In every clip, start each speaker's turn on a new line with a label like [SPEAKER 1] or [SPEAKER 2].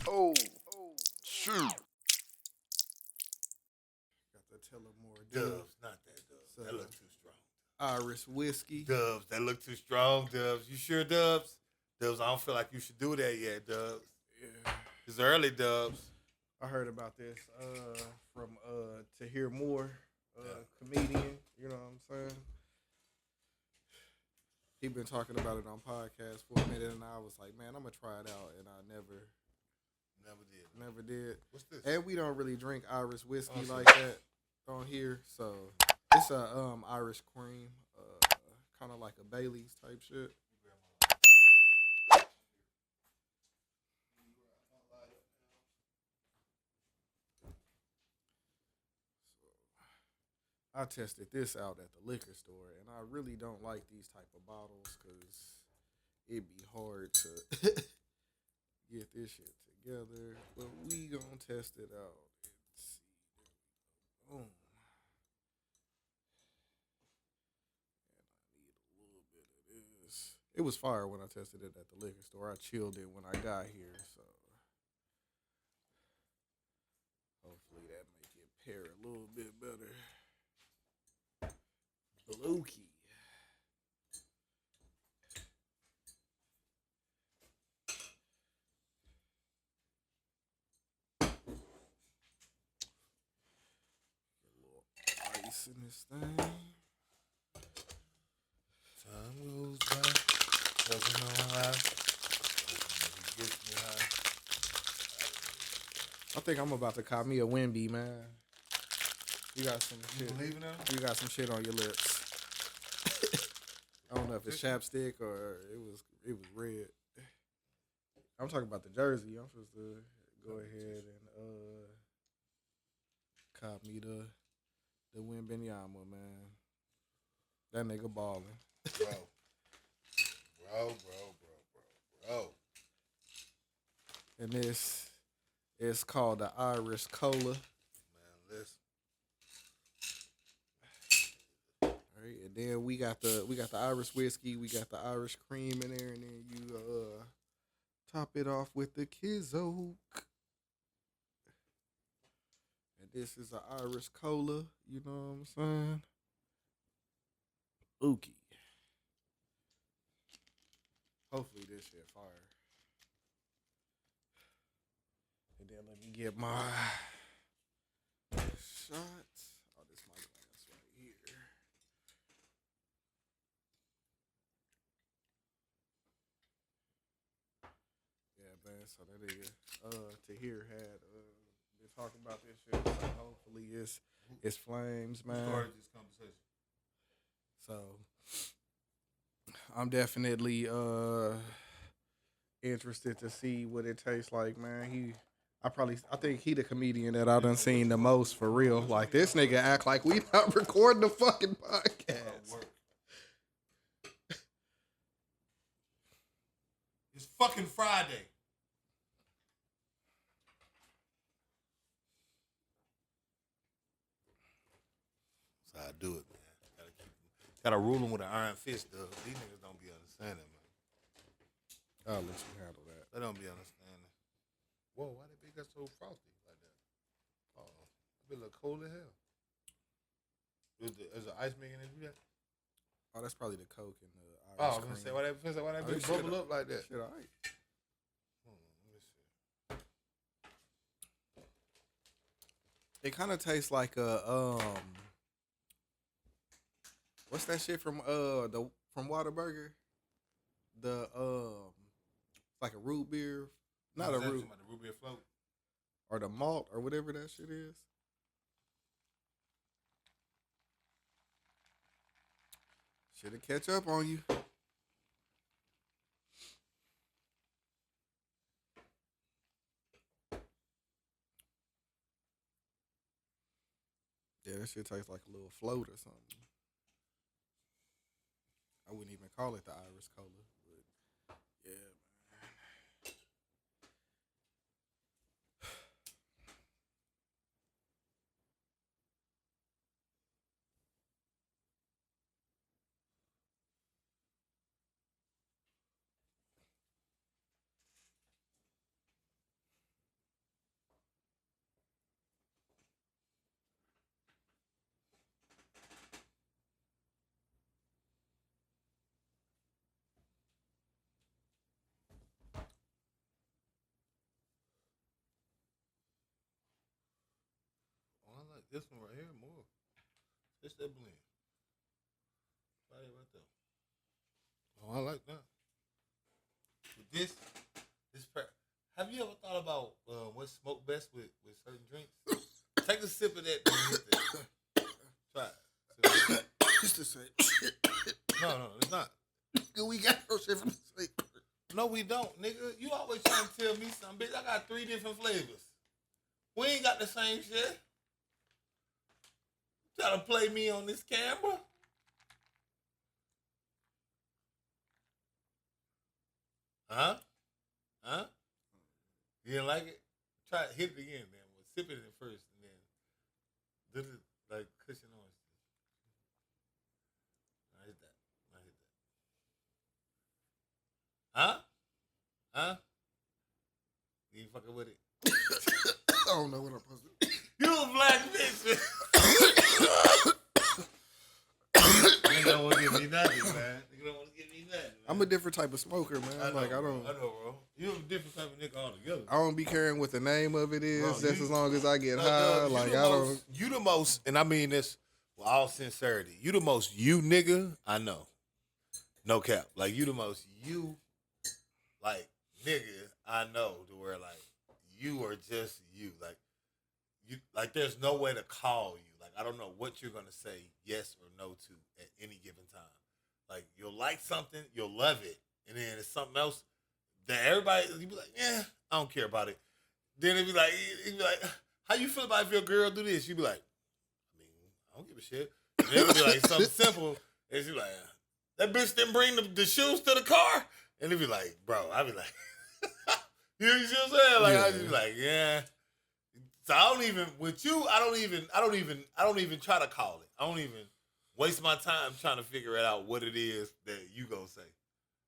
[SPEAKER 1] Oh, shoot.
[SPEAKER 2] Got to tell them more.
[SPEAKER 3] Dubz, not that Dubz.
[SPEAKER 2] So,
[SPEAKER 3] that look too strong.
[SPEAKER 2] Irish whiskey.
[SPEAKER 3] Dubz, that look too strong, Dubz. You sure, Dubz? Dubz, I don't feel like you should do that yet, Dubz.
[SPEAKER 2] Yeah.
[SPEAKER 3] It's early, Dubz.
[SPEAKER 2] I heard about this from To Hear More, comedian. You know what I'm saying? He been talking about it on podcast for a minute, and I was like, man, I'm gonna try it out, and I never did.
[SPEAKER 3] What's this?
[SPEAKER 2] And we don't really drink Irish whiskey
[SPEAKER 3] Oh,
[SPEAKER 2] like that on here, so it's a Irish cream, kind of like a Bailey's type shit. I tested this out at the liquor store, and I really don't like these type of bottles because it'd be hard to get this shit together. But we gonna test it out. Let's see. Boom. And I need a little bit of this. It was fire when I tested it at the liquor store. I chilled it when I got here, so hopefully that make it pair a little bit better. Blokey. Get a little ice in this thing.
[SPEAKER 3] Time goes by, doesn't know how. Gets me high.
[SPEAKER 2] I think I'm about to cop me a Wimby, man. You got some
[SPEAKER 3] You
[SPEAKER 2] shit.
[SPEAKER 3] believe in that?
[SPEAKER 2] You got some shit on your lips. I don't know if it's chapstick or it was red. I'm talking about the jersey. I'm supposed to go ahead and cop me the Wimbenyama, man. That nigga balling.
[SPEAKER 3] Bro.
[SPEAKER 2] And this is called the Irish Cola.
[SPEAKER 3] Man, listen.
[SPEAKER 2] Right, and then we got the Irish whiskey, we got the Irish cream in there, and then you top it off with the Kizoak. And this is an Irish cola, you know what I'm saying? Ookie. Hopefully this shit fire. And then let me get my shots. Oh, this is my glass right here. Yeah, man. So that nigga Tahir had been talking about this shit. So hopefully it's flames,
[SPEAKER 3] Who
[SPEAKER 2] man.
[SPEAKER 3] started this conversation?
[SPEAKER 2] So I'm definitely interested to see what it tastes like, man. I think he the comedian that I done seen the most for real. Like this nigga act like we not recording the fucking podcast.
[SPEAKER 3] It's fucking Friday. That's how I do it, man. Gotta rule them with an iron fist, though. These niggas don't be understanding, man.
[SPEAKER 2] I'll let you handle that.
[SPEAKER 3] They don't be understanding. Whoa, why they make that so frosty like that? It be look cold as hell. Is the ice making it do that?
[SPEAKER 2] Oh, that's probably the Coke and the
[SPEAKER 3] Oh, I
[SPEAKER 2] Irish
[SPEAKER 3] was gonna
[SPEAKER 2] cream.
[SPEAKER 3] say, why that
[SPEAKER 2] this
[SPEAKER 3] bitch bubble
[SPEAKER 2] shit-
[SPEAKER 3] up like that?
[SPEAKER 2] Shit, all right.
[SPEAKER 3] Let me see.
[SPEAKER 2] It kind of tastes like a what's that shit from from Whataburger? It's like a root beer, not a root,
[SPEAKER 3] The root beer float.
[SPEAKER 2] or the malt or whatever that shit is. Shit'll catch up on you. Yeah, that shit tastes like a little float or something. I wouldn't even call it the Irish Cola, but yeah, man.
[SPEAKER 3] this one right here more. It's that blend. Right there. Oh, I like that. But this have you ever thought about what smoke best with certain drinks? Take a sip of that. And hit that. Try it.
[SPEAKER 2] It's the same.
[SPEAKER 3] No, it's not.
[SPEAKER 2] We got no shit from the same.
[SPEAKER 3] No, we don't, nigga. You always trying to tell me something, bitch. I got 3 different flavors. We ain't got the same shit. Try to play me on this camera. Huh? You didn't like it? Try it. Hit it again, man. Well, sip it in first, and then do it like cushion on. I hit that. Huh? You ain't fucking with it?
[SPEAKER 2] I don't know what I'm supposed to do.
[SPEAKER 3] You a black bitch. Nigga don't want to give me nothing, man. Nigga don't want to give me nothing, man.
[SPEAKER 2] I'm a different type of smoker, man.
[SPEAKER 3] I know,
[SPEAKER 2] I don't.
[SPEAKER 3] I know, bro. You a different type of nigga altogether.
[SPEAKER 2] I don't be caring what the name of it is,
[SPEAKER 3] Bro,
[SPEAKER 2] just as long as I get high. Like I don't.
[SPEAKER 3] You the most, and I mean this with all sincerity. You the most you nigga I know. No cap. Like you the most you, like nigga I know. To where like you are just you. Like you, like there's no way to call you. Like I don't know what you're gonna say yes or no to at any given time. Like you'll like something, you'll love it, and then it's something else that everybody you be like, yeah, I don't care about it. Then it'd be like, how you feel about if your girl do this? You be like, I mean, I don't give a shit. And then it'll be like something simple, and she be like, that bitch didn't bring the shoes to the car, and it'd be like, bro, I'd be like, you know what I'm saying? Like I'd be like, yeah. So I don't even with you. I don't even try to call it. I don't even waste my time trying to figure out what it is that you gonna say.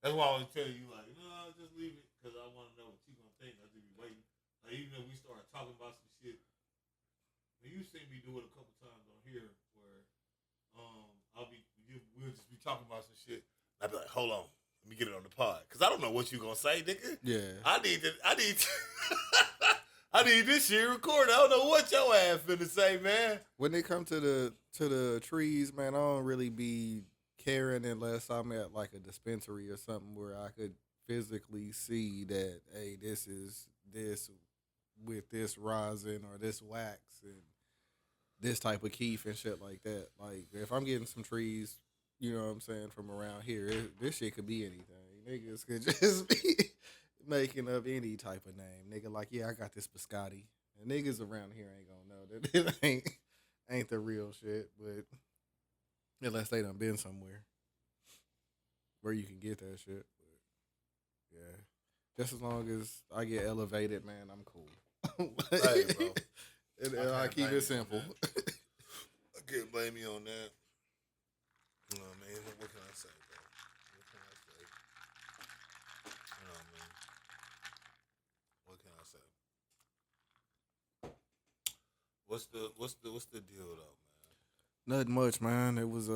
[SPEAKER 3] That's why I always tell you like, no, just leave it because I want to know what you gonna think. I just be waiting. Like even if we start talking about some shit, and you see me do it a couple times on here where we'll just be talking about some shit. I'd be like, hold on, let me get it on the pod because I don't know what you gonna say, nigga.
[SPEAKER 2] Yeah.
[SPEAKER 3] I need I need this shit recorded. I don't know what your ass finna say, man.
[SPEAKER 2] When it come to the trees, man, I don't really be caring unless I'm at like a dispensary or something where I could physically see that, hey, this is this with this rosin or this wax and this type of keef and shit like that. Like if I'm getting some trees, you know what I'm saying, from around here, this shit could be anything. Niggas could just be making up any type of name. Nigga like, yeah, I got this biscotti. And niggas around here ain't gonna know that it ain't the real shit, but unless they done been somewhere where you can get that shit. But yeah. Just as long as I get elevated, man, I'm cool.
[SPEAKER 3] Hey, bro.
[SPEAKER 2] And I keep it simple.
[SPEAKER 3] I can't blame you on that. You know what I mean? What can I say, bro? What can I say? You know what I mean? What can I say? What's the deal though, man?
[SPEAKER 2] Nothing much, man. It was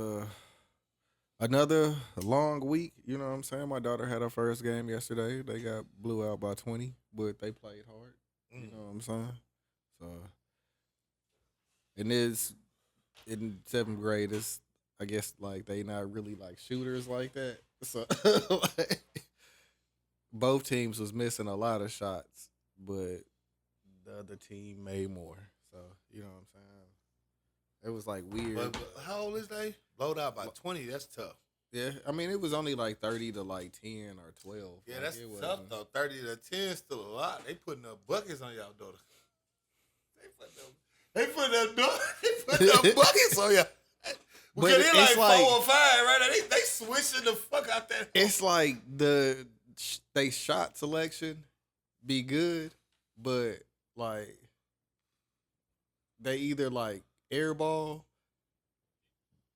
[SPEAKER 2] another long week. You know what I'm saying? My daughter had her first game yesterday. They got blew out by 20, but they played hard. You know what I'm saying? So, and it's in 7th grade. It's, I guess, like they not really like shooters like that. So, like, both teams was missing a lot of shots, but the other team made more. So, you know what I'm saying? It was like weird.
[SPEAKER 3] But how old is they? Blowed out by 20. That's tough.
[SPEAKER 2] Yeah, I mean, it was only like 30 to like 10 or 12.
[SPEAKER 3] Yeah,
[SPEAKER 2] Like,
[SPEAKER 3] that's
[SPEAKER 2] it
[SPEAKER 3] tough
[SPEAKER 2] wasn't-
[SPEAKER 3] though. 30 to 10 is still a lot. They putting up buckets on y'all daughter. They putting up buckets on y'all.
[SPEAKER 2] But
[SPEAKER 3] Because they're
[SPEAKER 2] it's
[SPEAKER 3] like 4
[SPEAKER 2] like-
[SPEAKER 3] or 5, right? They switching the fuck out there.
[SPEAKER 2] It's like they shot selection be good, but like they either like airball,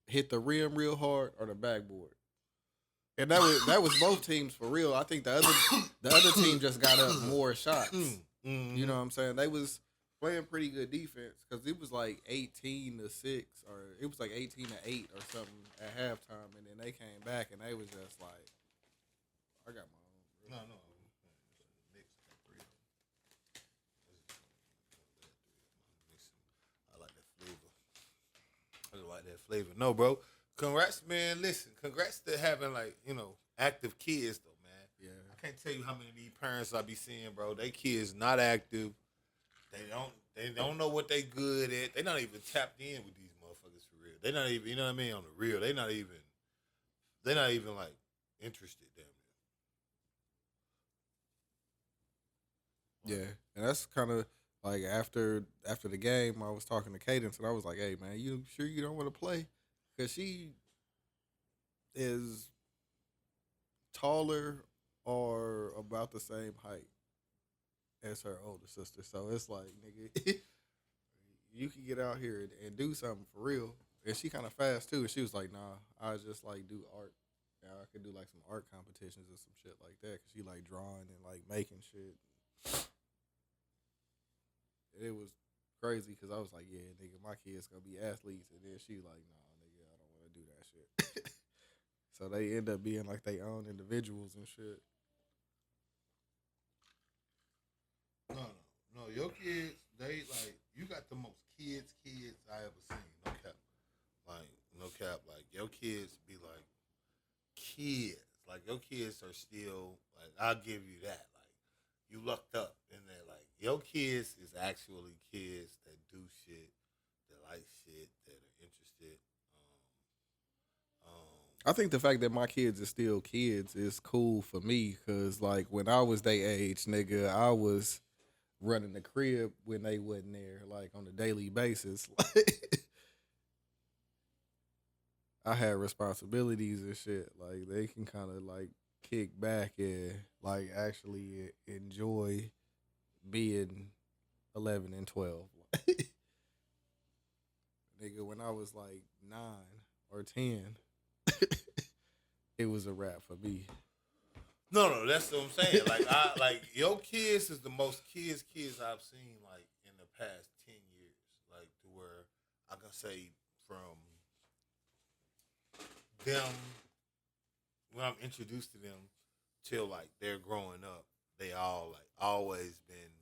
[SPEAKER 2] hit the rim real hard, or the backboard. And that was both teams for real. I think the other team just got up more shots.
[SPEAKER 3] Mm-hmm.
[SPEAKER 2] You know what I'm saying? They was playing pretty good defense because it was like 18-6 or it was like 18-8 or something at halftime, and then they came back and they was just like, I got my own. Bro.
[SPEAKER 3] No. I like the flavor that flavor. No, bro. Congrats, man. Listen, congrats to having like, active kids though, man.
[SPEAKER 2] Yeah.
[SPEAKER 3] I can't tell you how many of these parents I be seeing, bro. They kids not active. They don't know what they good at. They not even tapped in with these motherfuckers for real. They not even, you know what I mean, on the real. They not even like interested, damn.
[SPEAKER 2] Yeah, and that's kind of like after the game, I was talking to Cadence, and I was like, "Hey, man, you sure you don't want to play?" Because she is taller or about the same height as her older sister, so it's like, nigga, you can get out here and do something for real. And she kind of fast too, and she was like, "Nah, I just like do art. Yeah, I could do like some art competitions or some shit like that." Cause she like drawing and like making shit. It was crazy because I was like, yeah, nigga, my kids gonna be athletes. And then she like, nah, nigga, I don't want to do that shit. So they end up being like they own individuals and shit.
[SPEAKER 3] No. Your kids, they like, you got the most kids I ever seen. No cap. Like, no cap. Like, your kids be like kids. Like, your kids are still, like, I'll give you that. Like, you lucked up in there. Like, your kids is actually kids that do shit, that like shit, that are interested.
[SPEAKER 2] I think the fact that my kids are still kids is cool for me because, like, when I was their age, nigga, I was running the crib when they wasn't there, like, on a daily basis. I had responsibilities and shit. Like, they can kind of, like, kick back and, like, actually enjoy being 11 and 12. Nigga, when I was, like, 9 or 10, it was a wrap for me.
[SPEAKER 3] No, that's what I'm saying. Like your kids is the most kids I've seen like in the past 10 years. Like to where I can say from them when I'm introduced to them till like they're growing up, they all like always been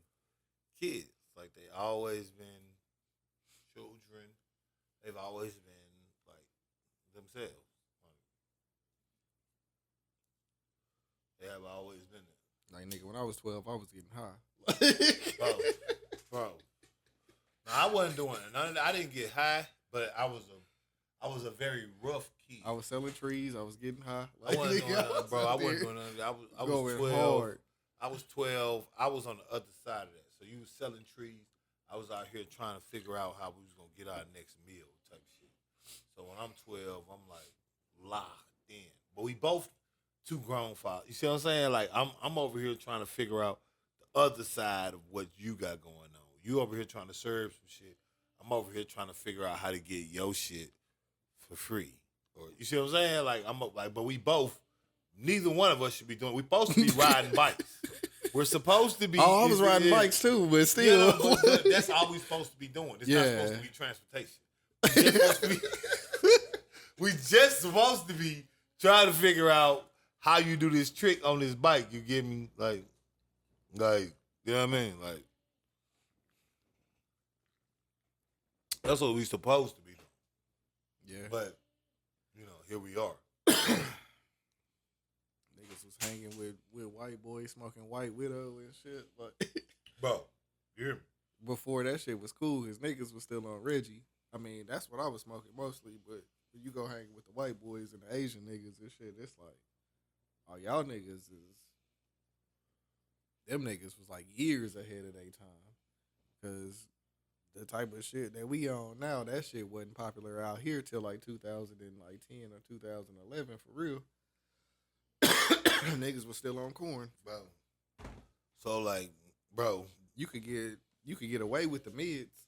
[SPEAKER 3] kids. Like they always been children. They've always been like themselves. They have always been there.
[SPEAKER 2] Like, nigga, when I was 12, I was getting high.
[SPEAKER 3] Bro. No, I wasn't doing it. I didn't get high, but I was a very rough kid.
[SPEAKER 2] I was selling trees. I was getting high.
[SPEAKER 3] Like, I wasn't doing nothing, bro. I wasn't doing nothing. I was 12.
[SPEAKER 2] Hard.
[SPEAKER 3] I was 12. I was on the other side of that. So you was selling trees. I was out here trying to figure out how we was going to get our next meal type shit. So when I'm 12, I'm like locked in. But we both two grown fathers. You see what I'm saying? Like I'm over here trying to figure out the other side of what you got going on. You over here trying to serve some shit. I'm over here trying to figure out how to get your shit for free. Or you see what I'm saying? Like but we both, neither one of us should be doing. We're supposed to be riding bikes. We're supposed to be.
[SPEAKER 2] Oh, I was riding bikes too, but still,
[SPEAKER 3] but that's all we supposed to be doing. It's not supposed to be transportation. We just supposed to be trying to figure out how you do this trick on this bike. You get me? Like, you know what I mean? Like, that's what we supposed to be doing.
[SPEAKER 2] yeah.
[SPEAKER 3] But, here we are.
[SPEAKER 2] Niggas was hanging with white boys, smoking White Widow and shit. Like,
[SPEAKER 3] Bro, you hear me?
[SPEAKER 2] Before that shit was cool, his niggas was still on Reggie. I mean, that's what I was smoking mostly, but when you go hang with the white boys and the Asian niggas and shit, it's like, oh, y'all niggas them niggas was like years ahead of their time. Because the type of shit that we on now, that shit wasn't popular out here till like 2010 or 2011 for real. Niggas was still on corn.
[SPEAKER 3] Bro. So, like, bro.
[SPEAKER 2] You could get away with the mids.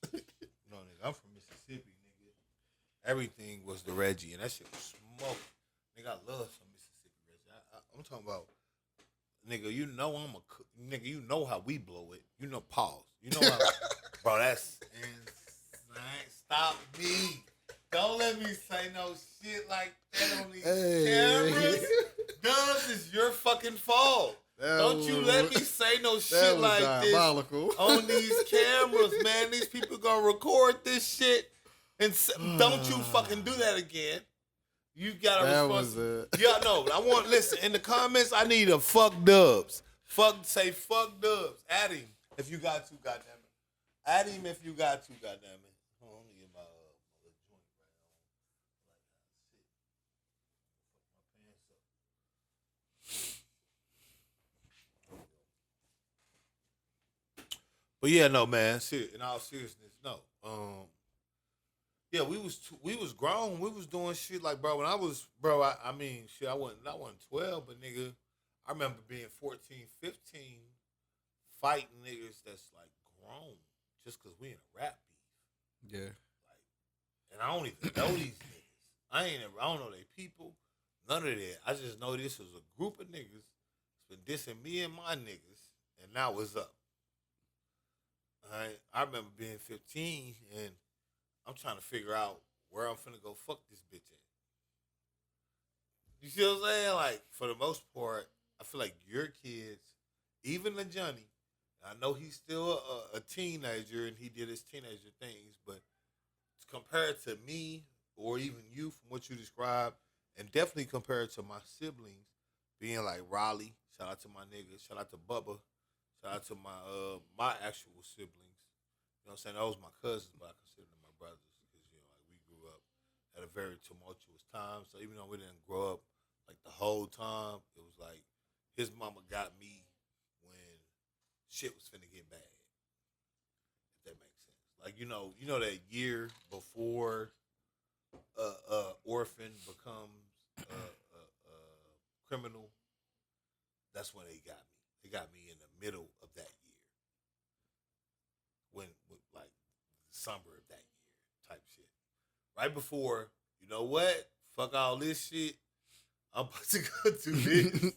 [SPEAKER 3] No, nigga, I'm from Mississippi, nigga. Everything was the Reggie, and that shit was smoking. Nigga, I love some Mississippi Reggie. I'm talking about, nigga, nigga, you know how we blow it. You know, pause. You know how, bro, that's insane. Stop me. Don't let me say no shit like that on these cameras. Dubz, is your fucking fault. Don't you let me say no shit like
[SPEAKER 2] diabolical.
[SPEAKER 3] this on these cameras, man. These people gonna record this shit. And don't you fucking do that again. You got a
[SPEAKER 2] That
[SPEAKER 3] responsibility.
[SPEAKER 2] was
[SPEAKER 3] Yeah, no. I want listen in the comments. I need a fuck Dubz. Say fuck Dubz. Add him if you got to. Goddamn it. Add him if you got to. Goddamn it. Hold on, let me get my joint right on. But yeah, no, man. In all seriousness, no. Yeah, we was grown. We was doing shit like, bro. When I was, bro, I mean, shit. I wasn't 12, but nigga, I remember being 14, 15, fighting niggas that's like grown just because we in a rap beef.
[SPEAKER 2] Yeah.
[SPEAKER 3] Like, and I don't even know these niggas. I don't know they people. None of that. I just know this was a group of niggas that's been dissing me and my niggas, and now what's up? All right. I remember being 15 and I'm trying to figure out where I'm finna go fuck this bitch at. You see what I'm saying? Like, for the most part, I feel like your kids, even the Johnny, I know he's still a teenager and he did his teenager things, but compared to me or even you from what you described, and definitely compared to my siblings, being like Raleigh, shout out to my niggas, shout out to Bubba, shout out to my actual siblings. You know what I'm saying? Those my cousins, but I consider them my brothers because like we grew up at a very tumultuous time. So even though we didn't grow up like the whole time, it was like his mama got me when shit was finna get bad. If that makes sense. Like you know that year before orphan becomes a criminal. That's when they got me. They got me in the middle of that year. When like summer of that year type shit. Right before, you know what? Fuck all this shit. I'm about to go do this.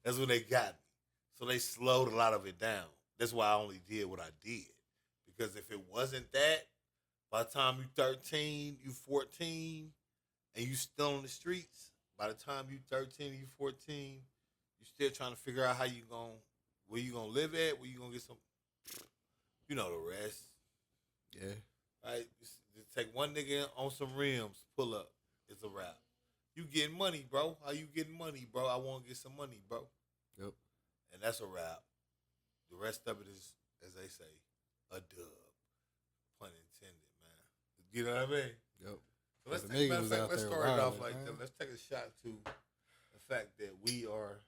[SPEAKER 3] That's when they got me. So they slowed a lot of it down. That's why I only did what I did. Because if it wasn't that, by the time you 13, you 14, and you still on the streets, by the time you 13, you 14, you still trying to figure out where you gonna live at, where you gonna get some, you know the rest.
[SPEAKER 2] Yeah.
[SPEAKER 3] Right? Just take one nigga on some rims, pull up. It's a wrap. You getting money, bro. How you getting money, bro? I want to get some money, bro.
[SPEAKER 2] Yep.
[SPEAKER 3] And that's a wrap. The rest of it is, as they say, a dub. Pun intended, man. You know what I mean?
[SPEAKER 2] Yep.
[SPEAKER 3] So let's
[SPEAKER 2] let's
[SPEAKER 3] start it off like that. Let's take a shot to the fact that we are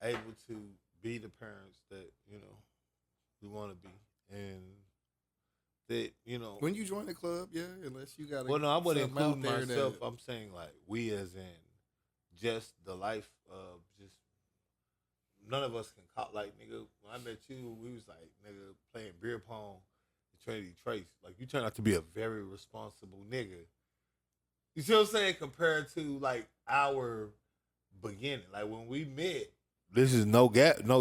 [SPEAKER 3] able to be the parents that, we want to be. And that,
[SPEAKER 2] when you join the club, yeah, unless you got
[SPEAKER 3] well, no, I wouldn't include
[SPEAKER 2] there
[SPEAKER 3] myself. I'm saying like we as in just the life of just none of us can call like nigga. When I met you, we was like nigga playing beer pong at Trinity Trace. Like you turned out to be a very responsible nigga. You see what I'm saying? Compared to like our beginning, like when we met. This is no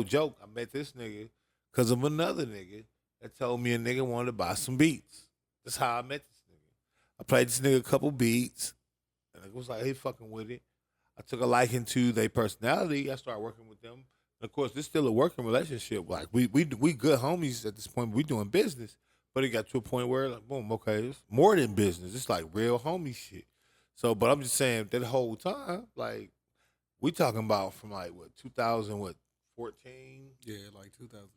[SPEAKER 3] joke. I met this nigga because of another nigga that told me a nigga wanted to buy some beats. That's how I met this nigga. I played this nigga a couple beats, and it was like, he fucking with it. I took a liking to their personality. I started working with them. And of course, this is still a working relationship. Like we good homies at this point. We doing business, but it got to a point where like, boom, okay, it's more than business. It's like real homie shit. So, but I'm just saying that whole time, like we talking about from like what 2014?
[SPEAKER 2] Yeah, like 2013.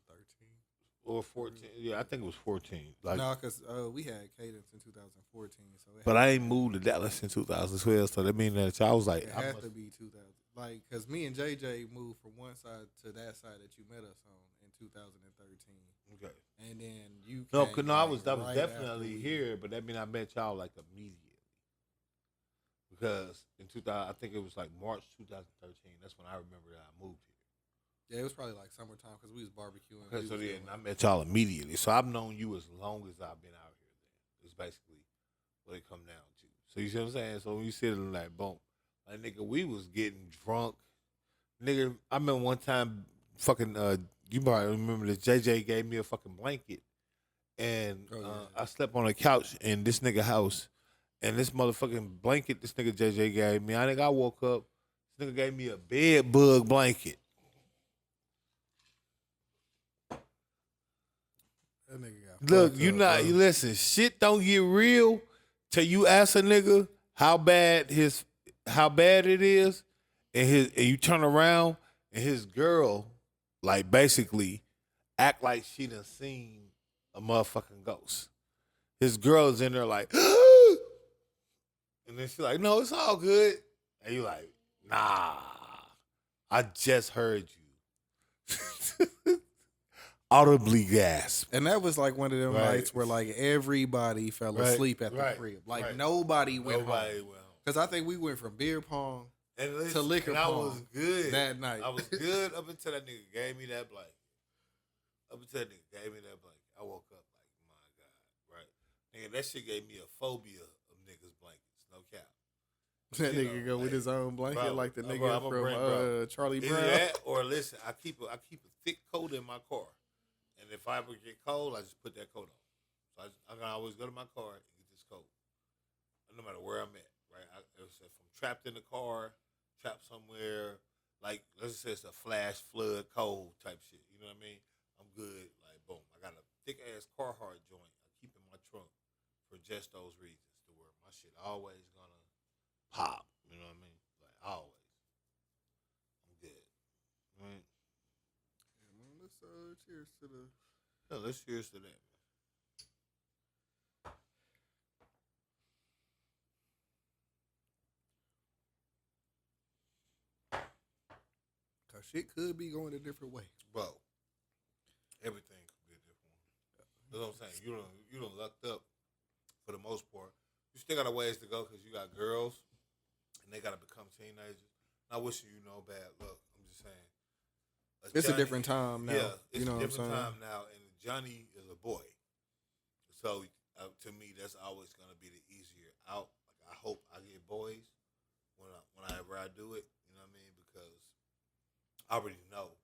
[SPEAKER 3] Or 14. Yeah, I think it was 14. Like,
[SPEAKER 2] no, because we had Cadence in 2014.
[SPEAKER 3] But I ain't moved to Dallas in 2012, so that means that I was like,
[SPEAKER 2] it had to be 2000. Like, because me and JJ moved from one side to that side that you met us on in 2013.
[SPEAKER 3] Okay.
[SPEAKER 2] And then you
[SPEAKER 3] No,
[SPEAKER 2] came,
[SPEAKER 3] I
[SPEAKER 2] like,
[SPEAKER 3] was definitely here, but that means I met y'all like immediately. Because in 2000, I think it was like March 2013. That's when I remember that I moved here.
[SPEAKER 2] Yeah, it was probably like summertime because we was barbecuing.
[SPEAKER 3] Okay, so then I met y'all immediately. So I've known you as long as I've been out here. Then it's basically what it come down to. So you see what I'm saying? So when you sit in that bump, like nigga, we was getting drunk. Nigga, I remember one time, fucking, you probably remember this. JJ gave me a fucking blanket, and I slept on a couch in this nigga house, and this motherfucking blanket, this nigga JJ gave me. I think I woke up. This nigga gave me a bed bug blanket.
[SPEAKER 2] That nigga got
[SPEAKER 3] Look,
[SPEAKER 2] fucked
[SPEAKER 3] you
[SPEAKER 2] up,
[SPEAKER 3] not
[SPEAKER 2] bro.
[SPEAKER 3] you listen. Shit don't get real till you ask a nigga how bad it is, and you turn around and his girl like basically act like she done seen a motherfucking ghost. His girl is in there like, and then she like, no, it's all good. And you like, nah, I just heard you. Audibly gasp.
[SPEAKER 2] And that was like one of them
[SPEAKER 3] Right.
[SPEAKER 2] nights where like everybody fell
[SPEAKER 3] Right,
[SPEAKER 2] asleep at the
[SPEAKER 3] right,
[SPEAKER 2] crib. Like
[SPEAKER 3] right.
[SPEAKER 2] nobody went
[SPEAKER 3] Nobody
[SPEAKER 2] home.
[SPEAKER 3] went home.
[SPEAKER 2] Because I think we went from beer pong
[SPEAKER 3] And listen,
[SPEAKER 2] to liquor
[SPEAKER 3] and I
[SPEAKER 2] pong
[SPEAKER 3] was good
[SPEAKER 2] that night.
[SPEAKER 3] I was good up until that nigga gave me that blanket. Up until that nigga gave me that blanket, I woke up like, my God, right? Nigga, that shit gave me a phobia of niggas' blankets. No cap.
[SPEAKER 2] That
[SPEAKER 3] You
[SPEAKER 2] nigga
[SPEAKER 3] know,
[SPEAKER 2] go with
[SPEAKER 3] like,
[SPEAKER 2] his own blanket
[SPEAKER 3] bro,
[SPEAKER 2] like the
[SPEAKER 3] bro,
[SPEAKER 2] nigga
[SPEAKER 3] I'ma
[SPEAKER 2] from
[SPEAKER 3] bring, bro.
[SPEAKER 2] Charlie
[SPEAKER 3] Either
[SPEAKER 2] Brown.
[SPEAKER 3] that or listen, I keep a thick coat in my car, and if I ever get cold, I just put that coat on. So I can always go to my car and get this coat, no matter where I'm at. Right? If I'm trapped in the car, trapped somewhere, like let's just say it's a flash flood cold type shit. You know what I mean? I'm good. Like boom, I got a thick ass Carhartt joint I keep in my trunk for just those reasons, to where my shit always gonna pop. You know what I mean? Like always. I'm good. Right?
[SPEAKER 2] Let's cheers to the.
[SPEAKER 3] Yeah, let's cheers to that, man.
[SPEAKER 2] Cause shit could be going a different way.
[SPEAKER 3] Bro, everything could be a different one. That's what I'm saying. You don't lucked up for the most part. You still got a ways to go because you got girls and they got to become teenagers. Not wishing you no bad luck. I'm just saying.
[SPEAKER 2] It's a different time now.
[SPEAKER 3] Yeah, it's
[SPEAKER 2] you know
[SPEAKER 3] a
[SPEAKER 2] what I'm
[SPEAKER 3] different
[SPEAKER 2] saying?
[SPEAKER 3] time now, and Johnny is a boy. So to me, that's always gonna be the easier out. Like I hope I get boys whenever I do it. You know what I mean? Because I already know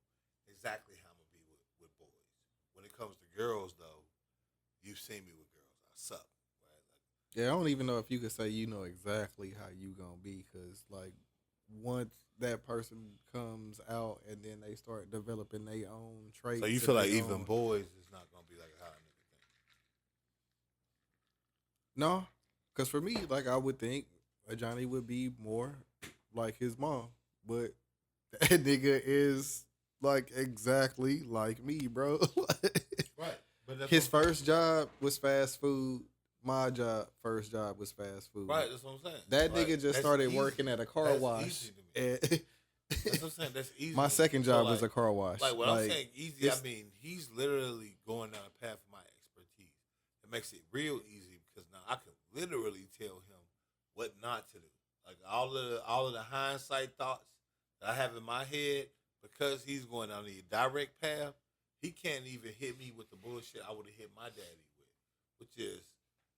[SPEAKER 3] exactly how I'm gonna be with boys. When it comes to girls, though, you've seen me with girls. I suck. Right? Like,
[SPEAKER 2] Yeah, I don't even know if you could say you know exactly how you gonna be, cause like once that person comes out and then they start developing their own traits.
[SPEAKER 3] so you feel like even boys is not gonna be like how a nigga think.
[SPEAKER 2] No, because for me, like I would think Johnny would be more like his mom, but that nigga is like exactly like me, bro.
[SPEAKER 3] Right. But that's
[SPEAKER 2] His first job was fast food. My first job was fast food.
[SPEAKER 3] right. That's what I'm saying.
[SPEAKER 2] That
[SPEAKER 3] Like,
[SPEAKER 2] nigga just
[SPEAKER 3] that's
[SPEAKER 2] started
[SPEAKER 3] easy.
[SPEAKER 2] working at a car
[SPEAKER 3] That's
[SPEAKER 2] wash.
[SPEAKER 3] easy to me.
[SPEAKER 2] And
[SPEAKER 3] That's what I'm saying. That's easy.
[SPEAKER 2] my
[SPEAKER 3] to me.
[SPEAKER 2] second
[SPEAKER 3] So,
[SPEAKER 2] job
[SPEAKER 3] like,
[SPEAKER 2] was a car wash.
[SPEAKER 3] Like when I'm saying easy, I
[SPEAKER 2] it's-
[SPEAKER 3] mean he's literally going down a path of my expertise. It makes it real easy because now I can literally tell him what not to do. Like all of the hindsight thoughts that I have in my head, because he's going down the direct path, he can't even hit me with the bullshit I would have hit my daddy with, which is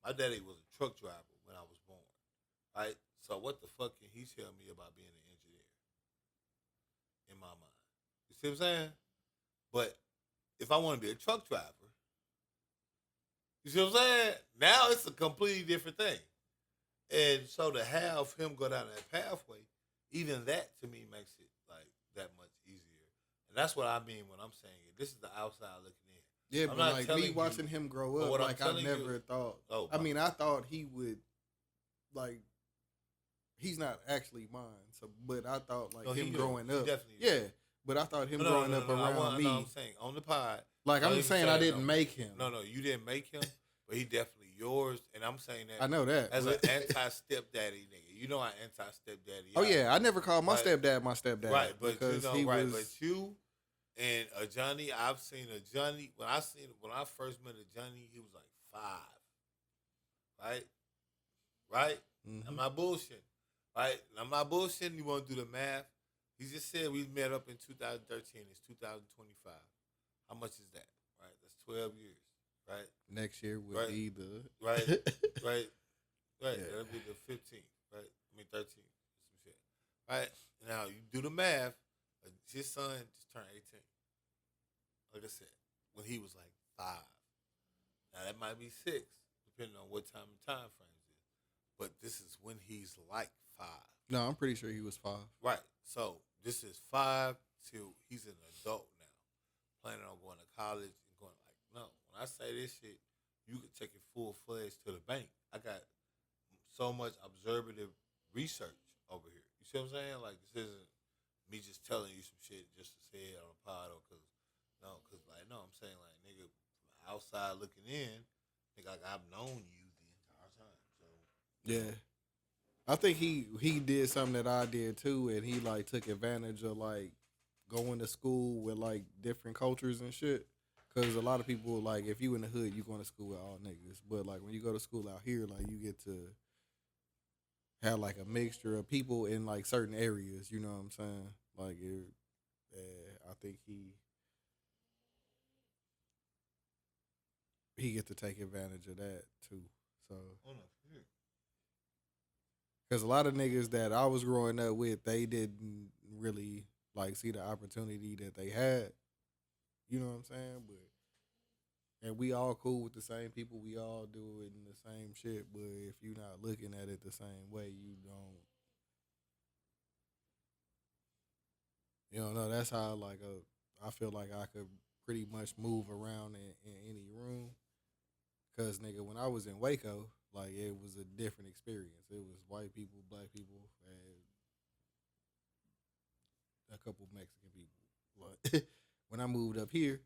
[SPEAKER 3] my daddy was a truck driver when I was born. Right? So what the fuck can he tell me about being an engineer? In my mind. You see what I'm saying? But if I want to be a truck driver, you see what I'm saying? Now it's a completely different thing. And so to have him go down that pathway, even that to me makes it like that much easier. And that's what I mean when I'm saying it. This is the outside looking in.
[SPEAKER 2] yeah,
[SPEAKER 3] I'm
[SPEAKER 2] but
[SPEAKER 3] not
[SPEAKER 2] like
[SPEAKER 3] telling
[SPEAKER 2] me
[SPEAKER 3] you-
[SPEAKER 2] watching him grow
[SPEAKER 3] but
[SPEAKER 2] up,
[SPEAKER 3] what I'm
[SPEAKER 2] like I
[SPEAKER 3] telling
[SPEAKER 2] never
[SPEAKER 3] you-
[SPEAKER 2] thought.
[SPEAKER 3] Oh,
[SPEAKER 2] I mean, I thought he would like. He's not actually mine, so but I thought like
[SPEAKER 3] No, he
[SPEAKER 2] him
[SPEAKER 3] do.
[SPEAKER 2] growing
[SPEAKER 3] He
[SPEAKER 2] up.
[SPEAKER 3] definitely do.
[SPEAKER 2] Yeah, but I thought him growing up around me.
[SPEAKER 3] No, I'm saying on the pod.
[SPEAKER 2] Like
[SPEAKER 3] Not
[SPEAKER 2] I'm
[SPEAKER 3] even
[SPEAKER 2] saying, I didn't make him.
[SPEAKER 3] No, you didn't make him, but he definitely yours. And I'm saying that
[SPEAKER 2] I know that.
[SPEAKER 3] as an
[SPEAKER 2] but-
[SPEAKER 3] anti-stepdaddy nigga. You know how anti-stepdaddy.
[SPEAKER 2] oh yeah, I never called my
[SPEAKER 3] Right.
[SPEAKER 2] stepdad my stepdad.
[SPEAKER 3] Right, but you
[SPEAKER 2] because
[SPEAKER 3] know,
[SPEAKER 2] he
[SPEAKER 3] right,
[SPEAKER 2] was.
[SPEAKER 3] but you and a Johnny, I've seen a Johnny when I first met a Johnny, he was like 5. Right? Right?
[SPEAKER 2] Mhm.
[SPEAKER 3] I'm not bullshitting. Right? I'm not bullshitting. You want to do the math? He just said we met up in 2013. It's 2025. How much is that? Right? That's 12 years. Right?
[SPEAKER 2] Next year will
[SPEAKER 3] Right.
[SPEAKER 2] be the
[SPEAKER 3] Right? Right? Right?
[SPEAKER 2] Yeah.
[SPEAKER 3] That'll be the 15th. Right? I mean 13th. Some shit. Right? Now you do the math. His son just turned 18. Like I said, when he was like 5. Now that might be 6, depending on what time frames is. But this is when he's like 5.
[SPEAKER 2] No, I'm pretty sure he was 5.
[SPEAKER 3] Right. So this is 5 till he's an adult now, planning on going to college and going like, no. When I I say this shit, you could take it full fledged to the bank. I got so much observative research over here. You see what I'm saying? Like this isn't me just telling you some shit just to say it on a pod or cause I'm saying like nigga from outside looking in, nigga like I've known you the entire time. So
[SPEAKER 2] Yeah. I think he did something that I did too, and he like took advantage of like going to school with like different cultures and shit. Cause a lot of people like if you in the hood, you going to school with all niggas, but like when you go to school out here, like you get to have like a mixture of people in like certain areas. You know what I'm saying? Like I think he get to take advantage of that too. So.
[SPEAKER 3] hold on, here.
[SPEAKER 2] Because a lot of niggas that I was growing up with, they didn't really like see the opportunity that they had. You know what I'm saying? And we all cool with the same people. We all do it in the same shit. But if you're not looking at it the same way, you don't. You know, that's how like I feel like I could pretty much move around in any room. Cause nigga, when I was in Waco, like it was a different experience. It was white people, black people, and a couple Mexican people. But when I moved up here,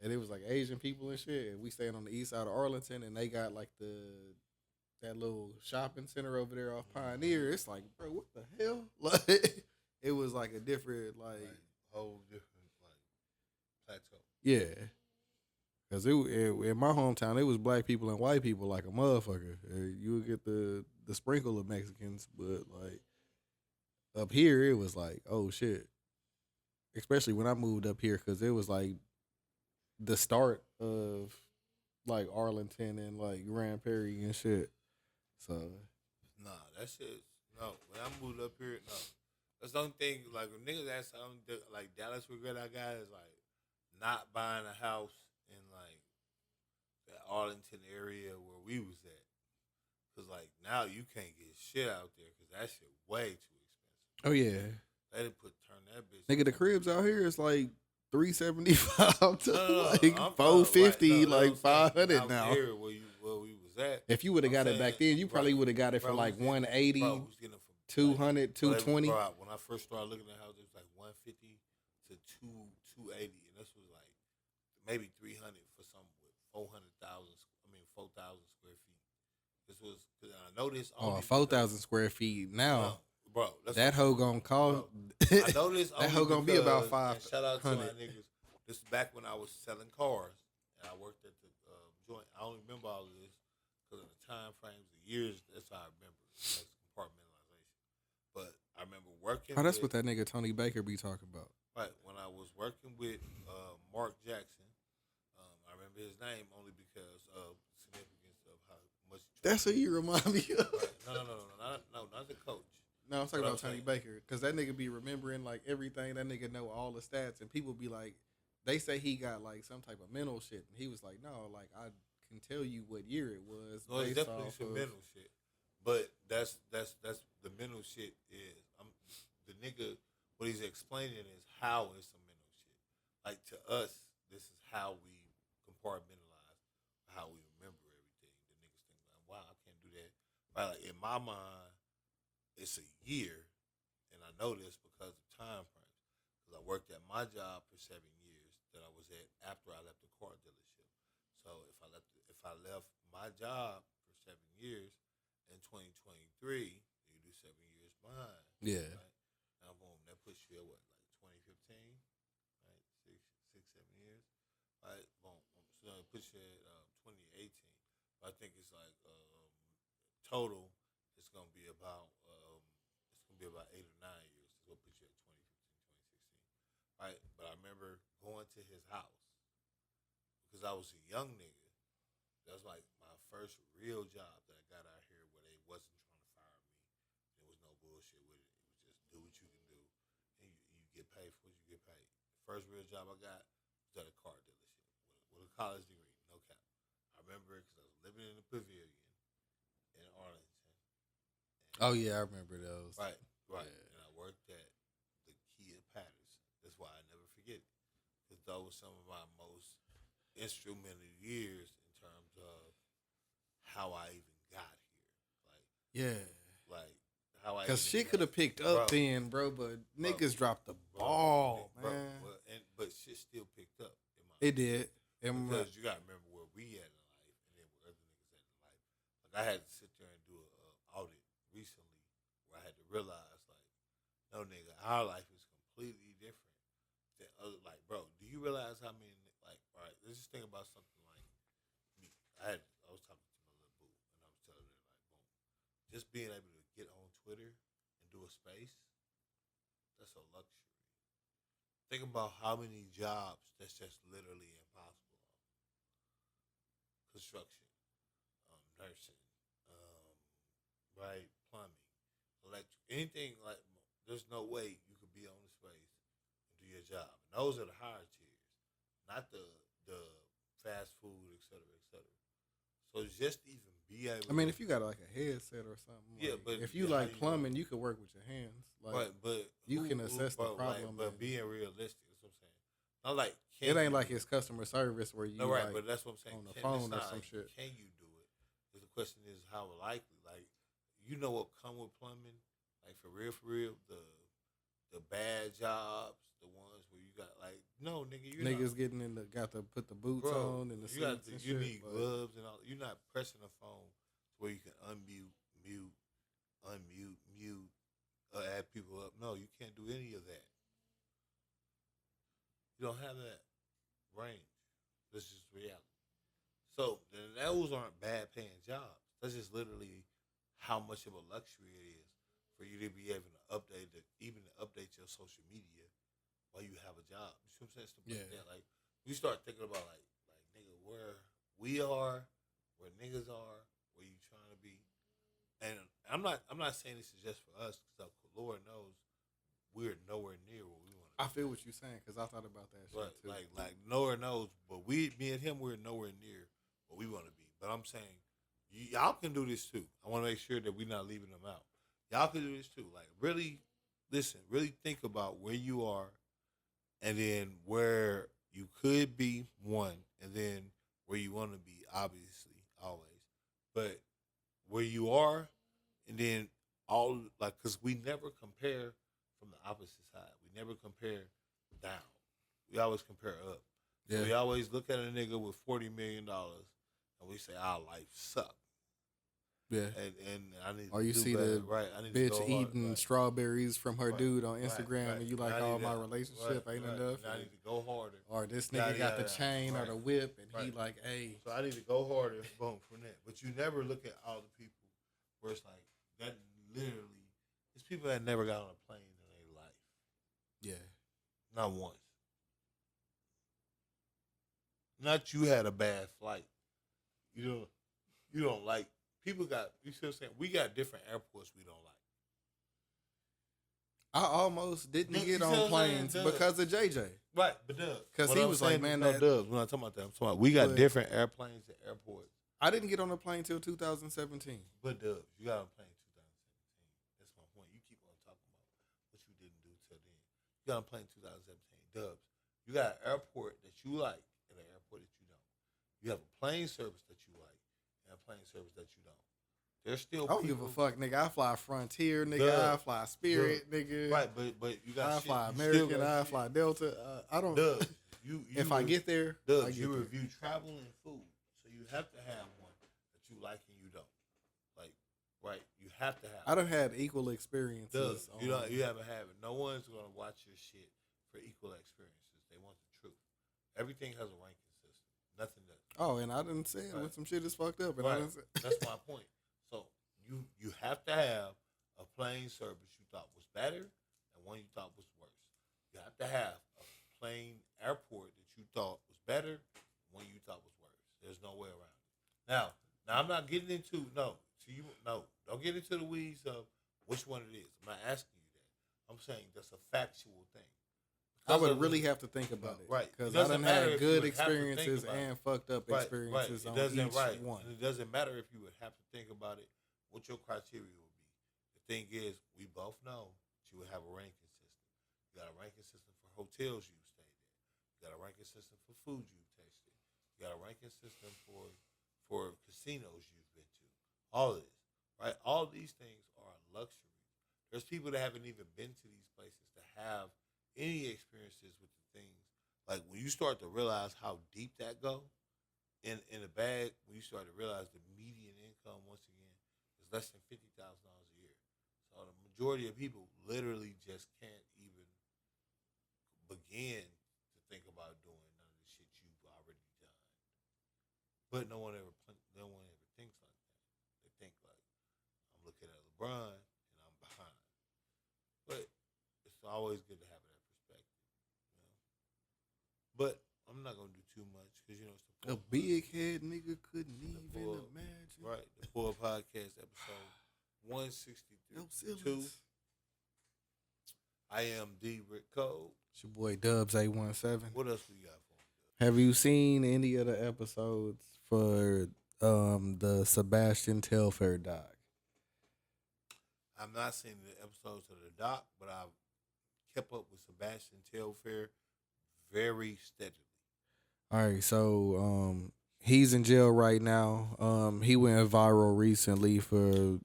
[SPEAKER 2] and it was like Asian people and shit, and we staying on the east side of Arlington, and they got like that little shopping center over there off Pioneer. It's like, bro, what the hell? Like it was like a different like
[SPEAKER 3] whole different like plateau.
[SPEAKER 2] yeah. Cause in my hometown, it was black people and white people like a motherfucker. You would get the sprinkle of Mexicans, but like up here, it was like, oh shit. Especially when I moved up here, cause it was like the start of like Arlington and like Grand Prairie and shit. So
[SPEAKER 3] Nah, that shit. No, when I moved up here, no. That's the only thing. Like when niggas ask something like Dallas regret I got is like not buying a house in like the Arlington area where we was at. Cause like now you can't get shit out there because that shit way too expensive.
[SPEAKER 2] oh yeah,
[SPEAKER 3] They didn't turn that bitch.
[SPEAKER 2] nigga, the cribs out here is like $375 to like
[SPEAKER 3] I'm
[SPEAKER 2] $450,
[SPEAKER 3] right,
[SPEAKER 2] like $500
[SPEAKER 3] out
[SPEAKER 2] now.
[SPEAKER 3] there where we was at.
[SPEAKER 2] If you would have got it
[SPEAKER 3] saying,
[SPEAKER 2] back then, you probably would have got it for
[SPEAKER 3] bro,
[SPEAKER 2] like
[SPEAKER 3] we was getting-
[SPEAKER 2] 180,
[SPEAKER 3] bro, we was getting it from
[SPEAKER 2] 200, 220.
[SPEAKER 3] Bro, when I first started looking at houses, it was like 150 to 280, and this was like maybe 300 for something with 4,000 square feet. This was because I noticed.
[SPEAKER 2] Oh, 4,000 square feet now.
[SPEAKER 3] Bro,
[SPEAKER 2] that hoe gonna cost.
[SPEAKER 3] I noticed
[SPEAKER 2] that hoe gonna be about 500.
[SPEAKER 3] Shout out to my niggas. This is back when I was selling cars and I worked at the joint. I don't remember all of this because of the time frames, the years. That's how I remember. That's compartmentalization. But I remember working.
[SPEAKER 2] Oh, that's what that nigga Tony Baker be talking about.
[SPEAKER 3] Right when I was working with Mark Jackson. I remember his name only because of the significance of how much.
[SPEAKER 2] That's who you remind me of.
[SPEAKER 3] Right. No, not the coach.
[SPEAKER 2] No, I'm talking about Tony Baker because that nigga be remembering like everything. That nigga know all the stats, and people be like, they say he got like some type of mental shit, and he was like, no, like I can tell you what year it was.
[SPEAKER 3] No, it's definitely some mental shit, but that's the mental shit is the nigga. What he's explaining is how it's some mental shit. Like to us, this is how we compartmentalize, how we remember everything. The niggas think like, wow, I can't do that. Right? Like in my mind. It's a year, and I know this because of time frames. Because I worked at my job for 7 years that I was at after I left the car dealership. So if I left my job for 7 years in 2023, you do 7 years behind.
[SPEAKER 2] Yeah.
[SPEAKER 3] Right? Now boom, that puts you at what, like 2015, right? Six, 7 years, right? Boom. So it puts you at 2018. But I think it's like total. It's gonna be about 8 or 9 years. It's gonna put you at 2015, 2016. Right? But I remember going to his house because I was a young nigga. That was like my first real job that I got out here where they wasn't trying to fire me. There was no bullshit with it. It was just do what you can do and you get paid for what you get paid. First real job I got was at a car dealership with a college degree, no cap. I remember it because I was living in the pavilion in Arlington.
[SPEAKER 2] Oh yeah, I remember those.
[SPEAKER 3] Right. Right,
[SPEAKER 2] Yeah.
[SPEAKER 3] and I worked at the Kia Patterson. That's why I never forget it. Because those were some of my most instrumental years in terms of how I even got
[SPEAKER 2] Yeah.
[SPEAKER 3] here. Like how I.
[SPEAKER 2] Because
[SPEAKER 3] even
[SPEAKER 2] shit could have picked up
[SPEAKER 3] bro,
[SPEAKER 2] then, bro, but niggas dropped the
[SPEAKER 3] bro,
[SPEAKER 2] ball,
[SPEAKER 3] bro,
[SPEAKER 2] man.
[SPEAKER 3] but shit still picked up. In my
[SPEAKER 2] It did. And
[SPEAKER 3] because you got to remember where we at in life and then where other niggas at in life. Like I had to sit there and do a audit recently where I had to realize like, no nigga, our life is completely different than other. Like, bro, do you realize how many like? All right, let's just think about something like me. I was talking to my little boo and I was telling her like, boom, just being able to get on Twitter and do a space, that's a luxury. Think about how many jobs that's just literally impossible. Construction, nursing, right, plumbing, electric, anything like. There's no way you could be on the space and do your job. And those are the higher tiers, not the fast food, et cetera, et cetera. So just to even be able.
[SPEAKER 2] I mean, if you got like a headset or something,
[SPEAKER 3] Yeah,
[SPEAKER 2] like,
[SPEAKER 3] but
[SPEAKER 2] if you
[SPEAKER 3] how
[SPEAKER 2] like
[SPEAKER 3] you
[SPEAKER 2] plumbing, you could work with your hands. Like,
[SPEAKER 3] right, but
[SPEAKER 2] you can assess the
[SPEAKER 3] bro,
[SPEAKER 2] problem.
[SPEAKER 3] but being realistic, that's what I'm saying. Not like
[SPEAKER 2] it ain't like it's customer service where you
[SPEAKER 3] no, right,
[SPEAKER 2] like
[SPEAKER 3] but that's what I'm saying.
[SPEAKER 2] on the phone or some
[SPEAKER 3] like,
[SPEAKER 2] shit.
[SPEAKER 3] Can you do it? Because the question is how likely. Like, you know what come with plumbing? Like for real, the bad jobs, the ones where you got like no nigga, you
[SPEAKER 2] niggas getting in the got to put the boots on and the
[SPEAKER 3] you got
[SPEAKER 2] seats and
[SPEAKER 3] you
[SPEAKER 2] shit.
[SPEAKER 3] need gloves and all. You're not pressing a phone to where you can unmute, add people up. No, you can't do any of that. You don't have that range. This is reality. So then those aren't bad paying jobs. That's just literally how much of a luxury it is for you to be able to update it, even to update your social media while you have a job. You see what I'm saying? Stuff like that. Like you start thinking about like nigga, where we are, where niggas are, where you trying to be. And I'm not saying this is just for us because Lord knows we're nowhere near where we want to be.
[SPEAKER 2] I feel what you're saying because I thought about that shit too.
[SPEAKER 3] Like nowhere knows, but me and him, we're nowhere near where we want to be. But I'm saying, y'all can do this too. I want to make sure that we're not leaving them out. Y'all can do this too. Like really, listen, really think about where you are, and then where you could be one, and then where you want to be. Obviously, always, but where you are, and then all like because we never compare from the opposite side. We never compare down. We always compare up.
[SPEAKER 2] Yeah.
[SPEAKER 3] So we always look at a nigga with $40 million and we say our life suck.
[SPEAKER 2] Yeah.
[SPEAKER 3] And I need
[SPEAKER 2] or
[SPEAKER 3] to
[SPEAKER 2] you
[SPEAKER 3] do
[SPEAKER 2] see
[SPEAKER 3] better.
[SPEAKER 2] the
[SPEAKER 3] right. I need
[SPEAKER 2] bitch
[SPEAKER 3] to go
[SPEAKER 2] eating
[SPEAKER 3] hard.
[SPEAKER 2] strawberries from her dude on Instagram
[SPEAKER 3] Right.
[SPEAKER 2] and you like,
[SPEAKER 3] I
[SPEAKER 2] oh,
[SPEAKER 3] need
[SPEAKER 2] my
[SPEAKER 3] that.
[SPEAKER 2] relationship ain't enough.
[SPEAKER 3] And I need to go harder.
[SPEAKER 2] Or this nigga got the chain or the whip and he
[SPEAKER 3] Right.
[SPEAKER 2] like, hey.
[SPEAKER 3] So I need to go harder, boom, from that. But you never look at all the people where it's like, that literally, it's people that never got on a plane in their life.
[SPEAKER 2] Yeah.
[SPEAKER 3] Not once. Not you had a bad flight. You don't like, people got, you see what I'm saying? We got different airports we don't like.
[SPEAKER 2] I almost didn't
[SPEAKER 3] You
[SPEAKER 2] get
[SPEAKER 3] see
[SPEAKER 2] on
[SPEAKER 3] what I'm
[SPEAKER 2] planes
[SPEAKER 3] saying?
[SPEAKER 2] because of JJ.
[SPEAKER 3] Right, but Dubz.
[SPEAKER 2] Because
[SPEAKER 3] What
[SPEAKER 2] he
[SPEAKER 3] I'm
[SPEAKER 2] was like,
[SPEAKER 3] saying
[SPEAKER 2] man,
[SPEAKER 3] is, Dubz, when I'm talking about that, I'm talking about, we got
[SPEAKER 2] But-
[SPEAKER 3] different airplanes and airports.
[SPEAKER 2] I didn't get on a plane till 2017.
[SPEAKER 3] But Dubz, you got on a plane in 2017. That's my point. You keep on talking about what you didn't do till then. You got on a plane in 2017. Dubz, you got an airport that you like and an airport that you don't. You have a plane service that you like and a plane service that you don't. There's still
[SPEAKER 2] I don't
[SPEAKER 3] people,
[SPEAKER 2] give a fuck, nigga. I fly Frontier, nigga.
[SPEAKER 3] Dubz.
[SPEAKER 2] I fly Spirit, nigga.
[SPEAKER 3] Right, but you got
[SPEAKER 2] I
[SPEAKER 3] shit.
[SPEAKER 2] fly
[SPEAKER 3] You still
[SPEAKER 2] American.
[SPEAKER 3] got
[SPEAKER 2] I
[SPEAKER 3] shit.
[SPEAKER 2] fly Delta. I don't.
[SPEAKER 3] Dubz, you
[SPEAKER 2] if I get there, I
[SPEAKER 3] Dubz,
[SPEAKER 2] get
[SPEAKER 3] you
[SPEAKER 2] there.
[SPEAKER 3] review travel and food, so you have to have one that you like and you don't. Like, right? You have to have.
[SPEAKER 2] I done had equal experiences.
[SPEAKER 3] Dubz,
[SPEAKER 2] on-
[SPEAKER 3] you haven't had it. No one's gonna watch your shit for equal experiences. They want the truth. Everything has a ranking system. Nothing does.
[SPEAKER 2] Oh, and I didn't say it when some shit is fucked up. And I
[SPEAKER 3] Right.
[SPEAKER 2] didn't say,
[SPEAKER 3] That's my point. So you have to have a plane service you thought was better and one you thought was worse. You have to have a plane airport that you thought was better and one you thought was worse. There's no way around it. Now I'm not getting into don't get into the weeds of which one it is. I'm not asking you that. I'm saying that's a factual thing.
[SPEAKER 2] I would really have to think about it.
[SPEAKER 3] Right.
[SPEAKER 2] Because
[SPEAKER 3] It
[SPEAKER 2] I
[SPEAKER 3] doesn't
[SPEAKER 2] done
[SPEAKER 3] matter
[SPEAKER 2] had
[SPEAKER 3] if you
[SPEAKER 2] good
[SPEAKER 3] would have to think
[SPEAKER 2] experiences
[SPEAKER 3] about it.
[SPEAKER 2] and fucked up experiences
[SPEAKER 3] It
[SPEAKER 2] on
[SPEAKER 3] doesn't,
[SPEAKER 2] each one.
[SPEAKER 3] And it doesn't matter if you would have to think about it, what your criteria would be. The thing is, we both know that you would have a ranking system. You got a ranking system for hotels you stayed at. You got a ranking system for food you tasted. banking system for casinos you've been to. All of this, right? All these things are luxury. There's people that haven't even been to these places to have any experiences with the things. Like when you start to realize how deep that go in a bag, when you start to realize the median income once again is less than $50,000 a year. So the majority of people literally just can't even begin to think about doing none of the shit you've already done. But no one ever thinks like that. They think like I'm looking at LeBron and I'm behind. But it's always good to have that perspective, you know. But I'm not gonna do too much because you know it's the
[SPEAKER 2] A big head nigga couldn't even imagine.
[SPEAKER 3] Right, the Poor Podcast episode 162.
[SPEAKER 2] No silliness.
[SPEAKER 3] I am D. Rick Cole.
[SPEAKER 2] It's your boy Dubz 817.
[SPEAKER 3] What else we got for him?
[SPEAKER 2] Have you seen any of the episodes for the Sebastian Telfair doc?
[SPEAKER 3] I'm not seeing the episodes of the doc, but I've kept up with Sebastian Telfair very steadily.
[SPEAKER 2] All right, so he's in jail right now. He went viral recently for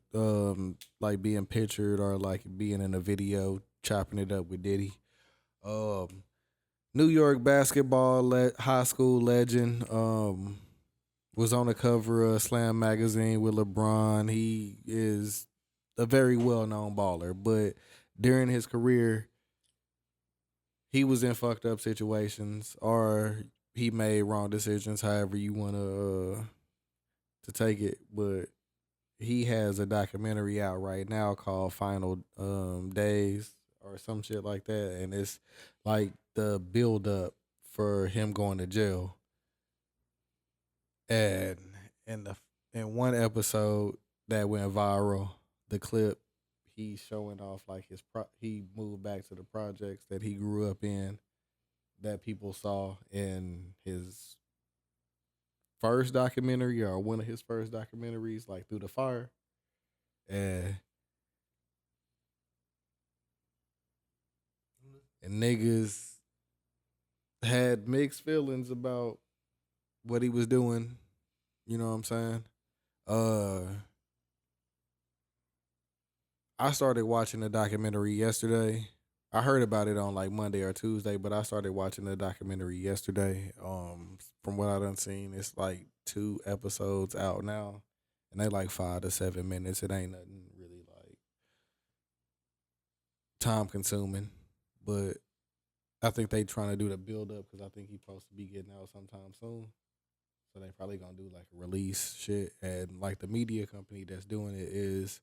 [SPEAKER 2] like being pictured or like being in a video chopping it up with Diddy. New York basketball high school legend was on the cover of Slam magazine with LeBron. He is a very well-known baller, but during his career, he was in fucked up situations or he made wrong decisions, however you want to take it. But he has a documentary out right now called Final Days or some shit like that, and it's like the build up for him going to jail. And in one episode that went viral, the clip, he's showing off like he moved back to the projects that he grew up in, that people saw in his first documentary or one of his first documentaries, like Through the Fire. And niggas had mixed feelings about what he was doing. You know what I'm saying? I started watching the documentary yesterday. I heard about it on like Monday or Tuesday, but I started watching the documentary yesterday. From what I done seen, it's like 2 episodes out now, and they like 5 to 7 minutes. It ain't nothing really like time consuming, but I think they trying to do the build up because I think he's supposed to be getting out sometime soon. So they probably gonna do like a release shit, and like the media company that's doing it is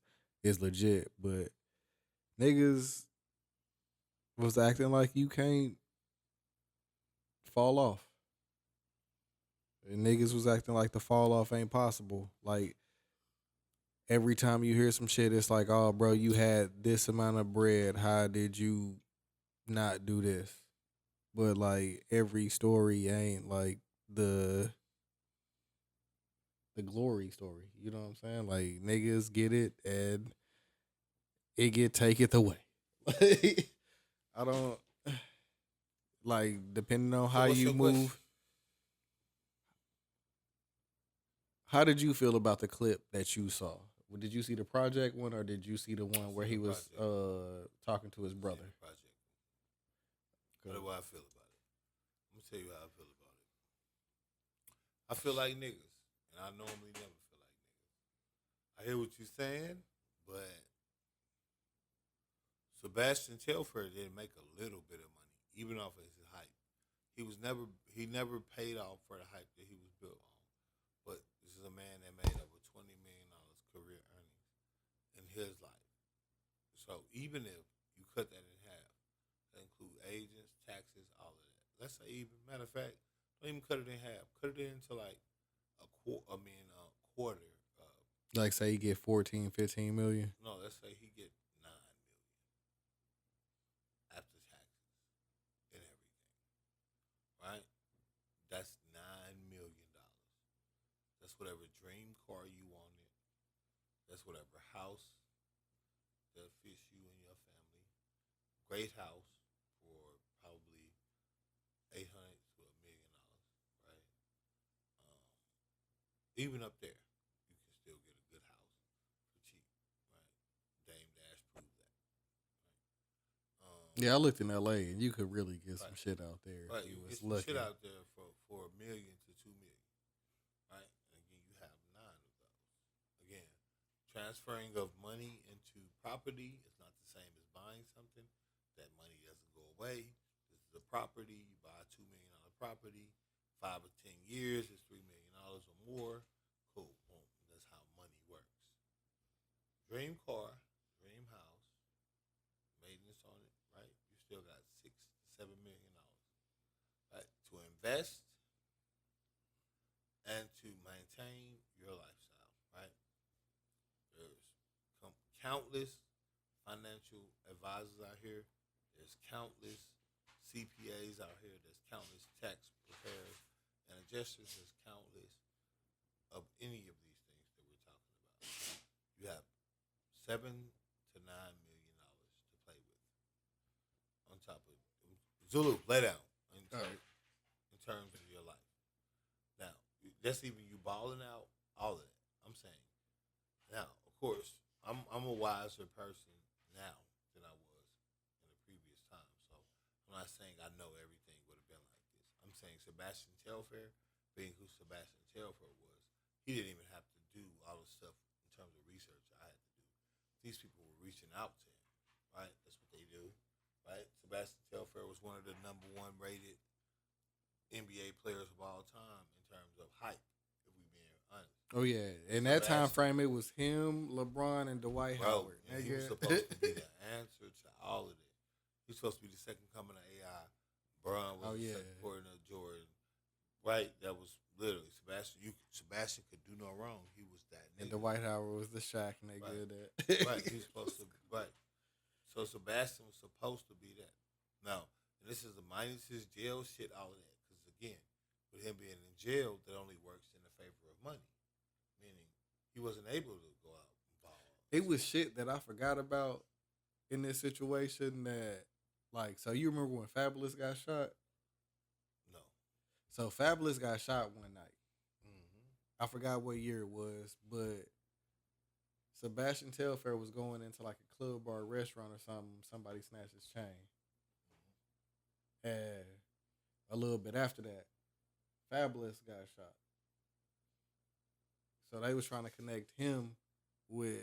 [SPEAKER 2] legit, but niggas was acting like you can't fall off. And niggas was acting like the fall off ain't possible. Like every time you hear some shit, it's like, oh, bro, you had this amount of bread. How did you not do this? But like every story ain't like the glory story. You know what I'm saying? Like niggas get it and it get taketh away. I don't like depending on how you move.
[SPEAKER 3] Question?
[SPEAKER 2] How did you feel about the clip that you saw? Did you see the project one or did you see the one where he was talking to his brother?
[SPEAKER 3] Project. What do I feel about it? I'm gonna tell you how I feel about it. I feel like niggas, and I normally never feel like niggas. I hear what you're saying, but Sebastian Telfair didn't make a little bit of money, even off of his hype. He never paid off for the hype that he was built on. But this is a man that made over $20 million career earnings in his life. So even if you cut that in half, that include agents, taxes, all of that. Let's say even, matter of fact, don't even cut it in half. Cut it into like a quarter.
[SPEAKER 2] Like say he get 14, 15 million?
[SPEAKER 3] No, let's say he get 9 million after taxes and everything. Right? That's $9 million. That's whatever dream car you wanted. That's whatever house that fits you and your family. Great house for probably $800 to $1 million, right? even up there, you can still get a good house for cheap, right? Dame Dash proved that. Right?
[SPEAKER 2] Yeah, I looked in L.A. and you could really get some
[SPEAKER 3] Right.
[SPEAKER 2] shit out there.
[SPEAKER 3] Right,
[SPEAKER 2] If you
[SPEAKER 3] you
[SPEAKER 2] was
[SPEAKER 3] get some
[SPEAKER 2] lucky.
[SPEAKER 3] shit out there for $1 million to $2 million, right? And again, you have 9 of those. Again, transferring of money into property is not the same as buying something. That money doesn't go away. This is a property. You buy a $2 million property, 5 or 10 years, it's $3 million or more. Cool, boom. That's how money works. Dream car, dream house, maintenance on it, right? You still got $6 to $7 million, right, to invest and to maintain your lifestyle, right? There's countless financial advisors out here. There's countless CPAs out here. There's countless tax preparers and adjusters. There's countless of any of these things that we're talking about. You have $7 to $9 million to play with. On top of Zulu, lay down. In terms of your life. Now, that's even you balling out, all of that. I'm saying. Now, of course, I'm a wiser person now than I was in the previous time. So I'm not saying I know everything would have been like this. I'm saying Sebastian Telfair, being who Sebastian Telfair was, he didn't even have to do all the stuff in terms of research I had to do. These people were reaching out to him, right? That's what they do, right? Sebastian Telfair was one of the number 1 rated NBA players of all time in terms of hype, if we being honest.
[SPEAKER 2] Oh yeah, in that time frame, it was him, LeBron, and Dwight Howard.
[SPEAKER 3] And he was supposed to be the answer to all of it. He's supposed to be the second coming of AI. Bron was the second coming of Jordan. Right, that was literally Sebastian. Sebastian could do no wrong. He was that nigga.
[SPEAKER 2] And Dwight Howard was the Shaq nigga.
[SPEAKER 3] Right. Right, he was supposed to. Right. So Sebastian was supposed to be that. Now, and this is the minus his jail shit, all of that. Because again, with him being in jail, that only works in the favor of money. Meaning, he wasn't able to go out and ball.
[SPEAKER 2] It was shit that I forgot about in this situation. That, like, so you remember when Fabulous got shot?
[SPEAKER 3] No.
[SPEAKER 2] So Fabulous got shot one night. I forgot what year it was, but Sebastian Telfair was going into like a club or restaurant or something. Somebody snatched his chain. And a little bit after that, Fabulous got shot. So they was trying to connect him with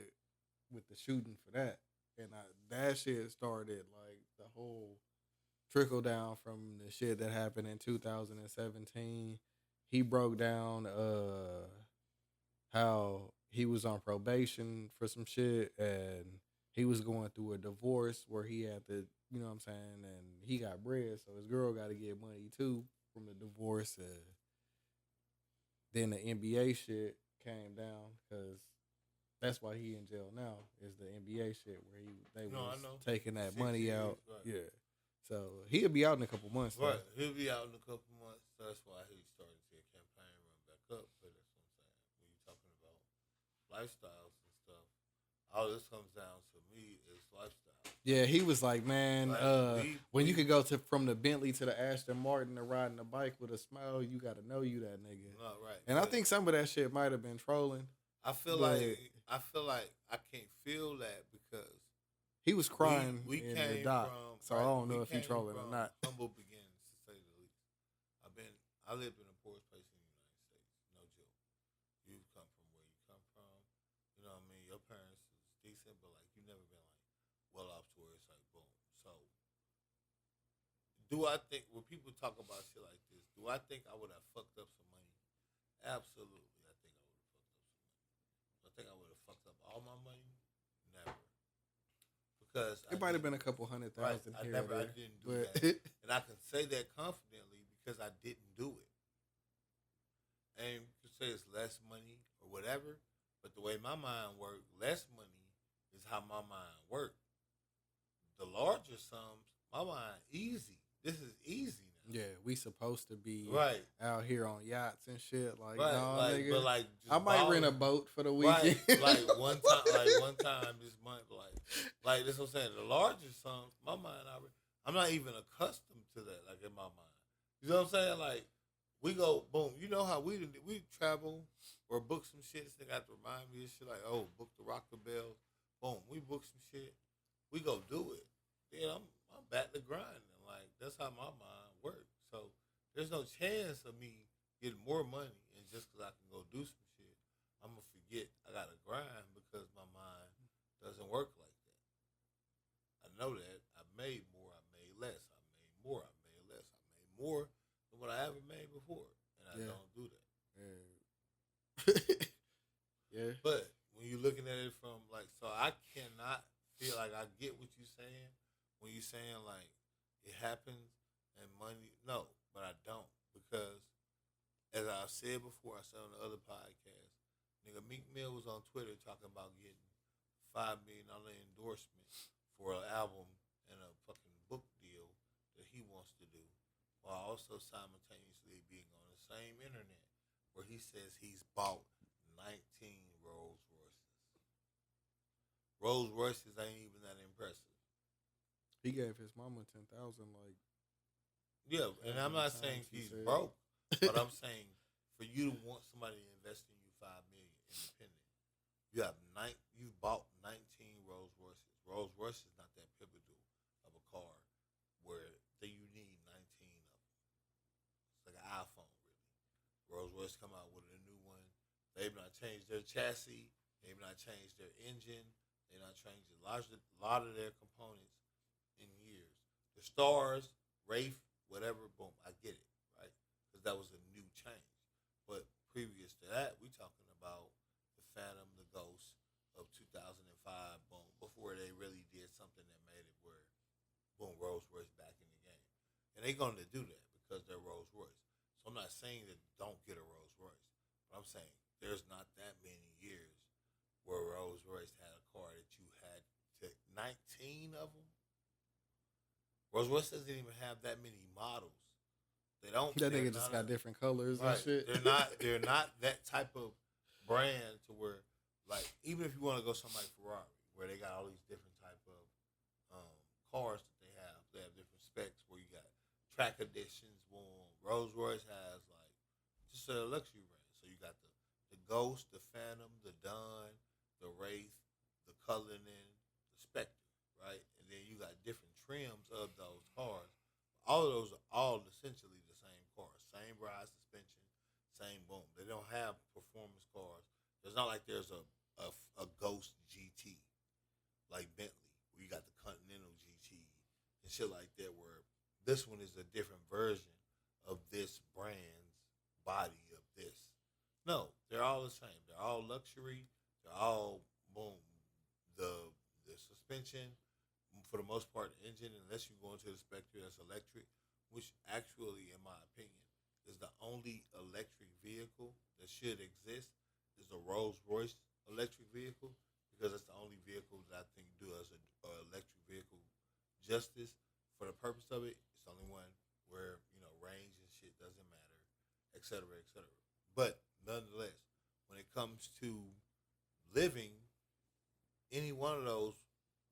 [SPEAKER 2] the shooting for that. And that shit started like the whole trickle down from the shit that happened in 2017. He broke down how he was on probation for some shit and he was going through a divorce where he had to, you know what I'm saying, and he got bread, so his girl got to get money too from the divorce. Then the NBA shit came down because that's why he in jail now is the NBA shit where they was taking that
[SPEAKER 3] 6
[SPEAKER 2] money
[SPEAKER 3] years,
[SPEAKER 2] out.
[SPEAKER 3] right.
[SPEAKER 2] Yeah. So he'll be out in a couple months.
[SPEAKER 3] Right.
[SPEAKER 2] Though.
[SPEAKER 3] He'll be out in a couple months. So that's why he started to see a campaign run back up. But that's what I'm saying. When you're talking about lifestyles and stuff, all this comes down to me is lifestyle.
[SPEAKER 2] Yeah, he was like, man, when you
[SPEAKER 3] we-
[SPEAKER 2] could go from the Bentley to the Aston Martin to riding a bike with a smile, you got to know you that nigga.
[SPEAKER 3] No, right.
[SPEAKER 2] And I think some of that shit might have been trolling.
[SPEAKER 3] I feel like I can't feel that because
[SPEAKER 2] he was crying
[SPEAKER 3] we
[SPEAKER 2] in
[SPEAKER 3] came
[SPEAKER 2] the dock,
[SPEAKER 3] from,
[SPEAKER 2] so I don't know if he trolling or not.
[SPEAKER 3] Humble beginnings, to say the least. I lived in the poorest place in the United States. No joke. You come from where you come from. You know what I mean? Your parents was decent, but like you never been like well off to where it's like boom. So do I think when people talk about shit like this, do I think I would have fucked up some money? Absolutely. I think I would have fucked up all my money? Never. Because
[SPEAKER 2] It might have been a couple $100,000 here.
[SPEAKER 3] I didn't do that. And I can say that confidently because I didn't do it. And you could say it's less money or whatever, but the way my mind worked, less money is how my mind worked. The larger sums, my mind easy. This is easy now.
[SPEAKER 2] Yeah, we supposed to be
[SPEAKER 3] Right.
[SPEAKER 2] out here on yachts and shit. Like,
[SPEAKER 3] Right.
[SPEAKER 2] no,
[SPEAKER 3] Like,
[SPEAKER 2] nigga.
[SPEAKER 3] but like just
[SPEAKER 2] I might rent a
[SPEAKER 3] balling.
[SPEAKER 2] boat for the weekend.
[SPEAKER 3] Right, one time this month, like that's what I'm saying. The larger sums, my mind, I'm not even accustomed to that. Like in my mind, you know what I'm saying? Like We go, boom. You know how we travel or book some shit. This nigga have to remind me of shit like, oh, book the Rocker Bells. Boom, we book some shit. We go do it. Then I'm back to grinding. Like that's how my mind works. So there's no chance of me getting more money and just because I can go do some shit, I'm gonna forget I gotta grind because my mind doesn't work like that. I know that I made more, I made less, I made more, I made less, I made more than what I ever made before, and I don't do that.
[SPEAKER 2] Yeah.
[SPEAKER 3] But when you're looking at it from like, so I cannot feel like I get what you're saying when you're saying like it happens and money. No, but I don't because as I've said before, I said on the other podcast, nigga Meek Mill was on Twitter talking about getting $5 million endorsement for an album and a fucking book deal that he wants to do, while also simultaneously being on the same internet where he says he's bought 19 Rolls Royces. Rolls Royces ain't even that impressive.
[SPEAKER 2] He gave his mama 10,000. Like,
[SPEAKER 3] yeah, and I'm not saying he's broke, but I'm saying for you to want somebody to invest in you $5 million independent, you've bought 19 Rolls Royces. Rolls Royce is not that pivotal of a car where you need 19 of them. It's like an iPhone, really. Rolls Royce come out with a new one. They've not changed their chassis. They've not changed their engine. They've not changed a lot of their components in years. The stars, Wraith, whatever, boom, I get it, right? Because that was a new change. But previous to that, we talking about the Phantom, the Ghost of 2005, boom, before they really did something that made it where, boom, Rolls Royce back in the game. And they're going to do that because they're Rolls Royce. So I'm not saying that don't get a Rolls Royce, but I'm saying there's not that many years where Rolls Royce had a car that you had to 19 of them. Rolls Royce doesn't even have that many models. They don't.
[SPEAKER 2] That nigga just got different colors and shit.
[SPEAKER 3] They're not that type of brand to where, like, even if you want to go something like Ferrari, where they got all these different type of cars that they have different specs. Where you got track editions. Boom. Rolls Royce has like just a luxury brand. So you got the Ghost, the Phantom, the Dawn, the Wraith, the Cullinan, the Spectre, right? And then you got different trims of those cars. All of those are all essentially the same car, same ride suspension, same boom. They don't have performance cars. It's not like there's a Ghost GT like Bentley, where you got the Continental GT and shit like that. Where this one is a different version of this brand's body of this. No, they're all the same. They're all luxury. They're all boom. The suspension, for the most part, the engine, unless you go into the Spectre that's electric, which actually, in my opinion, is the only electric vehicle that should exist, is a Rolls Royce electric vehicle, because it's the only vehicle that I think does an electric vehicle justice. For the purpose of it, it's the only one where, range and shit doesn't matter, et cetera, et cetera. But nonetheless, when it comes to living, any one of those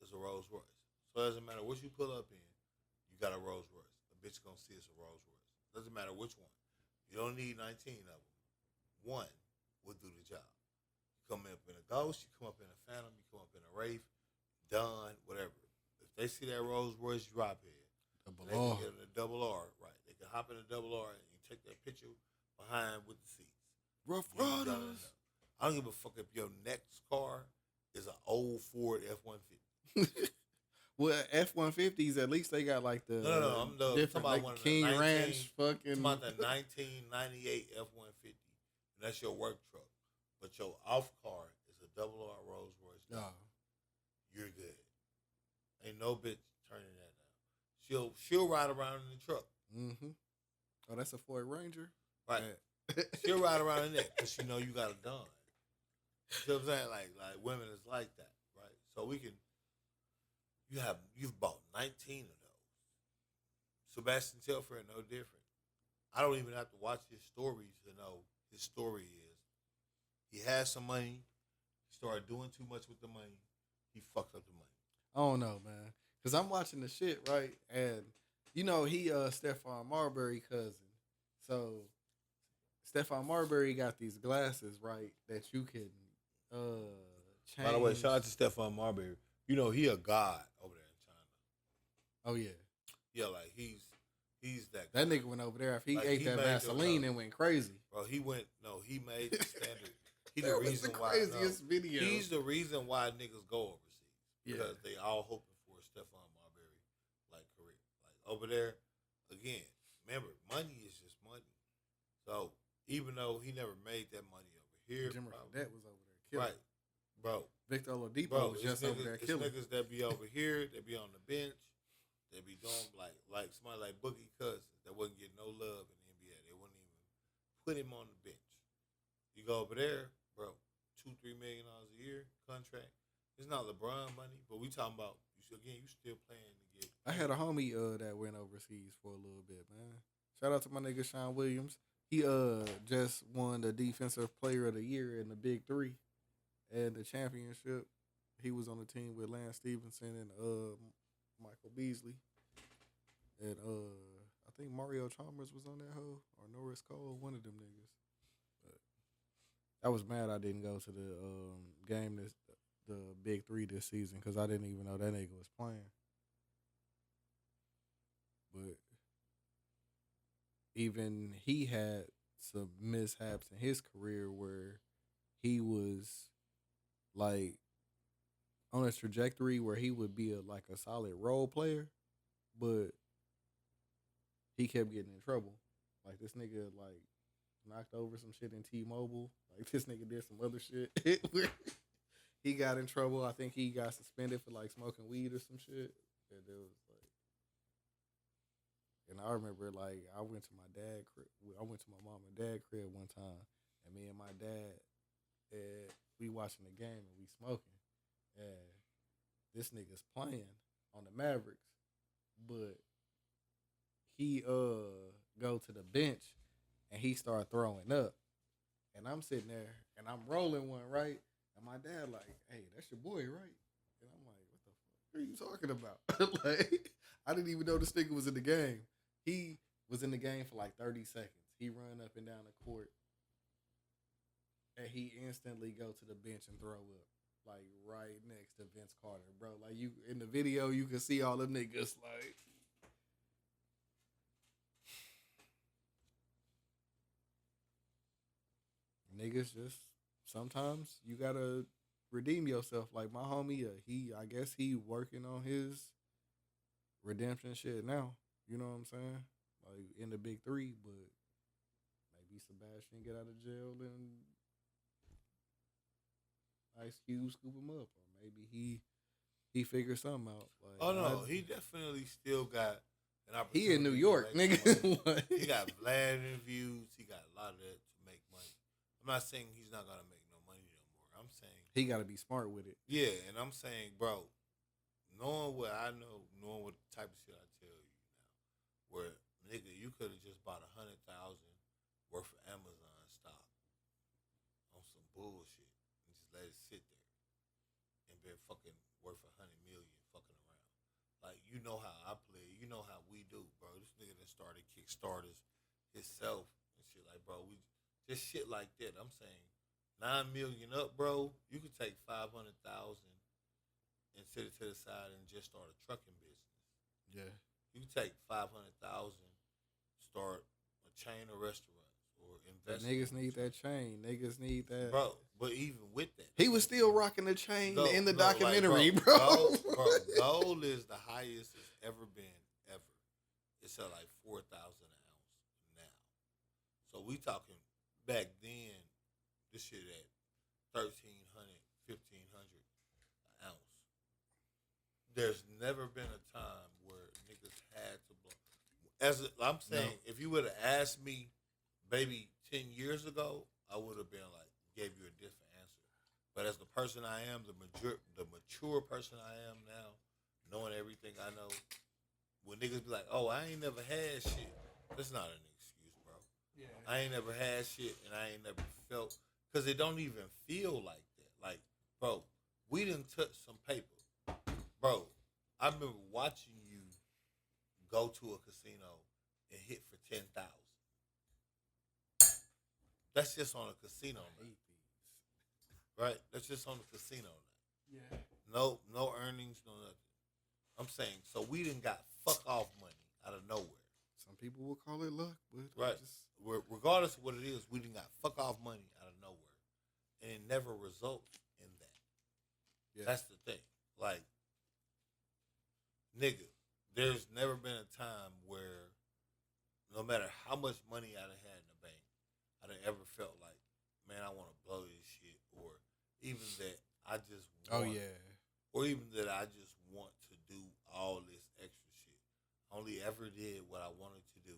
[SPEAKER 3] is a Rolls Royce. So it doesn't matter what you pull up in, you got a Rolls Royce. The bitch gonna see it's a Rolls Royce. Doesn't matter which one. You don't need 19 of them. One will do the job. You come up in a Ghost, you come up in a Phantom, you come up in a Wraith, Dawn, whatever. If they see that Rolls Royce drop head, they can get in a double R, right? They can hop in a double R and you take that picture behind with the seats.
[SPEAKER 2] Rough Riders.
[SPEAKER 3] I don't give a fuck if your next car is an old Ford F-150.
[SPEAKER 2] Well, F-150s, at least they got like the
[SPEAKER 3] I'm
[SPEAKER 2] different, like
[SPEAKER 3] one
[SPEAKER 2] King Ranch fucking.
[SPEAKER 3] I'm about the 1998 F-150, and that's your work truck. But your off car is a double R Rolls Royce.
[SPEAKER 2] No.
[SPEAKER 3] You're good. Ain't no bitch turning that down. She'll ride around in the truck.
[SPEAKER 2] Mm-hmm. Oh, that's a Ford Ranger?
[SPEAKER 3] Right. Yeah. She'll ride around in there because she know you got a gun. You know what I'm saying? Like women is like that, right? So you've bought 19 of those. Sebastian Telfair, no different. I don't even have to watch his stories to know his story is he has some money, he started doing too much with the money, he fucked up the money.
[SPEAKER 2] I don't know, man. Cause I'm watching the shit, right? And he Stephon Marbury cousin. So Stephon Marbury got these glasses, right, that you can change.
[SPEAKER 3] By the way, shout out to Stephon Marbury. You know, he a god over there in China.
[SPEAKER 2] Oh yeah.
[SPEAKER 3] Yeah, like he's that
[SPEAKER 2] That
[SPEAKER 3] guy.
[SPEAKER 2] nigga went over there. If he
[SPEAKER 3] Like,
[SPEAKER 2] ate
[SPEAKER 3] he
[SPEAKER 2] that
[SPEAKER 3] made
[SPEAKER 2] Vaseline
[SPEAKER 3] the,
[SPEAKER 2] and went crazy.
[SPEAKER 3] Bro, he made the standard. He
[SPEAKER 2] That
[SPEAKER 3] the
[SPEAKER 2] was
[SPEAKER 3] reason
[SPEAKER 2] the
[SPEAKER 3] why.
[SPEAKER 2] craziest video.
[SPEAKER 3] He's the reason why niggas go overseas. Because they all hoping for a Stephon Marbury like career. Like over there, again, remember, money is just money. So even though he never made that money over here,
[SPEAKER 2] Jimmy
[SPEAKER 3] probably,
[SPEAKER 2] Fredette was over there killing.
[SPEAKER 3] right, bro.
[SPEAKER 2] Victor Oladipo
[SPEAKER 3] Bro,
[SPEAKER 2] was
[SPEAKER 3] it's
[SPEAKER 2] just over there
[SPEAKER 3] it's
[SPEAKER 2] killing.
[SPEAKER 3] niggas that be over here, that be on the bench, they be doing like somebody like Boogie Cousins that wouldn't get no love in the NBA. They wouldn't even put him on the bench. You go over there, bro, $2-3 million a year contract. It's not LeBron money, but we talking about you still playing to get.
[SPEAKER 2] I had a homie that went overseas for a little bit, man. Shout out to my nigga Sean Williams. He just won the Defensive Player of the Year in the Big Three and the championship. He was on the team with Lance Stevenson and Michael Beasley. And I think Mario Chalmers was on that hoe, or Norris Cole, one of them niggas. But I was mad I didn't go to the game the Big Three this season because I didn't even know that nigga was playing. But even he had some mishaps in his career where he was like on a trajectory where he would be a solid role player, but he kept getting in trouble. Like this nigga like knocked over some shit in T-Mobile. Like this nigga did some other shit. He got in trouble. I think he got suspended for like smoking weed or some shit. And it was like, and I remember like I went to my mom and dad crib one time, and me and my dad, we watching the game and we smoking, and this nigga's playing on the Mavericks, but he go to the bench and he started throwing up, and I'm sitting there and I'm rolling one, right. And my dad like, hey, that's your boy, right? And I'm like, what the fuck are you talking about? Like, I didn't even know this nigga was in the game. He was in the game for like 30 seconds. He run up and down the court, and he instantly go to the bench and throw up, like right next to Vince Carter, bro. Like you in the video, you can see all the niggas like. Niggas just. Sometimes you gotta redeem yourself. Like my homie, I guess he working on his redemption shit now. You know what I'm saying? Like in the Big Three, but maybe Sebastian get out of jail and Ice Cube scoop him up, or maybe he figures something out. Like,
[SPEAKER 3] Oh no, he definitely still got an opportunity.
[SPEAKER 2] He in New York,
[SPEAKER 3] to make
[SPEAKER 2] nigga.
[SPEAKER 3] money. He got Vlad interviews. He got a lot of that to make money. I'm not saying he's not gonna make no money no more. I'm saying
[SPEAKER 2] He got to be smart with it.
[SPEAKER 3] yeah, and I'm saying, bro, knowing what I know, knowing what type of shit I tell you now, where nigga, you could have just bought 100,000 worth of Amazon stock on some bullshit and just let it sit there and been fucking worth 100 million fucking around. Like you know how I play, you know how we do, bro. This nigga that started Kickstarters himself and shit. Like, bro, we just shit like that. I'm saying 9 million up, bro. You could take 500,000 and sit it to the side and just start a trucking business.
[SPEAKER 2] Yeah.
[SPEAKER 3] You can take 500,000, start a chain of restaurants or invest.
[SPEAKER 2] Niggas need that chain. Niggas need that.
[SPEAKER 3] Bro, but even with that,
[SPEAKER 2] He was still rocking the chain in the
[SPEAKER 3] like,
[SPEAKER 2] documentary, bro.
[SPEAKER 3] Gold is the highest it's ever been, ever. It's at like 4,000 an ounce now. So we talking back then, this shit at 1,300, 1,500 an ounce. There's never been a time where niggas had to blow. I'm saying, if you would have asked me, baby, 10 years ago, I would have been like, gave you a different answer. But as the person I am, the mature person I am now, knowing everything I know, when niggas be like, oh, I ain't never had shit, that's not an excuse, bro. Yeah. I ain't never had shit, and I ain't never felt, because it don't even feel like that. Like, bro, we done touched some paper. Bro, I remember watching you go to a casino and hit for 10,000. That's just on a casino
[SPEAKER 2] I
[SPEAKER 3] night,
[SPEAKER 2] hate these.
[SPEAKER 3] right? That's just on the casino night.
[SPEAKER 2] Yeah.
[SPEAKER 3] No earnings, no nothing. I'm saying, so we didn't got fuck off money out of nowhere.
[SPEAKER 2] Some people will call it luck, but
[SPEAKER 3] Right. Regardless of what it is, we didn't got fuck off money out of nowhere. And it never results in that.
[SPEAKER 2] Yeah.
[SPEAKER 3] That's the thing. Like, nigga, there's never been a time where no matter how much money I done had in the bank, I done ever felt like, man, I want to blow this shit. Or even that I just want, or even that I just want to do all this extra shit. I only ever did what I wanted to do,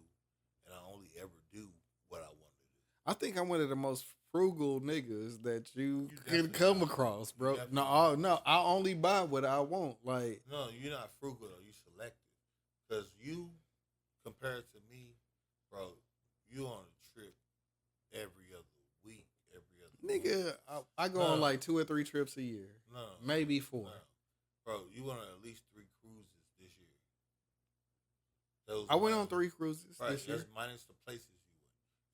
[SPEAKER 3] and I only ever do what I want to do.
[SPEAKER 2] I think I'm one of the most frugal niggas that you
[SPEAKER 3] definitely
[SPEAKER 2] can come
[SPEAKER 3] are.
[SPEAKER 2] across,
[SPEAKER 3] You
[SPEAKER 2] bro.
[SPEAKER 3] definitely
[SPEAKER 2] No, I only buy what I want. Like,
[SPEAKER 3] No, you're not frugal though. You selective, because you, compared to me, bro, you on a trip every other week, every other
[SPEAKER 2] nigga,
[SPEAKER 3] month.
[SPEAKER 2] I go on like 2 or 3 trips a year.
[SPEAKER 3] No,
[SPEAKER 2] maybe 4.
[SPEAKER 3] no. Bro, you went on at least 3 cruises this year.
[SPEAKER 2] I went on 3 cruises this year.
[SPEAKER 3] That's minus the places you went.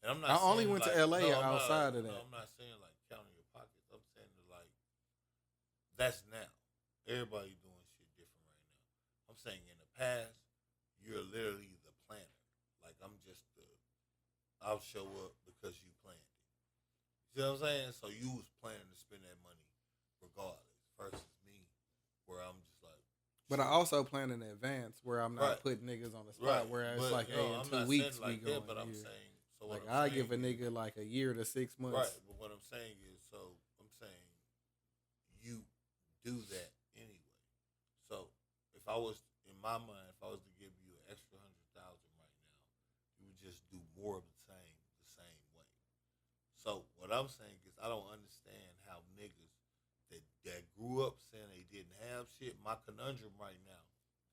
[SPEAKER 3] And I'm not.
[SPEAKER 2] I only
[SPEAKER 3] saying
[SPEAKER 2] went to
[SPEAKER 3] like,
[SPEAKER 2] LA
[SPEAKER 3] no, I'm
[SPEAKER 2] outside
[SPEAKER 3] not,
[SPEAKER 2] of that.
[SPEAKER 3] No, I'm not saying like counting your pockets. I'm saying that like that's now. Everybody doing shit different right now. I'm saying in the past, you're literally the planner. Like I'm just the. I'll show up because you planned it. You see what I'm saying? So you was planning to spend that money regardless. Versus me, where I'm just like.
[SPEAKER 2] But I also plan in advance where I'm not putting niggas on the spot. Whereas it's like, hey, in 2 weeks we going.
[SPEAKER 3] But I'm saying, so
[SPEAKER 2] like
[SPEAKER 3] I
[SPEAKER 2] I give a nigga like a year to 6 months.
[SPEAKER 3] Right, but what I'm saying is, so I'm saying you do that anyway. So if I was in my mind, if I was to give you an extra 100,000 right now, you would just do more of the same way. So what I'm saying is, I don't understand how niggas that grew up saying they didn't have shit. My conundrum right now,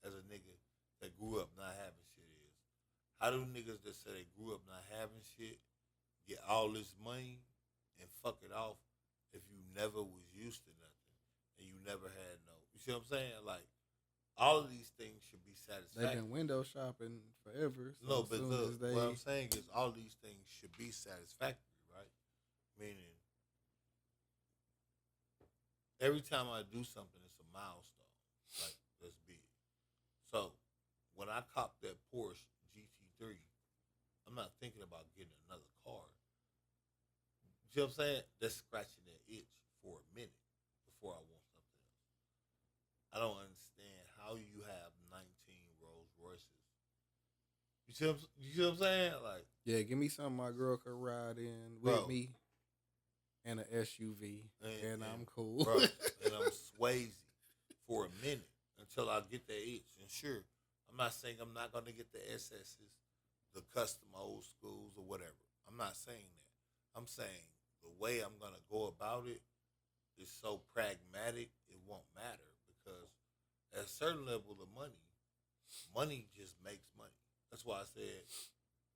[SPEAKER 3] as a nigga that grew up not having shit, is how do niggas that say they grew up not having shit get all this money and fuck it off if you never was used to nothing and you never had no. You see what I'm saying? Like all of these things should be satisfactory.
[SPEAKER 2] They've been window shopping forever. So
[SPEAKER 3] no, but look, what I'm saying is all these things should be satisfactory, right? Meaning. Every time I do something, it's a milestone. Like, let's be it. So, when I cop that Porsche GT3, I'm not thinking about getting another car. You know what I'm saying? That's scratching that itch for a minute before I want something else. I don't understand how you have 19 Rolls Royces. You see what I'm saying? Like,
[SPEAKER 2] yeah, give me something my girl could ride in with me. And an SUV, and I'm cool.
[SPEAKER 3] Bro, and I'm Swayze for a minute until I get that itch. And sure, I'm not saying I'm not going to get the SS's, the custom old schools or whatever. I'm not saying that. I'm saying the way I'm going to go about it is so pragmatic, it won't matter. Because at a certain level of money just makes money. That's why I said,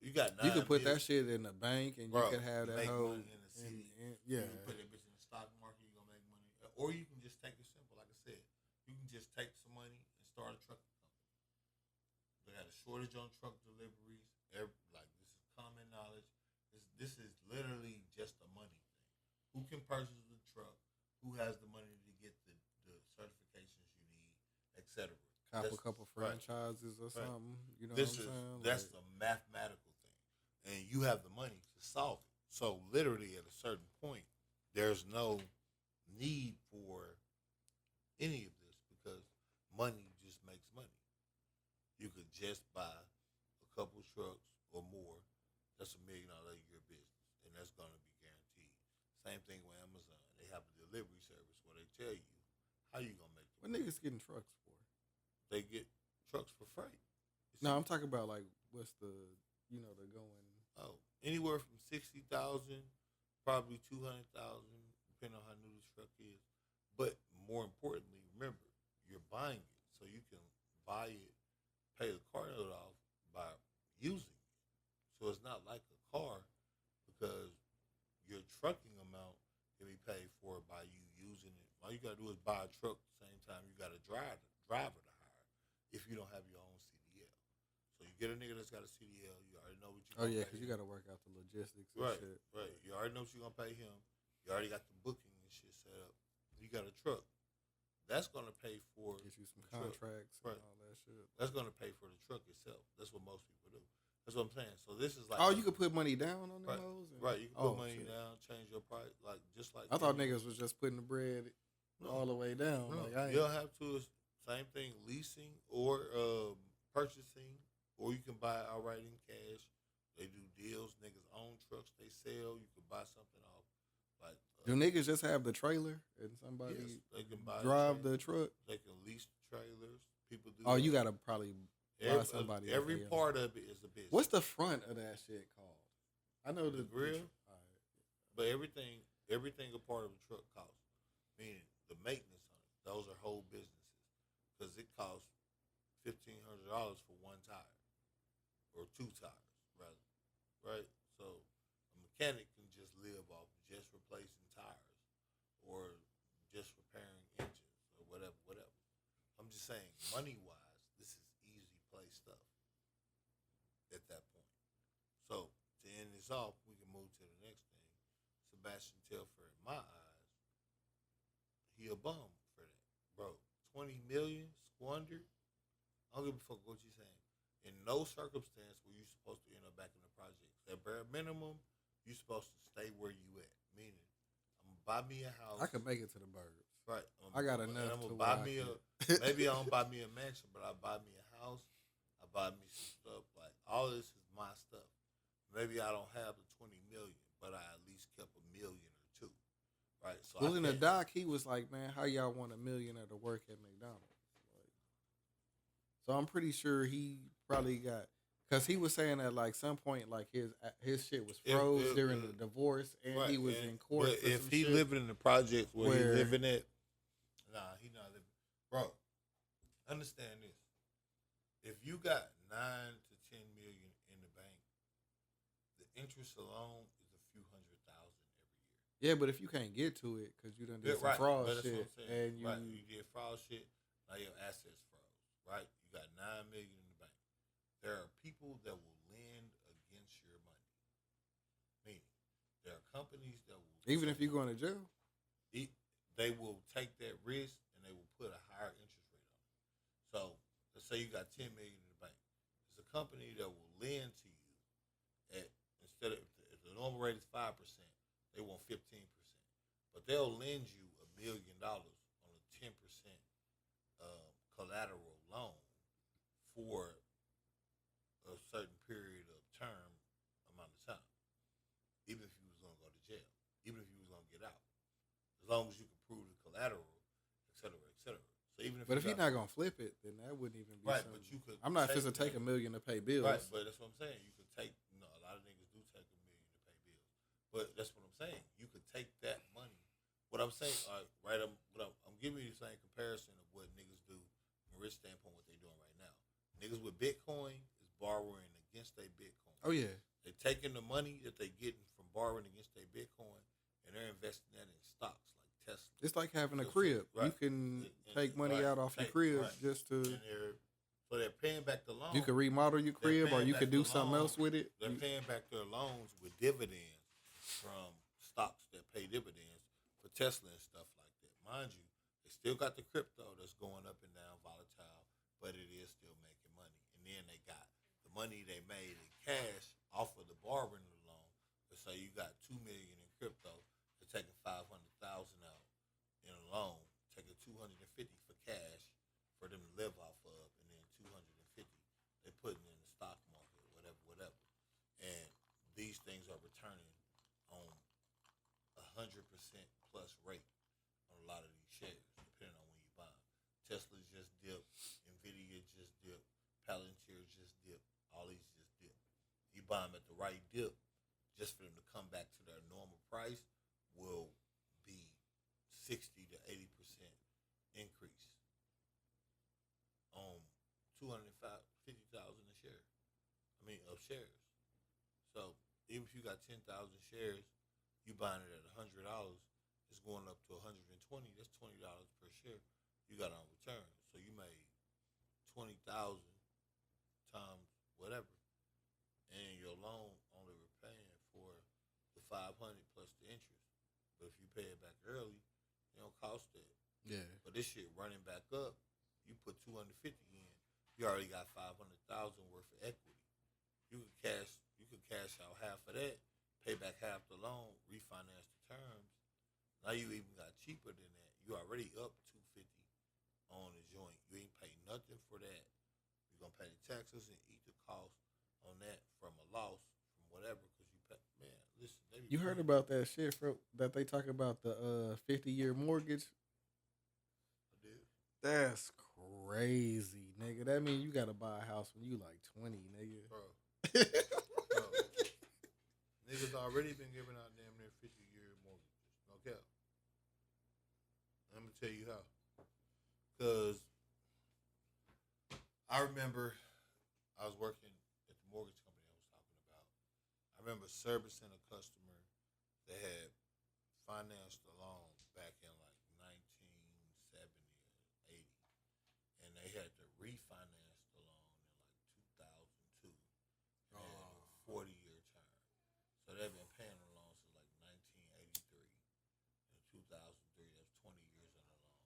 [SPEAKER 3] you got
[SPEAKER 2] you can put that shit in the bank and you can have that whole
[SPEAKER 3] money in the city.
[SPEAKER 2] Yeah.
[SPEAKER 3] You can put that bitch in the stock market, you're gonna make money. Or you can just take it simple, like I said. You can just take some money and start a trucking company. They had a shortage on truck deliveries. Like this is common knowledge. This is literally just a money thing. Who can purchase the truck? Who has the money to get the certifications you need, etc.
[SPEAKER 2] Cop a couple franchises or something. You know
[SPEAKER 3] what
[SPEAKER 2] I'm saying?
[SPEAKER 3] That's the mathematical thing. And you have the money to solve it. So literally at a certain point, there's no need for any of this because money just makes money. You could just buy a couple trucks or more. That's $1 million a year business. And that's going to be guaranteed. Same thing with Amazon. They have a delivery service where they tell you how you going to make it.
[SPEAKER 2] What niggas getting trucks for?
[SPEAKER 3] They get trucks for freight.
[SPEAKER 2] No, I'm talking about like what's the they're going.
[SPEAKER 3] Oh, anywhere from 60,000, probably 200,000, depending on how new this truck is. But more importantly, remember you're buying it, so you can buy it, pay the car note off by using it. So it's not like a car because your trucking amount can be paid for by you using it. All you gotta do is buy a truck at the same time you got a driver to hire if you don't have your own CDL. So you get a nigga that's got a CDL, you already know what you
[SPEAKER 2] Oh yeah, because you got to work out the logistics and shit.
[SPEAKER 3] Right. You already much you gonna pay him. You already got the booking and shit set up. You got a truck. That's gonna pay for
[SPEAKER 2] Get you some
[SPEAKER 3] the truck.
[SPEAKER 2] contracts
[SPEAKER 3] Right.
[SPEAKER 2] and all that shit.
[SPEAKER 3] That's gonna pay for the truck itself. That's what most people do. That's what I'm saying. So this is like,
[SPEAKER 2] Oh, you could put money down on them
[SPEAKER 3] right,
[SPEAKER 2] hoes? And,
[SPEAKER 3] right. You can
[SPEAKER 2] oh,
[SPEAKER 3] put money
[SPEAKER 2] shit.
[SPEAKER 3] down, change your price, like just like
[SPEAKER 2] I thought
[SPEAKER 3] any-
[SPEAKER 2] niggas was just putting the bread
[SPEAKER 3] No.
[SPEAKER 2] all the way down.
[SPEAKER 3] No,
[SPEAKER 2] Like, I ain't,
[SPEAKER 3] you don't have to. It's same thing, leasing or purchasing, or you can buy outright in cash. They do deals. Niggas own trucks. They sell. You can buy something off. Like
[SPEAKER 2] do niggas just have the trailer and somebody
[SPEAKER 3] yes, they can buy
[SPEAKER 2] drive
[SPEAKER 3] the
[SPEAKER 2] the truck?
[SPEAKER 3] They can lease trailers. People do.
[SPEAKER 2] Oh,
[SPEAKER 3] that.
[SPEAKER 2] you gotta probably buy somebody.
[SPEAKER 3] Every
[SPEAKER 2] else.
[SPEAKER 3] part of it is a business.
[SPEAKER 2] What's the front of that shit called? I know
[SPEAKER 3] The grill?
[SPEAKER 2] All right.
[SPEAKER 3] But everything a part of the truck costs. Meaning the maintenance on it. Those are whole businesses because it costs $1,500 for one tire or two tires rather, right? So a mechanic can just live off just replacing tires or just repairing engines or whatever. I'm just saying, money wise, this is easy play stuff at that point. So to end this off, we can move to the next thing. Sebastian Telfair, in my eyes, he a bum for that, bro. 20 million squandered. I don't give a fuck what you saying. In no circumstance were you supposed to end up back in the projects. At bare minimum, you supposed to stay where you at. Meaning, I'm gonna buy me a house.
[SPEAKER 2] I could make it to the burbs.
[SPEAKER 3] Right.
[SPEAKER 2] I got enough
[SPEAKER 3] I'm
[SPEAKER 2] to
[SPEAKER 3] gonna buy
[SPEAKER 2] where I
[SPEAKER 3] me
[SPEAKER 2] can-
[SPEAKER 3] maybe I don't buy me a mansion, but I buy me a house. I buy me some stuff. Like all this is my stuff. Maybe I don't have the 20 million, but I at least kept $1 million or two. Right. So
[SPEAKER 2] Well, in the doc, he was like, "Man, how y'all want $1 million to work at McDonald's?" Like, so I'm pretty sure he probably got, because he was saying that like some point like his shit was froze during the divorce and
[SPEAKER 3] right,
[SPEAKER 2] he was in court.
[SPEAKER 3] But
[SPEAKER 2] for
[SPEAKER 3] if
[SPEAKER 2] some
[SPEAKER 3] he
[SPEAKER 2] shit.
[SPEAKER 3] living in the projects where he
[SPEAKER 2] Where-
[SPEAKER 3] living at, nah, he not living. Bro, understand this. If you got 9 to 10 million in the bank, the interest alone is a few $100,000 every year.
[SPEAKER 2] Yeah, but if you can't get to it because you done did some
[SPEAKER 3] Right,
[SPEAKER 2] fraud
[SPEAKER 3] but that's what
[SPEAKER 2] shit
[SPEAKER 3] I'm saying.
[SPEAKER 2] and you,
[SPEAKER 3] right, you did fraud shit, now your assets froze. Right, you got 9 million in the bank. There are people that will lend against your money. Meaning, there are companies that will
[SPEAKER 2] even if you're going to jail,
[SPEAKER 3] they will take that risk and they will put a higher interest rate on it. So let's say you got 10 million in the bank. There's a company that will lend to you at instead of if the normal rate is 5%, they want 15%. But they'll lend you $1 million on a 10% collateral loan for a certain period of term amount of time. Even if you was gonna go to jail, even if you was gonna get out. As long as you can prove the collateral, et cetera, et cetera. So even if
[SPEAKER 2] but if he's not gonna flip it, then that wouldn't even be
[SPEAKER 3] right,
[SPEAKER 2] something.
[SPEAKER 3] but you could.
[SPEAKER 2] I'm not
[SPEAKER 3] take
[SPEAKER 2] supposed to take $1 million to pay bills.
[SPEAKER 3] Right, but that's what I'm saying. You could take. A lot of niggas do take $1 million to pay bills, but that's what I'm saying. You could take that money. What I'm saying, right? I'm giving you the same comparison of what niggas do from a risk standpoint. What they're doing right now. Niggas with Bitcoin is borrowing against their Bitcoin.
[SPEAKER 2] Oh yeah,
[SPEAKER 3] They're taking the money that they getting from borrowing against their Bitcoin and they're investing that in stocks like Tesla.
[SPEAKER 2] it's like having a
[SPEAKER 3] So,
[SPEAKER 2] crib.
[SPEAKER 3] right.
[SPEAKER 2] You can
[SPEAKER 3] And-
[SPEAKER 2] take money
[SPEAKER 3] right.
[SPEAKER 2] out off your
[SPEAKER 3] Take-
[SPEAKER 2] crib
[SPEAKER 3] right.
[SPEAKER 2] just to.
[SPEAKER 3] And they're paying back the loan.
[SPEAKER 2] You can remodel your
[SPEAKER 3] They're
[SPEAKER 2] crib, or
[SPEAKER 3] paying
[SPEAKER 2] you
[SPEAKER 3] back
[SPEAKER 2] could do
[SPEAKER 3] the
[SPEAKER 2] something
[SPEAKER 3] loan.
[SPEAKER 2] else with it.
[SPEAKER 3] They're paying back their loans with dividends from stocks that pay dividends for Tesla and stuff like that. Mind you, they still got the crypto that's going up and down, volatile, but it is still making money. And then they got the money they made in cash off of the borrowing of the loan. Let's say you got $2 million in crypto, they're taking $500,000 out in a loan, taking $250 for cash for them to live off of, and then $250 they putting in the stock market, whatever. And these things are returning on 100% plus rate on a lot of these shares, depending on when you buy them. Tesla just dipped, Nvidia just dipped, Palantir just dipped, all these just dipped. You buy them at the right dip, just for them to come back to their normal price will be 60 to 80% increase on 250,000 a share. Of shares. So even if you got 10,000 shares, you buying it at $100, it's going up to 120. That's $20 per share you got on return. So you made 20,000 times whatever, and your loan only repaying for the 500 plus the interest. But if you pay it back early, it don't cost that.
[SPEAKER 2] Yeah.
[SPEAKER 3] But this shit running back up, you put 250 in, you already got 500,000 worth of equity. You could cash out half of that, pay back half the loan, refinance the terms. Now you even got cheaper than that. You already up 250 on the joint. You ain't pay nothing for that. You're gonna pay the taxes and eat the cost on that from a loss from whatever because you pay. Man, listen,
[SPEAKER 2] You heard about that shit that they talk about the 50-year mortgage?
[SPEAKER 3] I did.
[SPEAKER 2] That's crazy, nigga. That means you gotta buy a house when you like 20, nigga.
[SPEAKER 3] Bro. Bro. Niggas already been giving out damn near 50-year mortgages. No cap. I'm gonna tell you how. Cause I remember I was working at the mortgage company I was talking about. I remember servicing a customer that had financed a loan back in like 1970 or 80. And they had to refinance the loan in like 2002. And they had a 40-year term. So they've been paying the loan since like 1983. In 2003, that's 20 years on the loan.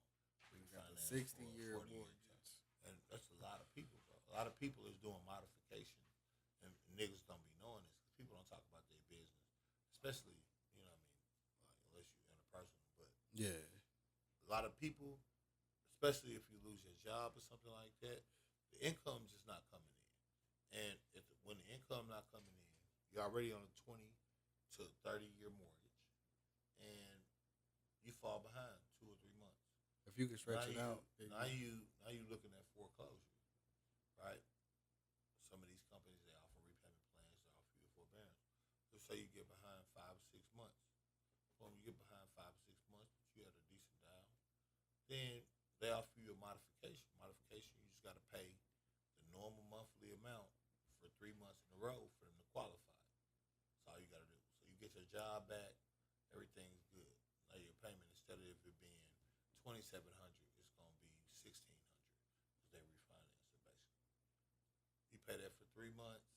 [SPEAKER 2] You got the
[SPEAKER 3] Refinance
[SPEAKER 2] 60-year
[SPEAKER 3] for a 40-year
[SPEAKER 2] mortgage.
[SPEAKER 3] term. And that's a lot of people, bro. A lot of people is doing modification. And niggas don't be knowing this because people don't talk about their business. Especially, you know what I mean, like, unless you're interpersonal. But
[SPEAKER 2] Yeah.
[SPEAKER 3] a lot of people, especially if you lose your job or something like that, the income's just not coming in. And when the income not coming in, you're already on a 20 to 30-year mortgage, and you fall behind 2 or 3 months.
[SPEAKER 2] If you can stretch it out.
[SPEAKER 3] Now you looking at foreclosure, right? Some of these companies, they offer repayment plans, they offer you a forbearance. Let's say you get behind 5 or 6 months. When you get behind 5 or 6 months, but you had a decent down, then they offer you a modification. Modification, you just got to pay the normal monthly amount for 3 months in a row for them to qualify. That's all you got to do. So you get your job back, everything's good. Now your payment, instead of it being $2,700, it's gonna be $1,600 because they refinance it basically. You pay that for 3 months,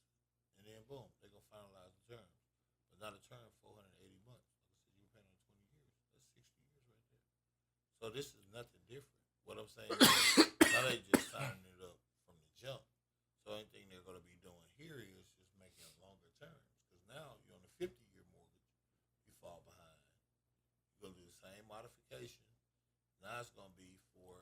[SPEAKER 3] and then boom, they're gonna finalize the terms. But not a term, 480 months. Like I said, you were paying on 20 years. That's 60 years right there. So this is nothing different. What I'm saying is, now they just signing it up from the jump. So anything they're gonna be doing here is just making longer terms. Because now you're on a 50-year mortgage, you fall behind. You're gonna do the same modification. Now it's gonna be for,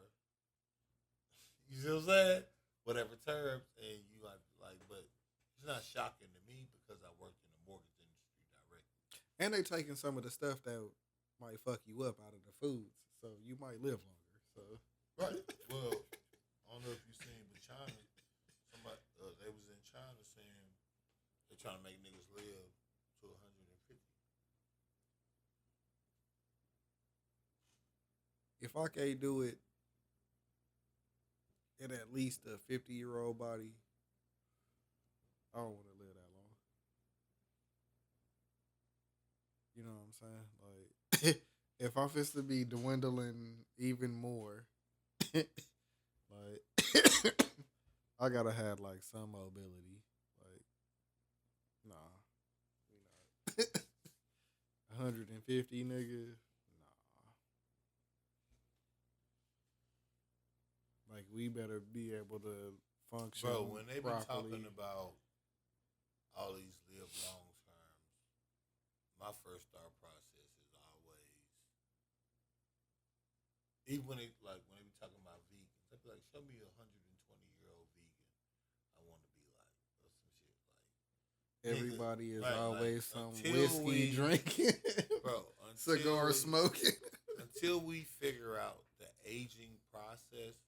[SPEAKER 3] you see what I'm saying? Whatever terms, and you like, but it's not shocking to me because I worked in the mortgage industry directly.
[SPEAKER 2] And they taking some of the stuff that might fuck you up out of the foods, so you might live longer. So
[SPEAKER 3] Right. Well, I don't know if you seen, but China, somebody they was in China saying they're trying to make niggas live to 150.
[SPEAKER 2] if I can't do it in at least a 50-year-old body, I don't want to live that long. You know what I'm saying? Like, if I'm supposed to be dwindling even more, like, I gotta have like some mobility. Like, nah, we not 150, nigga. Nah, like we better be able to function.
[SPEAKER 3] Bro, when they be
[SPEAKER 2] properly.
[SPEAKER 3] talking about all these live long terms, my first thought process is always, even when they be talking about vegans, they be like, show me a 120-year-old vegan I want to be like, or some shit like.
[SPEAKER 2] Everybody is
[SPEAKER 3] right,
[SPEAKER 2] always
[SPEAKER 3] like,
[SPEAKER 2] some
[SPEAKER 3] until
[SPEAKER 2] whiskey
[SPEAKER 3] we-
[SPEAKER 2] drinking,
[SPEAKER 3] Bro,
[SPEAKER 2] cigar smoking.
[SPEAKER 3] until we figure out the aging process,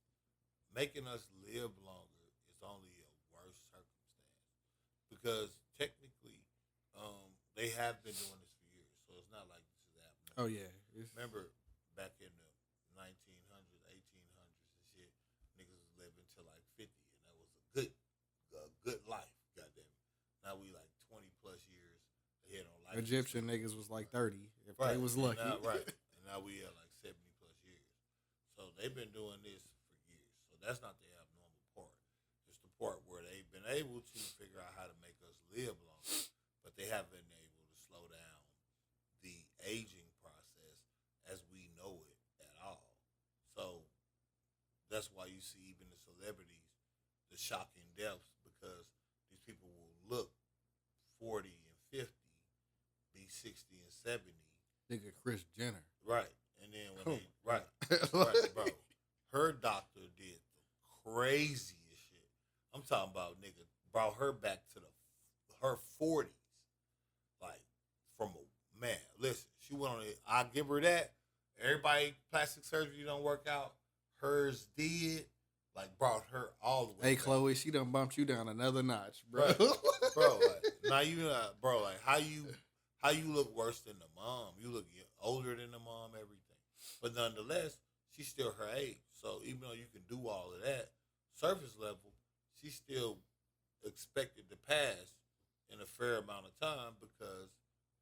[SPEAKER 3] making us live longer is only a worse circumstance. Because technically, they have been doing this for years, so it's not like this is happening.
[SPEAKER 2] Oh yeah,
[SPEAKER 3] Remember back in the 1900s, 1800s and shit, niggas was living to like 50, and that was a good life. Goddamn it. Now we like 20 plus years ahead on life.
[SPEAKER 2] Egyptian niggas was like 30 if
[SPEAKER 3] Right.
[SPEAKER 2] they was lucky.
[SPEAKER 3] Now, right. And now we at like 70 plus years. So they've been doing this for years. So that's not the abnormal part. It's the part where they've been able to figure out how to make us live longer, but they haven't been able to slow down the aging see even the celebrities, the shocking deaths, because these people will look 40 and 50, be 60 and 70.
[SPEAKER 2] Nigga Chris Jenner.
[SPEAKER 3] Right. And then when right, bro. Her doctor did the craziest shit. I'm talking about nigga brought her back to her 40s. Like, from a man. Listen, she went on it. I give her that. Everybody, plastic surgery don't work out. Hers did. Like, brought her all the way.
[SPEAKER 2] Hey,
[SPEAKER 3] back.
[SPEAKER 2] Chloe, she done bumped you down another notch, bro.
[SPEAKER 3] Right. Bro, like, now you not, bro, like, how you look worse than the mom? You look older than the mom, everything. But nonetheless, she's still her age. So even though you can do all of that, surface level, she's still expected to pass in a fair amount of time because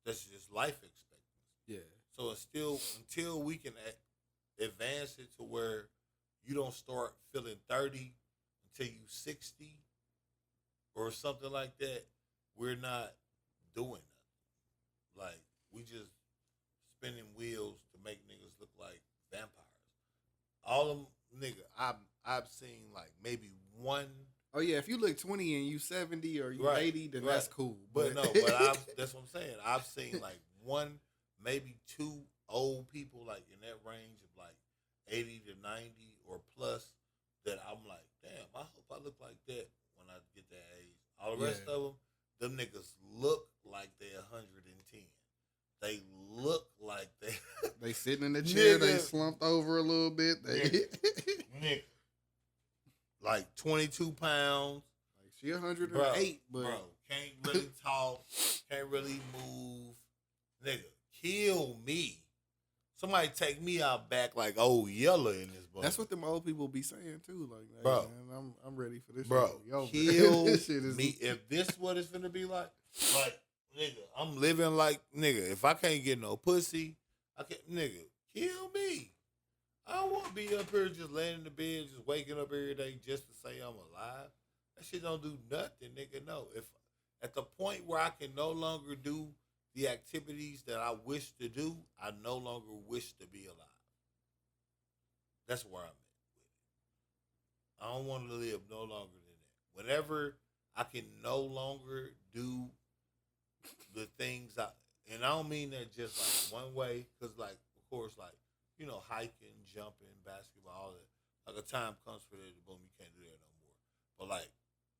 [SPEAKER 3] that's just life expectancy.
[SPEAKER 2] Yeah.
[SPEAKER 3] So it's still, until we can advance it to where you don't start feeling 30 until you 60 or something like that, we're not doing nothing. Like, we just spinning wheels to make niggas look like vampires. All of them, nigga, I've seen like maybe one.
[SPEAKER 2] Oh yeah, if you look 20 and you 70 or you
[SPEAKER 3] Right,
[SPEAKER 2] 80, then
[SPEAKER 3] right.
[SPEAKER 2] that's cool.
[SPEAKER 3] But no, that's what I'm saying. I've seen like one, maybe two old people like in that range of like 80 to 90 or plus that I'm like, damn, I hope I look like that when I get that age. All the rest of them niggas look like they're 110. They look like
[SPEAKER 2] they sitting in the chair,
[SPEAKER 3] Nigga.
[SPEAKER 2] they slumped over a little bit.
[SPEAKER 3] Nigga. Like 22 pounds.
[SPEAKER 2] Like she 108, but
[SPEAKER 3] bro, can't really talk, can't really move. Nigga, kill me. Somebody take me out back like old Yeller in this book.
[SPEAKER 2] that's what them old people be saying too. Like, hey,
[SPEAKER 3] Bro.
[SPEAKER 2] man, I'm ready for this.
[SPEAKER 3] Bro,
[SPEAKER 2] shit to be over.
[SPEAKER 3] kill
[SPEAKER 2] This shit is
[SPEAKER 3] me. If this what it's gonna be like, nigga, I'm living like, nigga, if I can't get no pussy, I can't, nigga, kill me. I don't want to be up here just laying in the bed, just waking up every day just to say I'm alive. That shit don't do nothing, nigga. No. If at the point where I can no longer do the activities that I wish to do, I no longer wish to be alive. That's where I'm at with it. I don't want to live no longer than that. Whenever I can no longer do the things and I don't mean that just like one way, because like, of course, like, you know, hiking, jumping, basketball, all that. Like, a time comes for that, boom, you can't do that no more. But like,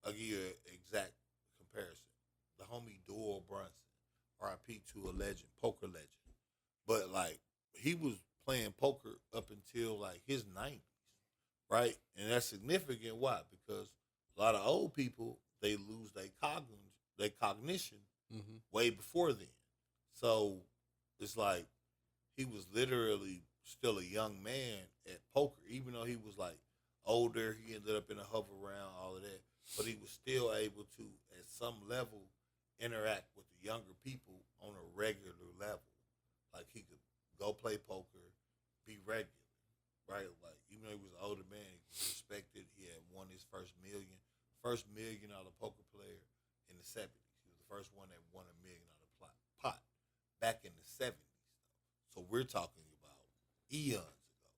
[SPEAKER 3] I'll give you an exact comparison. The homie Doyle Brunson, RIP to a legend, poker legend. But like, he was playing poker up until like his 90s, right? And that's significant. Why? Because a lot of old people, they lose their cognition way before then. So it's like, he was literally still a young man at poker, even though he was like older. He ended up in a hover round, all of that, but he was still able to, at some level, interact with the younger people on a regular level. Like, he could go play poker, be regular, right? Like, even though he was an older man, he was respected. He had won his first $1 million poker player in the 70s. He was the first one that won $1 million pot back in the 70s. So we're talking about eons ago.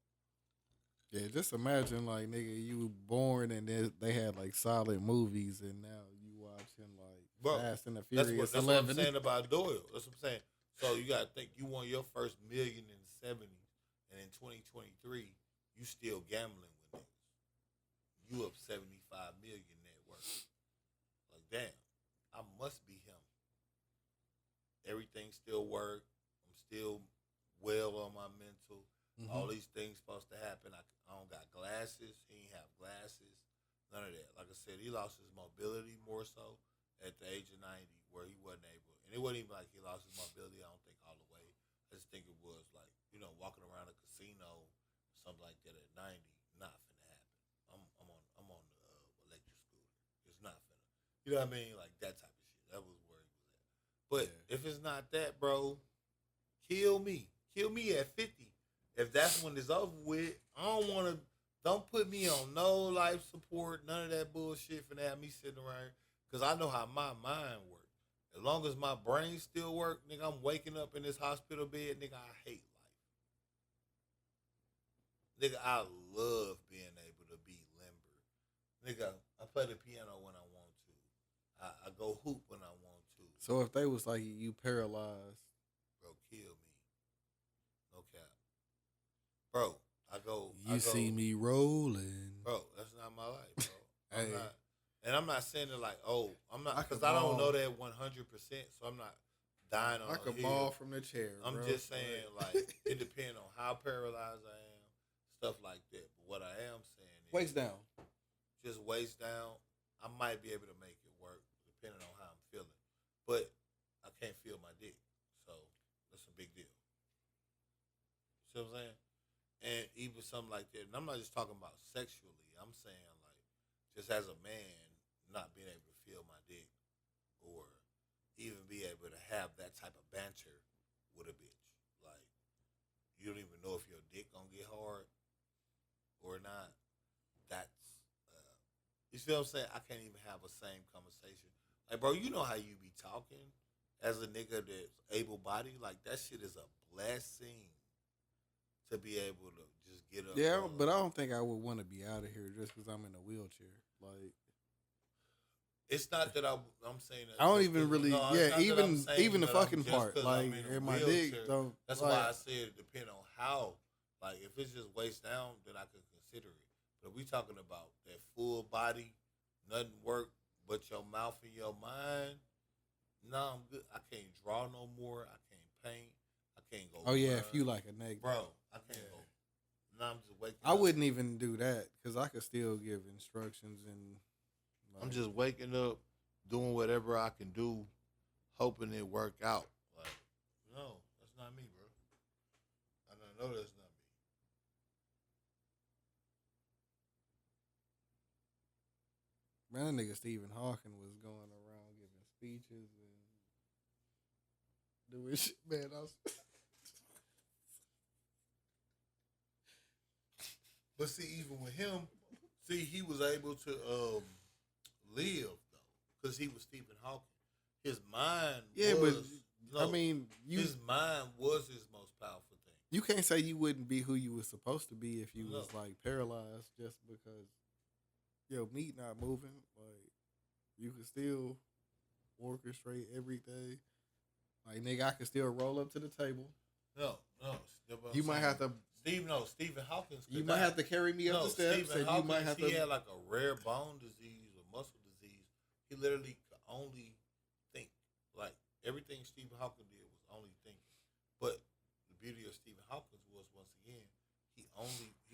[SPEAKER 2] Yeah, just imagine like, nigga, you were born and they had like solid movies, and now you watching like Fast and the Furious.
[SPEAKER 3] That's what I'm saying about Doyle. That's what I'm saying. So you gotta think, you won your first $1 million in the 70s, and in 2023, you still gambling with niggas. You up 75 million net worth. Like, damn, I must be him. Everything still work. I'm still well on my mental. All these things supposed to happen. I don't got glasses. He ain't have glasses. None of that. Like I said, he lost his mobility more so at the age of 90, where he wasn't able. And it wasn't even like he lost his mobility, I don't think, all the way. I just think it was like, you know, walking around a casino, something like that at 90, not finna happen. I'm on the electric scooter. It's not finna. You know what I mean? Like, that type of shit. That was where he was at. But if it's not that, bro, kill me. Kill me at 50. If that's when it's over with, don't put me on no life support, none of that bullshit finna have me sitting around, because I know how my mind works. As long as my brain still work, nigga, I'm waking up in this hospital bed, nigga, I hate life. Nigga, I love being able to be Nigga, I play the piano when I want to. I go hoop when I want to.
[SPEAKER 2] So if they was like you paralyzed,
[SPEAKER 3] Bro, kill me. No cap. Bro, I go.
[SPEAKER 2] you see me rolling.
[SPEAKER 3] Bro, that's not my life, bro.
[SPEAKER 2] Hey.
[SPEAKER 3] I'm not saying it like, oh, I'm not,
[SPEAKER 2] I
[SPEAKER 3] because
[SPEAKER 2] could
[SPEAKER 3] I don't
[SPEAKER 2] ball.
[SPEAKER 3] know that 100%, so I'm not dying on
[SPEAKER 2] I could
[SPEAKER 3] a hill.
[SPEAKER 2] ball from the chair.
[SPEAKER 3] I'm
[SPEAKER 2] bro.
[SPEAKER 3] just saying, like, it depends on how paralyzed I am, stuff like that. But what I am saying is,
[SPEAKER 2] Waist down.
[SPEAKER 3] just waist down. I might be able to make it work depending on how I'm feeling, but I can't feel my dick, so that's a big deal. See what I'm saying? And even something like that. And I'm not just talking about sexually. I'm saying like just as a man, not being able to feel my dick or even be able to have that type of banter with a bitch. Like you don't even know if your dick gonna get hard or not. That's you see what I'm saying? I can't even have a same conversation. Like, bro, you know how you be talking as a nigga that's able bodied? Like that shit is a blessing to be able to just get up.
[SPEAKER 2] Yeah, but I don't think I would want to be out of here just because I'm in a wheelchair. Like,
[SPEAKER 3] it's not that I'm saying that.
[SPEAKER 2] I don't even really.
[SPEAKER 3] No,
[SPEAKER 2] yeah,
[SPEAKER 3] it's not that I'm saying
[SPEAKER 2] even the
[SPEAKER 3] that I'm
[SPEAKER 2] fucking
[SPEAKER 3] just
[SPEAKER 2] part,
[SPEAKER 3] 'cause
[SPEAKER 2] like,
[SPEAKER 3] I'm in a
[SPEAKER 2] and my
[SPEAKER 3] wheelchair.
[SPEAKER 2] dick don't.
[SPEAKER 3] That's
[SPEAKER 2] like,
[SPEAKER 3] why I said it depend on how. Like, if it's just waist down, then I could consider it. But if we talking about that full body, nothing work but your mouth and your mind. No, I'm good. I can't draw no more. I can't paint. I can't go.
[SPEAKER 2] Oh yeah,
[SPEAKER 3] run.
[SPEAKER 2] if you like a nigga,
[SPEAKER 3] bro, I can't go. Now I'm just waking.
[SPEAKER 2] I
[SPEAKER 3] up.
[SPEAKER 2] wouldn't even do that because I could still give instructions and. Like,
[SPEAKER 1] I'm just waking up, doing whatever I can do, hoping it work out.
[SPEAKER 3] Like, no, that's not me, bro. I know that's not me.
[SPEAKER 2] Man, that nigga Stephen Hawking was going around giving speeches and doing shit. Man, I was.
[SPEAKER 3] But see, even with him, he was able to live though, because he was Stephen Hawking. His mind,
[SPEAKER 2] Yeah,
[SPEAKER 3] was,
[SPEAKER 2] but I mean,
[SPEAKER 3] his mind was his most powerful thing.
[SPEAKER 2] you can't say you wouldn't be who you was supposed to be if you
[SPEAKER 3] No.
[SPEAKER 2] was like paralyzed just because your meat not moving. Like you could still orchestrate everything. Like nigga, I could still roll up to the table.
[SPEAKER 3] No,
[SPEAKER 2] You might have to.
[SPEAKER 3] Stephen Hawking.
[SPEAKER 2] You might have to carry me up the steps,
[SPEAKER 3] Stephen
[SPEAKER 2] and
[SPEAKER 3] Hawking,
[SPEAKER 2] you might have to.
[SPEAKER 3] he had like a rare bone disease or muscle disease. He literally could only think. Like everything Stephen Hawking did was only thinking. But the beauty of Stephen Hawking was once again, he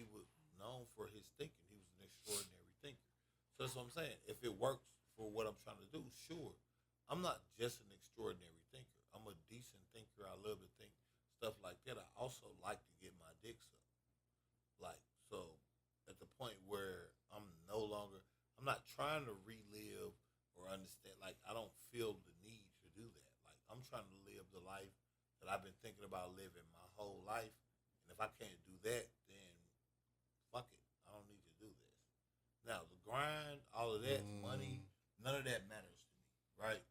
[SPEAKER 3] was known for his thinking. He was an extraordinary thinker. So that's what I'm saying. If it works for what I'm trying to do, sure. I'm not just an extraordinary thinker. I'm a decent thinker. I love to think stuff like that. I also like to get my dicks up. Like, so at the point where I'm not trying to relive or understand. Like, I don't feel the need to do that. Like, I'm trying to live the life that I've been thinking about living my whole life. And if I can't do that, then fuck it. I don't need to do this. Now, the grind, all of that, money, none of that matters to me, right?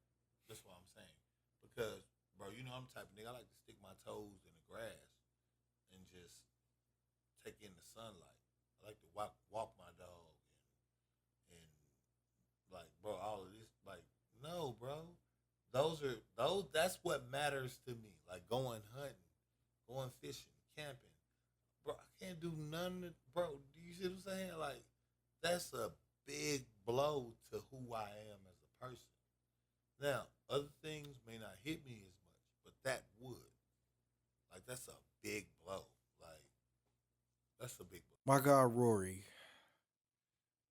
[SPEAKER 3] That's what I'm saying. Because, bro, you know I'm the type of nigga, I like to stick my toes in the grass and just take in the sunlight. I like to walk my dog and like, bro, all of this, like, no, bro. That's what matters to me. Like going hunting, going fishing, camping. Bro, I can't do none of, bro, do you see what I'm saying? Like, that's a big blow to who I am as a person. Now, other things may not hit me as much, but that would. Like, that's a big blow. Like, that's a big blow.
[SPEAKER 2] My guy Rory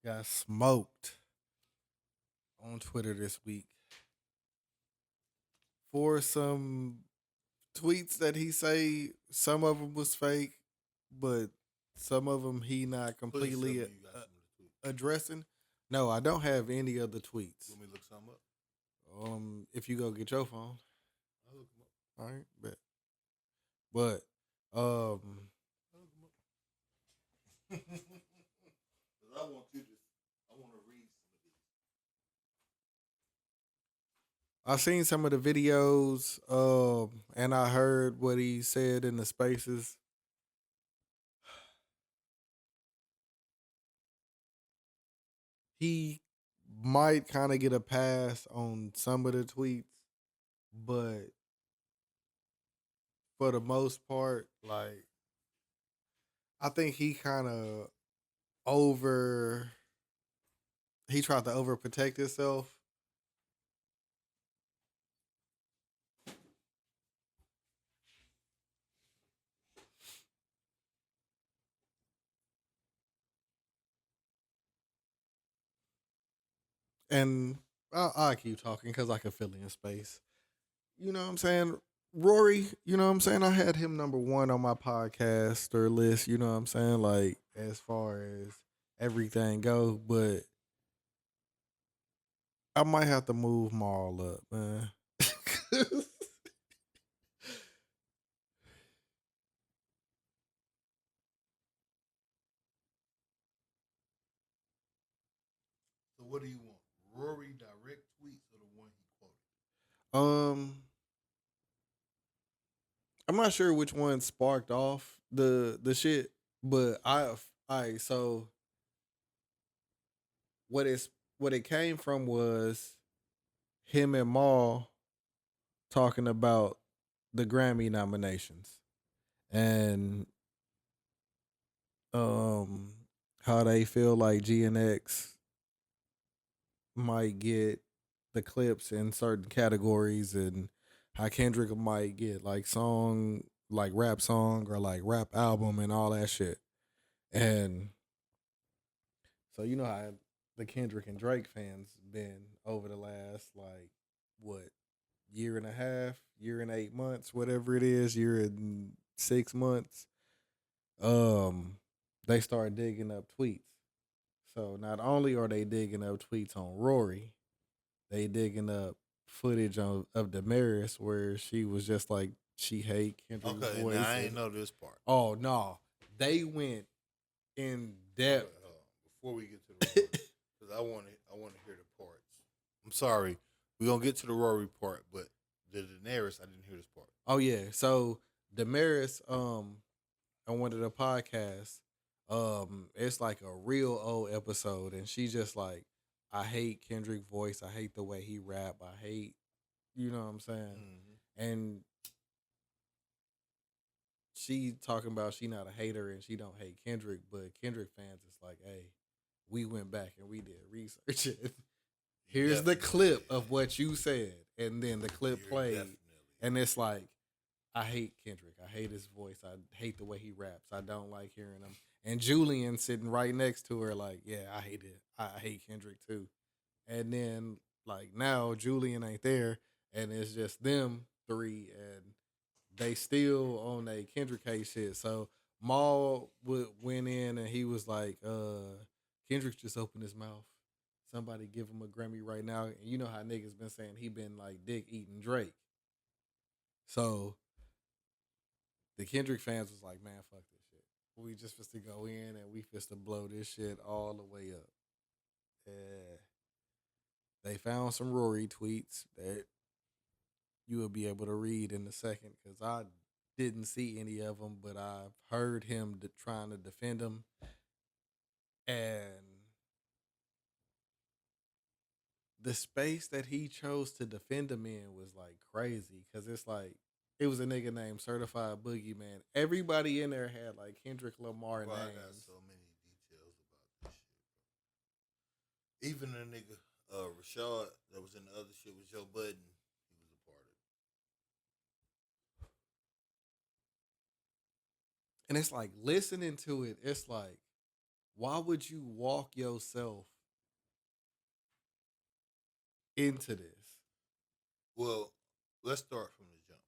[SPEAKER 2] got smoked on Twitter this week for some tweets that he say some of them was fake, but some of them he not
[SPEAKER 3] Please tell me
[SPEAKER 2] completely
[SPEAKER 3] you got some of the tweets.
[SPEAKER 2] addressing. No, I don't have any of the tweets.
[SPEAKER 3] Let me look some up.
[SPEAKER 2] If you go get your phone,
[SPEAKER 3] I'll look them up.
[SPEAKER 2] all right, bet. But
[SPEAKER 3] I'll look them up. Because I want to read some of these.
[SPEAKER 2] I seen some of the videos, and I heard what he said in the spaces. he might kind of get a pass on some of the tweets, but for the most part, like I think he kind of over he tried to overprotect himself. And I'll keep talking because I can fill in space. You know what I'm saying? Rory, you know what I'm saying? I had him number one on my podcast or list, you know what I'm saying? Like, as far as everything go, but I might have to move Maul up, man.
[SPEAKER 1] So what do you want? Rory direct tweets or the one he quoted?
[SPEAKER 2] um, I'm not sure which one sparked off the shit, but I so what it came from was him and Maul talking about the Grammy nominations and um how they feel like GNX might get the clips in certain categories and how Kendrick might get like song like rap song or like rap album and all that shit. And so you know how the Kendrick and Drake fans been over the last like what year and a half, year and 8 months, whatever it is, year and 6 months. Um, they start digging up tweets. So not only are they digging up tweets on Rory, they digging up footage of Damaris where she was just like she hate Kendrick's
[SPEAKER 3] Okay,
[SPEAKER 2] voice.
[SPEAKER 3] now I ain't know this part.
[SPEAKER 2] Oh no, they went in depth.
[SPEAKER 1] Hold on. Before we get to the Rory, because I want to hear the parts.
[SPEAKER 3] I'm sorry. We're going to get to the Rory part, but the Daenerys, I didn't hear this part.
[SPEAKER 2] Oh yeah, so Damaris, on one of the podcasts, it's like a real old episode, and she just like, I hate Kendrick voice, I hate the way he rap, I hate, you know what I'm saying, and she talking about she not a hater and she don't hate Kendrick, but Kendrick fans is like, hey, we went back and we did research. Here's the clip of what you said, and then the clip played, and it's like, I hate Kendrick. I hate his voice. I hate the way he raps. I don't like hearing him. And Julian sitting right next to her, like, yeah, I hate it. I hate Kendrick too. And then like now Julian ain't there, and it's just them three, and they still on a Kendrick hate shit. So Maul went in and he was like, Kendrick just opened his mouth. Somebody give him a Grammy right now. And you know how niggas been saying he been like dick eating Drake. So the Kendrick fans was like, man, fuck this shit. We just supposed to go in and we supposed to blow this shit all the way up. And they found some Rory tweets that you will be able to read in a second because I didn't see any of them, but I've heard him trying to defend him. And the space that he chose to defend him in was like crazy because it's like, it was a nigga named Certified Boogeyman. Everybody in there had like Kendrick Lamar
[SPEAKER 1] Bro, I
[SPEAKER 2] names.
[SPEAKER 1] got so many details about this shit, bro. Even the nigga Rashad that was in the other shit with Joe Budden, he was a part of it.
[SPEAKER 2] And it's like listening to it, it's like, why would you walk yourself into this?
[SPEAKER 1] Well, let's start from the jump.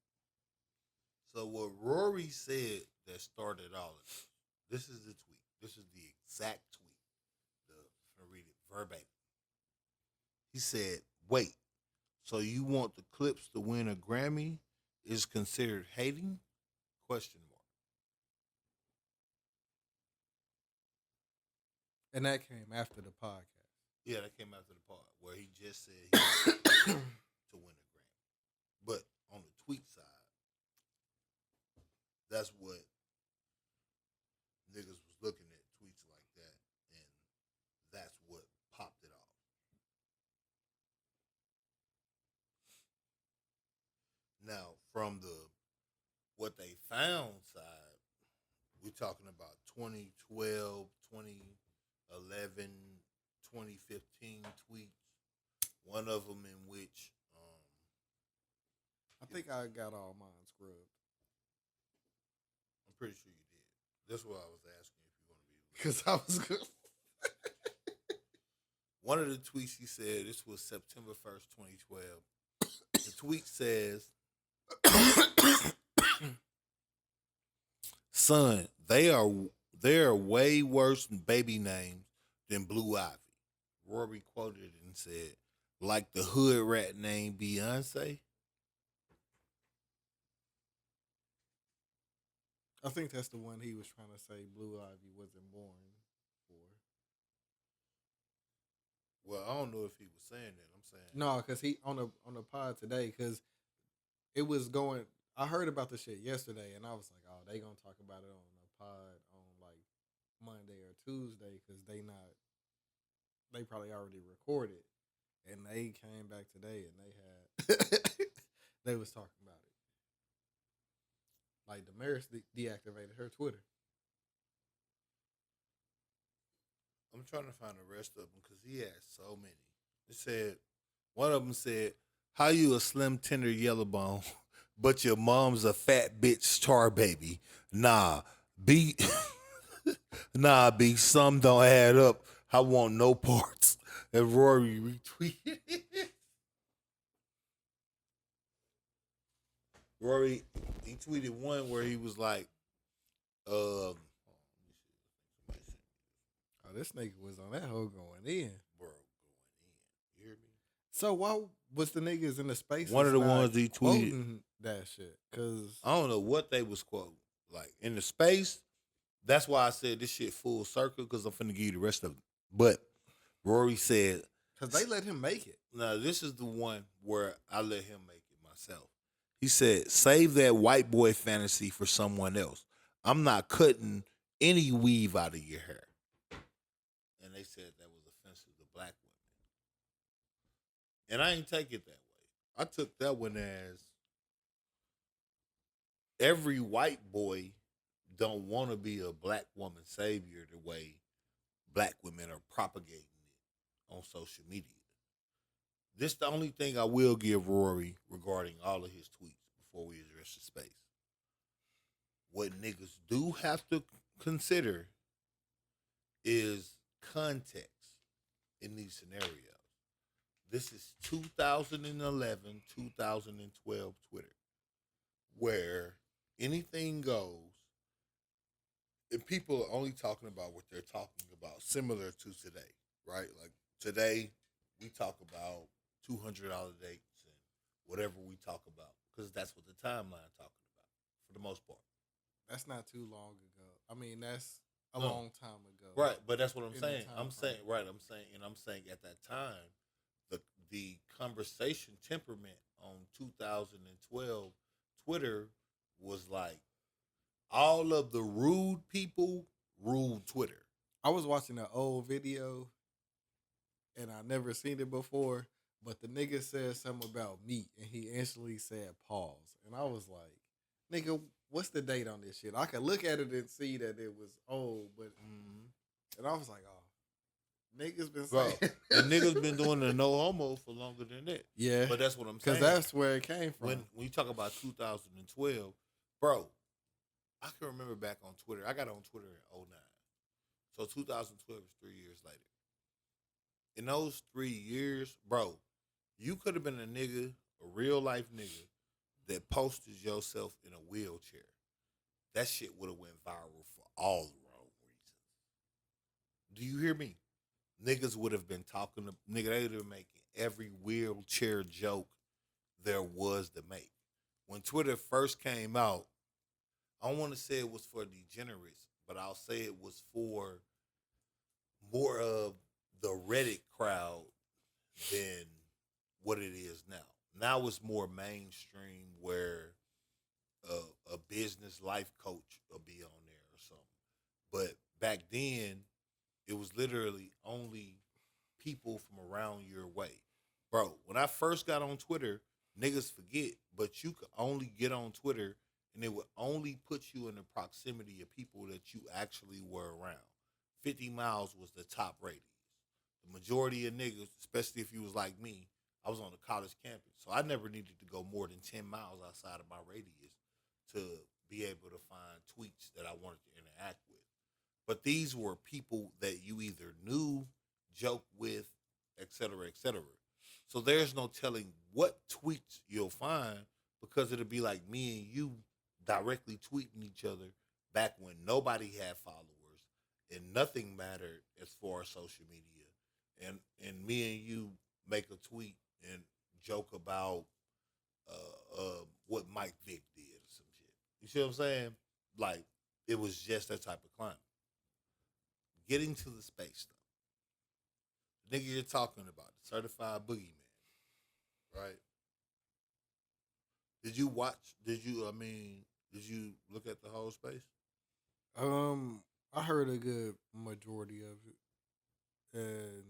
[SPEAKER 1] So what Rory said that started all of this is the tweet. This is the exact tweet. I'm gonna read it verbatim. He said, "Wait, so you want the clips to win a Grammy is considered hating?" Question mark.
[SPEAKER 2] And that came after the podcast.
[SPEAKER 1] Yeah, that came after the part where he just said he wanted to win a Grammy. But on the tweet side, that's what niggas was looking at tweets like that, and that's what popped it from the what they found side, we talking about 2012, 2011, 2015 tweets. One of them in which
[SPEAKER 2] I think I got all mine scrubbed.
[SPEAKER 1] I'm pretty sure you did. That's what I was asking if you want to be.
[SPEAKER 2] Because I was good.
[SPEAKER 1] One of the tweets he said, this was September 1st, 2012. The tweet says, son, they are way worse baby names than Blue Ivy. Rory quoted it and said, like the hood rat name Beyonce.
[SPEAKER 2] I think that's the one he was trying to say Blue Ivy wasn't born for.
[SPEAKER 1] Well, I don't know if he was saying that. I'm saying
[SPEAKER 2] No, because he on the pod today, because it was going. I heard about the shit yesterday, and I was like, oh, they gonna talk about it on the pod on like Monday or Tuesday, because they probably already recorded, and they came back today and they had they was talking about it. Like Damaris deactivated her Twitter.
[SPEAKER 1] I'm trying to find the rest of them because he had so many. It said, one of them said, how you a slim, tender yellow bone, but your mom's a fat bitch star baby? Nah, B, nah, B, some don't add up. I want no parts. And Rory retweeted it. Rory, he tweeted one where he was like,
[SPEAKER 2] Oh, this nigga was on that hoe going in.
[SPEAKER 1] bro, going in. You hear me?
[SPEAKER 2] So why was the niggas in the space?
[SPEAKER 1] One of the ones he tweeted
[SPEAKER 2] that shit, cause
[SPEAKER 1] I don't know what they was quoting. Like in the space, that's why I said this shit full circle because I'm finna give you the rest of it. But Rory said,
[SPEAKER 2] because they let him make it.
[SPEAKER 1] now this is the one where I let him make it myself. He said, save that white boy fantasy for someone else. I'm not cutting any weave out of your hair. And they said that was offensive to black women. And I ain't take it that way. I took that one as every white boy don't want to be a black woman savior the way black women are propagating it on social media. This the only thing I will give Rory regarding all of his tweets before we address the space. What niggas do have to consider is context in these scenarios. This is 2011, 2012 Twitter, where anything goes, and people are only talking about what they're talking about, similar to today, right? Like today, we talk about $200 dates and whatever we talk about, because that's what the timeline talking about for the most part.
[SPEAKER 2] That's not too long ago. I mean, that's a long time ago.
[SPEAKER 1] Right, but that's what I'm
[SPEAKER 2] In
[SPEAKER 1] saying.
[SPEAKER 2] the time
[SPEAKER 1] I'm saying at that time, the conversation temperament on 2012 Twitter was like all of the rude people ruled Twitter.
[SPEAKER 2] I was watching an old video, and I never seen it before, but the nigga said something about meat, and he instantly said pause. And I was like, nigga, what's the date on this shit? I could look at it and see that it was old, but and I was like, oh, niggas been
[SPEAKER 1] Bro,
[SPEAKER 2] saying
[SPEAKER 1] and niggas been doing the no homo for longer than that.
[SPEAKER 2] yeah,
[SPEAKER 1] But that's what I'm saying.
[SPEAKER 2] because that's where it came from.
[SPEAKER 1] When you talk about 2012, bro, I can remember back on Twitter. I got on Twitter in 09. So 2012 is 3 years later. In those 3 years, bro, you could have been a nigga, a real life nigga, that posted yourself in a wheelchair. That shit would have went viral for all the wrong reasons. Do you hear me? Niggas would have been talking to nigga, they would have been making every wheelchair joke there was to make. When Twitter first came out, I don't want to say it was for degenerates, but I'll say it was for more of the Reddit crowd than what it is now. Now it's more mainstream where a business life coach will be on there or something. But back then, it was literally only people from around your way. Bro, when I first got on Twitter,
[SPEAKER 3] Niggas forget, but you could only get on Twitter and it would only put you in the proximity of people that you actually were around. 50 miles was the top radius. The majority of niggas, especially if you was like me, I was on the college campus. So I never needed to go more than 10 miles outside of my radius to be able to find tweets that I wanted to interact with. But these were people that you either knew, joked with, et cetera, et cetera. So there's no telling what tweets you'll find because it'll be like me and you directly tweeting each other back when nobody had followers and nothing mattered as far as social media. And me and you make a tweet and joke about what Mike Vick did or some shit. You see what I'm saying? Like it was just that type of climate. Getting to the space though. The nigga you're talking about, the certified boogeyman, right? Did you watch? Did you look at the whole space?
[SPEAKER 2] I heard a good majority of it, and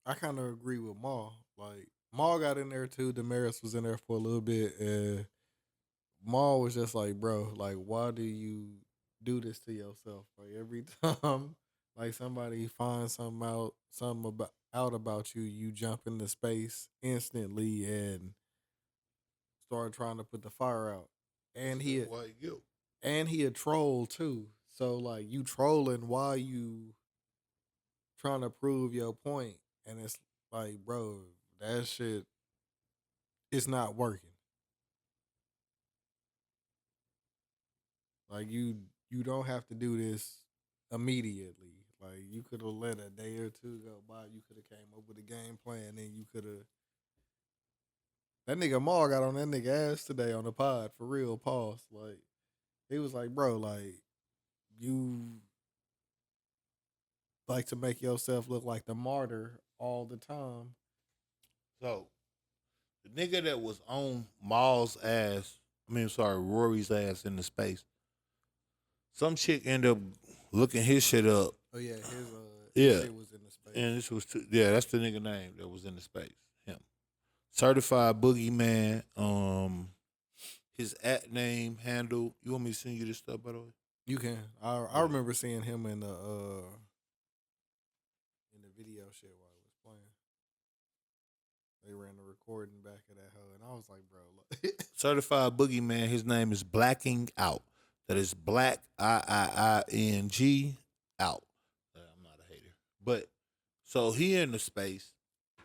[SPEAKER 2] I kind of agree with Maul. Like Maul got in there too. Damaris was in there for a little bit, and Maul was just like, "Bro, like, why do you do this to yourself? Like every time, like somebody finds something about you, you jump into space instantly and start trying to put the fire out." And
[SPEAKER 3] Why you?
[SPEAKER 2] he a troll too. So like you trolling while you trying to prove your point, and it's like, bro, that shit is not working. Like you don't have to do this immediately. Like you could have let a day or two go by. You could have came up with a game plan, and you could have. That nigga Maul got on that nigga ass today on the pod for real. Pause. Like he was like, bro, like you like to make yourself look like the martyr all the time.
[SPEAKER 3] So the nigga that was on Maul's ass, Rory's ass in the space. Some chick ended up looking his shit up.
[SPEAKER 2] Oh yeah, his
[SPEAKER 3] Yeah.
[SPEAKER 2] shit was in the space.
[SPEAKER 3] And this was that's the nigga name that was in the space. Him. Certified boogeyman. His at name handle. You want me to send you this stuff by the way?
[SPEAKER 2] You can. I remember seeing him in the video shit while it was playing. They ran the recording back of that hoe, and I was like, bro, look.
[SPEAKER 3] Certified boogeyman. His name is Blacking Out. That is Black IING out. I'm not a hater, but so he in the space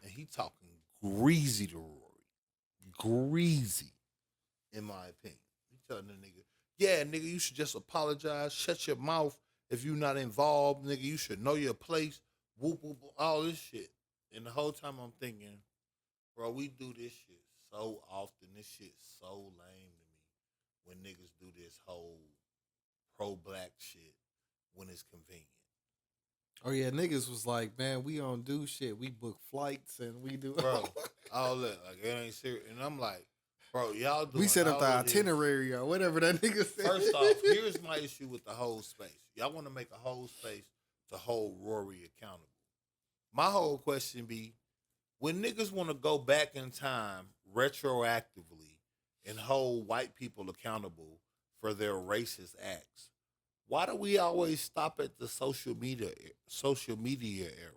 [SPEAKER 3] and he talking greasy to Rory, greasy, in my opinion. He telling the nigga, yeah, nigga, you should just apologize, shut your mouth if you not involved, nigga. You should know your place. Whoop whoop, all this shit. And the whole time I'm thinking, bro, we do this shit so often. This shit's so lame to me when niggas do this whole pro-black shit when it's convenient.
[SPEAKER 2] Oh yeah, niggas was like, man, we don't do shit. We book flights and we do
[SPEAKER 3] Bro, all that, like, it ain't serious. And I'm like, bro, y'all doing
[SPEAKER 2] we set up the
[SPEAKER 3] all of this.
[SPEAKER 2] itinerary or whatever that nigga said.
[SPEAKER 3] First off, here's my issue with the whole space. Y'all want to make a whole space to hold Rory accountable. My whole question be, when niggas want to go back in time retroactively and hold white people accountable for their racist acts, why do we always stop at the social media era?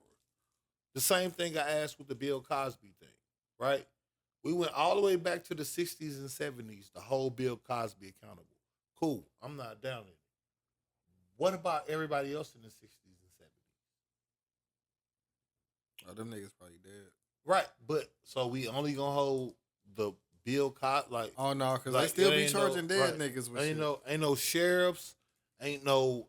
[SPEAKER 3] The same thing I asked with the Bill Cosby thing, right? We went all the way back to the 60s and 70s to hold Bill Cosby accountable. Cool, I'm not down in it. What about everybody else in the 60s and 70s?
[SPEAKER 2] Oh, them niggas probably dead.
[SPEAKER 3] Right, but so we only gonna hold the Bill Cosby, like,
[SPEAKER 2] oh no, because
[SPEAKER 3] like,
[SPEAKER 2] they still be charging dead niggas with
[SPEAKER 3] ain't
[SPEAKER 2] shit.
[SPEAKER 3] ain't no sheriffs, ain't no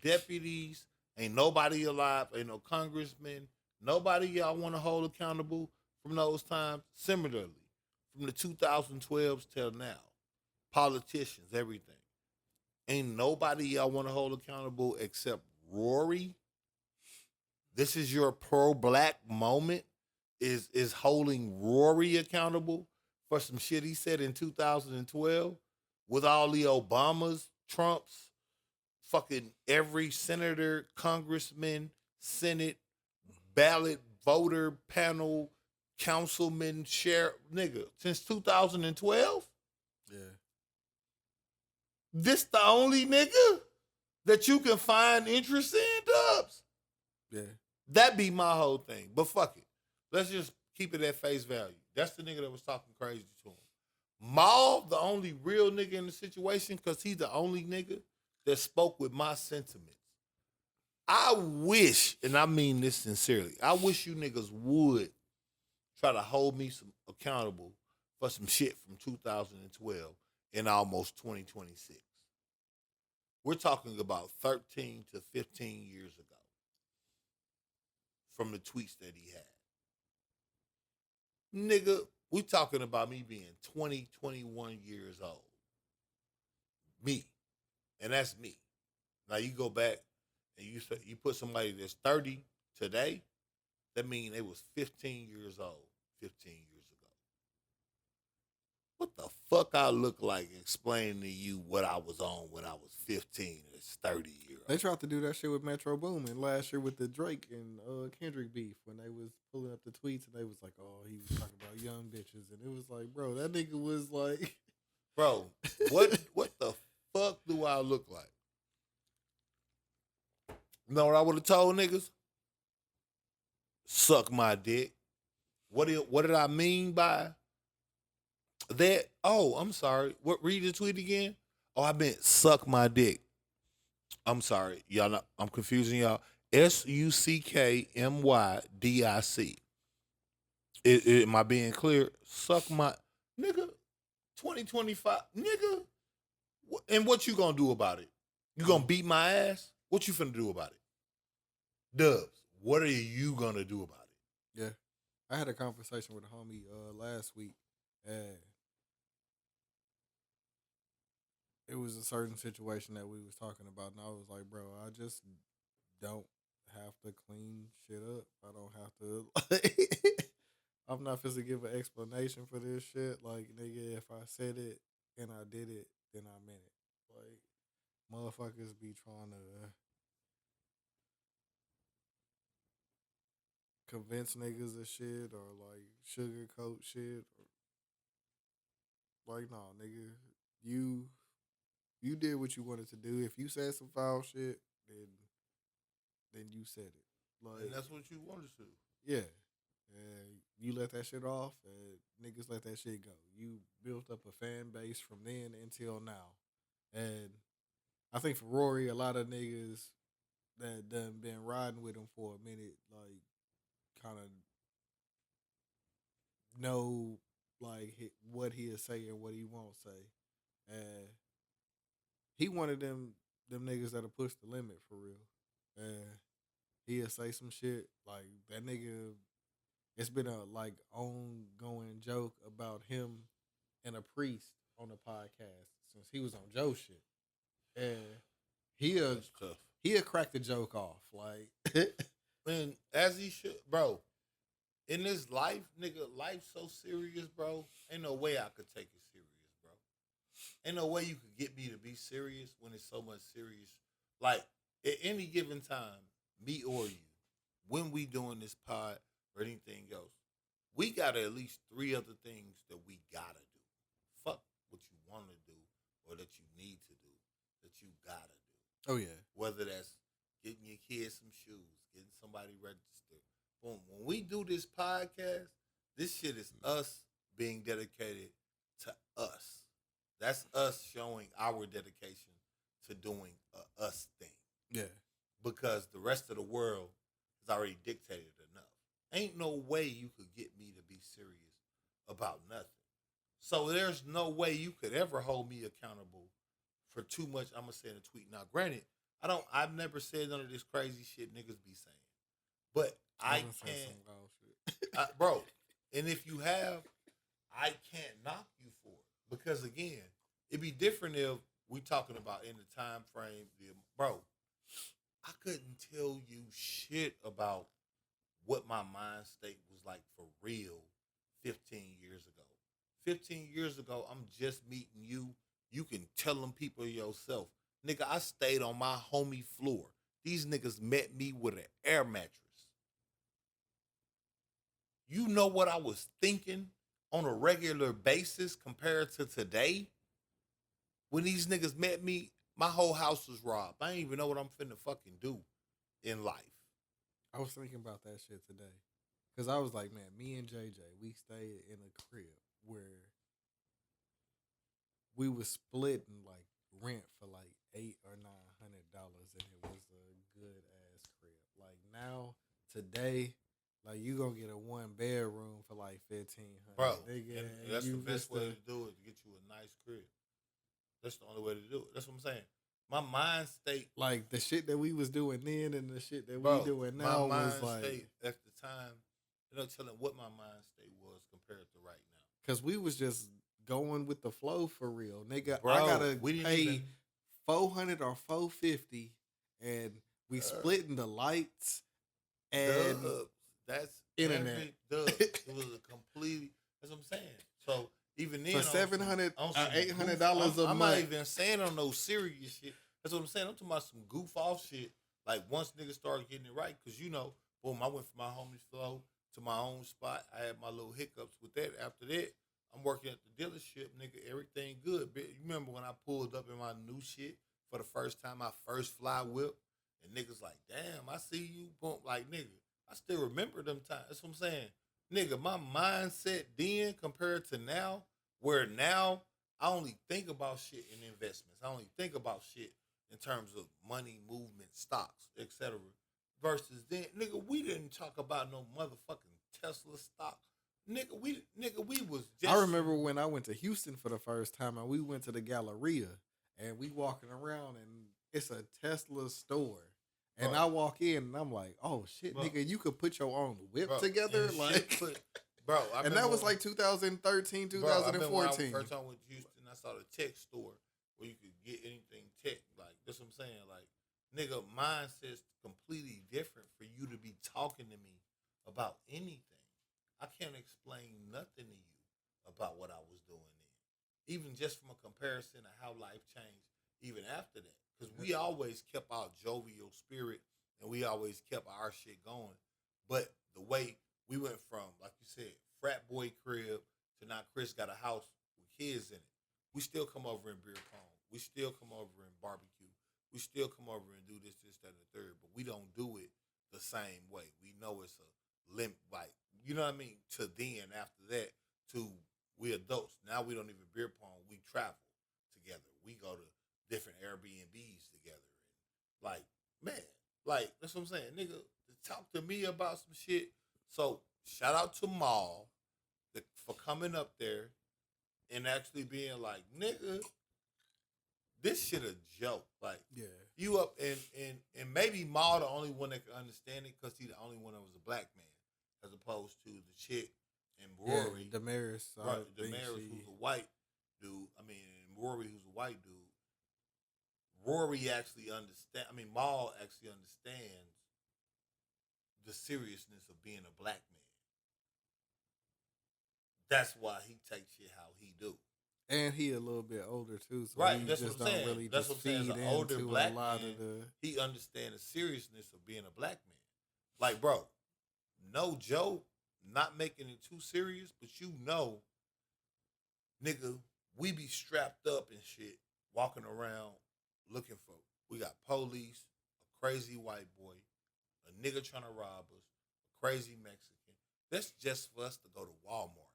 [SPEAKER 3] deputies, ain't nobody alive, ain't no congressmen, nobody y'all want to hold accountable from those times. Similarly, from the 2012s till now, politicians, everything, ain't nobody y'all want to hold accountable except Rory. This is your pro-black moment. Is holding Rory accountable for some shit he said in 2012 with all the Obamas, Trumps, fucking every senator, congressman, Senate, ballot voter panel, councilman, sheriff, nigga, since 2012.
[SPEAKER 2] Yeah.
[SPEAKER 3] This the only nigga that you can find interest in, Dubs.
[SPEAKER 2] Yeah.
[SPEAKER 3] That be my whole thing. But fuck it. Let's just keep it at face value. That's the nigga that was talking crazy to him. Maul, the only real nigga in the situation, because he's the only nigga that spoke with my sentiments. I wish, and I mean this sincerely, I wish you niggas would try to hold me accountable for some shit from 2012 and almost 2026. We're talking about 13 to 15 years ago from the tweets that he had. Nigga, we talking about me being 20, 21 years old. Me. And that's me. Now you go back and you put somebody that's 30 today, that means they was 15 years old 15 years ago. What the fuck I look like explaining to you what I was on when I was 15 and it's 30 years old?
[SPEAKER 2] They tried to do that shit with Metro Boomin last year with the Drake and Kendrick beef when they was pulling up the tweets and they was like, oh, he was talking about young bitches. And it was like, bro, that nigga was like...
[SPEAKER 3] Bro, what the fuck do I look like? You know what I would have told niggas? Suck my dick. What did I mean by that? Oh, I'm sorry. What? Read the tweet again. Oh, I meant suck my dick. I'm sorry, y'all. I'm confusing y'all. SUCKMYDIC. Am I being clear? Suck my nigga. 2025, nigga. And what you gonna do about it? You gonna beat my ass? What you finna do about it? Dubz, what are you gonna do about it?
[SPEAKER 2] Yeah. I had a conversation with a homie last week, and it was a certain situation that we was talking about, and I was like, bro, I just don't have to clean shit up. I don't have to, I'm not supposed to give an explanation for this shit. Like, nigga, if I said it and I did it, then I meant it. Like, motherfuckers be trying to convince niggas of shit or like sugarcoat shit. Or, like, nah, nigga, you did what you wanted to do. If you said some foul shit, then you said it. Like,
[SPEAKER 3] And that's what you wanted to.
[SPEAKER 2] yeah. And you let that shit off, and niggas let that shit go. You built up a fan base from then until now. And I think for Rory, a lot of niggas that done been riding with him for a minute, like, kind of know, like, what he'll say and what he won't say. And he wanted them niggas that'll push the limit for real. And he'll say some shit, like, that nigga... It's been a like ongoing joke about him and a priest on the podcast since he was on Joe shit, and he'll crack the joke off like,
[SPEAKER 3] And as he should, bro. In this life, nigga, life's so serious, bro. Ain't no way I could take it serious, bro. Ain't no way you could get me to be serious when it's so much serious. Like at any given time, me or you, when we doing this pod or anything else, we got at least 3 other things that we gotta do. Fuck what you want to do or that you need to do, that you gotta do.
[SPEAKER 2] oh yeah,
[SPEAKER 3] Whether that's getting your kids some shoes, getting somebody registered. Boom. When we do this podcast, this shit is us being dedicated to us. That's us showing our dedication to doing a us thing.
[SPEAKER 2] yeah,
[SPEAKER 3] Because the rest of the world has already dictated enough. Ain't no way you could get me to be serious about nothing. So there's no way you could ever hold me accountable for too much. I'm gonna say in a tweet. Now, granted, I've never said none of this crazy shit niggas be saying, but I can't, bro. And if you have, I can't knock you for it because again, it'd be different if we talking about in the time frame, bro. I couldn't tell you shit about what my mind state was like for real 15 years ago. 15 years ago, I'm just meeting you. You can tell them people yourself. Nigga, I stayed on my homie floor. These niggas met me with an air mattress. You know what I was thinking on a regular basis compared to today? When these niggas met me, my whole house was robbed. I didn't even know what I'm finna fucking do in life.
[SPEAKER 2] I was thinking about that shit today. Because I was like, man, me and JJ, we stayed in a crib where we was splitting like rent for like $800 or $900, and it was a good ass crib. Like now, today, like you gonna get a 1 bedroom for like $1,500,
[SPEAKER 3] Bro,
[SPEAKER 2] nigga,
[SPEAKER 3] and that's the best way
[SPEAKER 2] to
[SPEAKER 3] to do it, to get you a nice crib. That's the only way to do it. That's what I'm saying. My mind state,
[SPEAKER 2] like the shit that we was doing then and the shit that
[SPEAKER 3] bro,
[SPEAKER 2] we doing now
[SPEAKER 3] my mind
[SPEAKER 2] was like,
[SPEAKER 3] state at the time, telling what my mind state was compared to right now.
[SPEAKER 2] because we was just going with the flow for real, nigga.
[SPEAKER 3] Bro,
[SPEAKER 2] I gotta
[SPEAKER 3] we didn't
[SPEAKER 2] pay
[SPEAKER 3] even-
[SPEAKER 2] $400 or $450, and we splitting the lights and
[SPEAKER 3] Dubz, that's
[SPEAKER 2] internet.
[SPEAKER 3] Dubz. It was a complete. That's what I'm saying. So even then,
[SPEAKER 2] for $700
[SPEAKER 3] on some
[SPEAKER 2] $800
[SPEAKER 3] goof-
[SPEAKER 2] a
[SPEAKER 3] I'm
[SPEAKER 2] month.
[SPEAKER 3] not even saying on no serious shit. That's what I'm saying. I'm talking about some goof off shit. Like once niggas started getting it right, because boom, I went from my homie's flow to my own spot. I had my little hiccups with that. After that, I'm working at the dealership, nigga. Everything good. But you remember when I pulled up in my new shit for the first time, my first fly whip, and niggas like, damn, I see you. Boom, like nigga, I still remember them times. That's what I'm saying. Nigga, my mindset then compared to now, where now I only think about shit in investments. I only think about shit in terms of money, movement, stocks, etc. Versus then, nigga, we didn't talk about no motherfucking Tesla stock. Nigga, we was just.
[SPEAKER 2] I remember when I went to Houston for the first time, and we went to the Galleria, and we walking around, and it's a Tesla store. And
[SPEAKER 3] Bro.
[SPEAKER 2] I walk in, and I'm like, "Oh shit,
[SPEAKER 3] Bro.
[SPEAKER 2] nigga, you could put your own whip
[SPEAKER 3] Bro,
[SPEAKER 2] together,
[SPEAKER 3] and
[SPEAKER 2] like."
[SPEAKER 3] shit bro, I
[SPEAKER 2] And that was
[SPEAKER 3] remember
[SPEAKER 2] like 2013,
[SPEAKER 3] Bro, I remember when
[SPEAKER 2] 2014.
[SPEAKER 3] first time I went to Houston, I saw the tech store where you could get anything tech. Like, that's what I'm saying. Like, nigga, mindset's completely different for you to be talking to me about anything. I can't explain nothing to you about what I was doing then. Even just from a comparison of how life changed even after that. Because we always kept our jovial spirit and we always kept our shit going. But the way we went from, like you said, frat boy crib to now Chris got a house with kids in it. We still come over and beer pong. We still come over and barbecue. We still come over and do this, that, and the third. But we don't do it the same way. We know it's a limit, like, you know what I mean? To then, after that, to we adults. Now we don't even beer pong. We travel together. We go to different Airbnbs together. And like, man, like, that's what I'm saying. Nigga, talk to me about some shit. So, shout out to Maul for coming up there and actually being like, nigga, this shit a joke. Like,
[SPEAKER 2] Yeah.
[SPEAKER 3] you up and maybe Maul the only one that can understand it because he the only one that was a black man as opposed to the chick and Rory.
[SPEAKER 2] Yeah, Damaris.
[SPEAKER 3] Right, Damaris, who's a white dude. I mean, Rory, who's a white dude. Rory actually understand. I mean, Maul actually understands the seriousness of being a black man. That's why he takes shit how he do.
[SPEAKER 2] And he a little bit older too, so
[SPEAKER 3] Right,
[SPEAKER 2] he
[SPEAKER 3] that's
[SPEAKER 2] just
[SPEAKER 3] what I'm
[SPEAKER 2] don't
[SPEAKER 3] saying.
[SPEAKER 2] really
[SPEAKER 3] That's
[SPEAKER 2] just
[SPEAKER 3] what I'm saying.
[SPEAKER 2] feed
[SPEAKER 3] As an older
[SPEAKER 2] into
[SPEAKER 3] black
[SPEAKER 2] a lot
[SPEAKER 3] man,
[SPEAKER 2] of the.
[SPEAKER 3] he understands the seriousness of being a black man. Like, bro, no joke, not making it too serious, but nigga, we be strapped up and shit, walking around looking for. We got police, a crazy white boy, a nigga trying to rob us, a crazy Mexican. That's just for us to go to Walmart.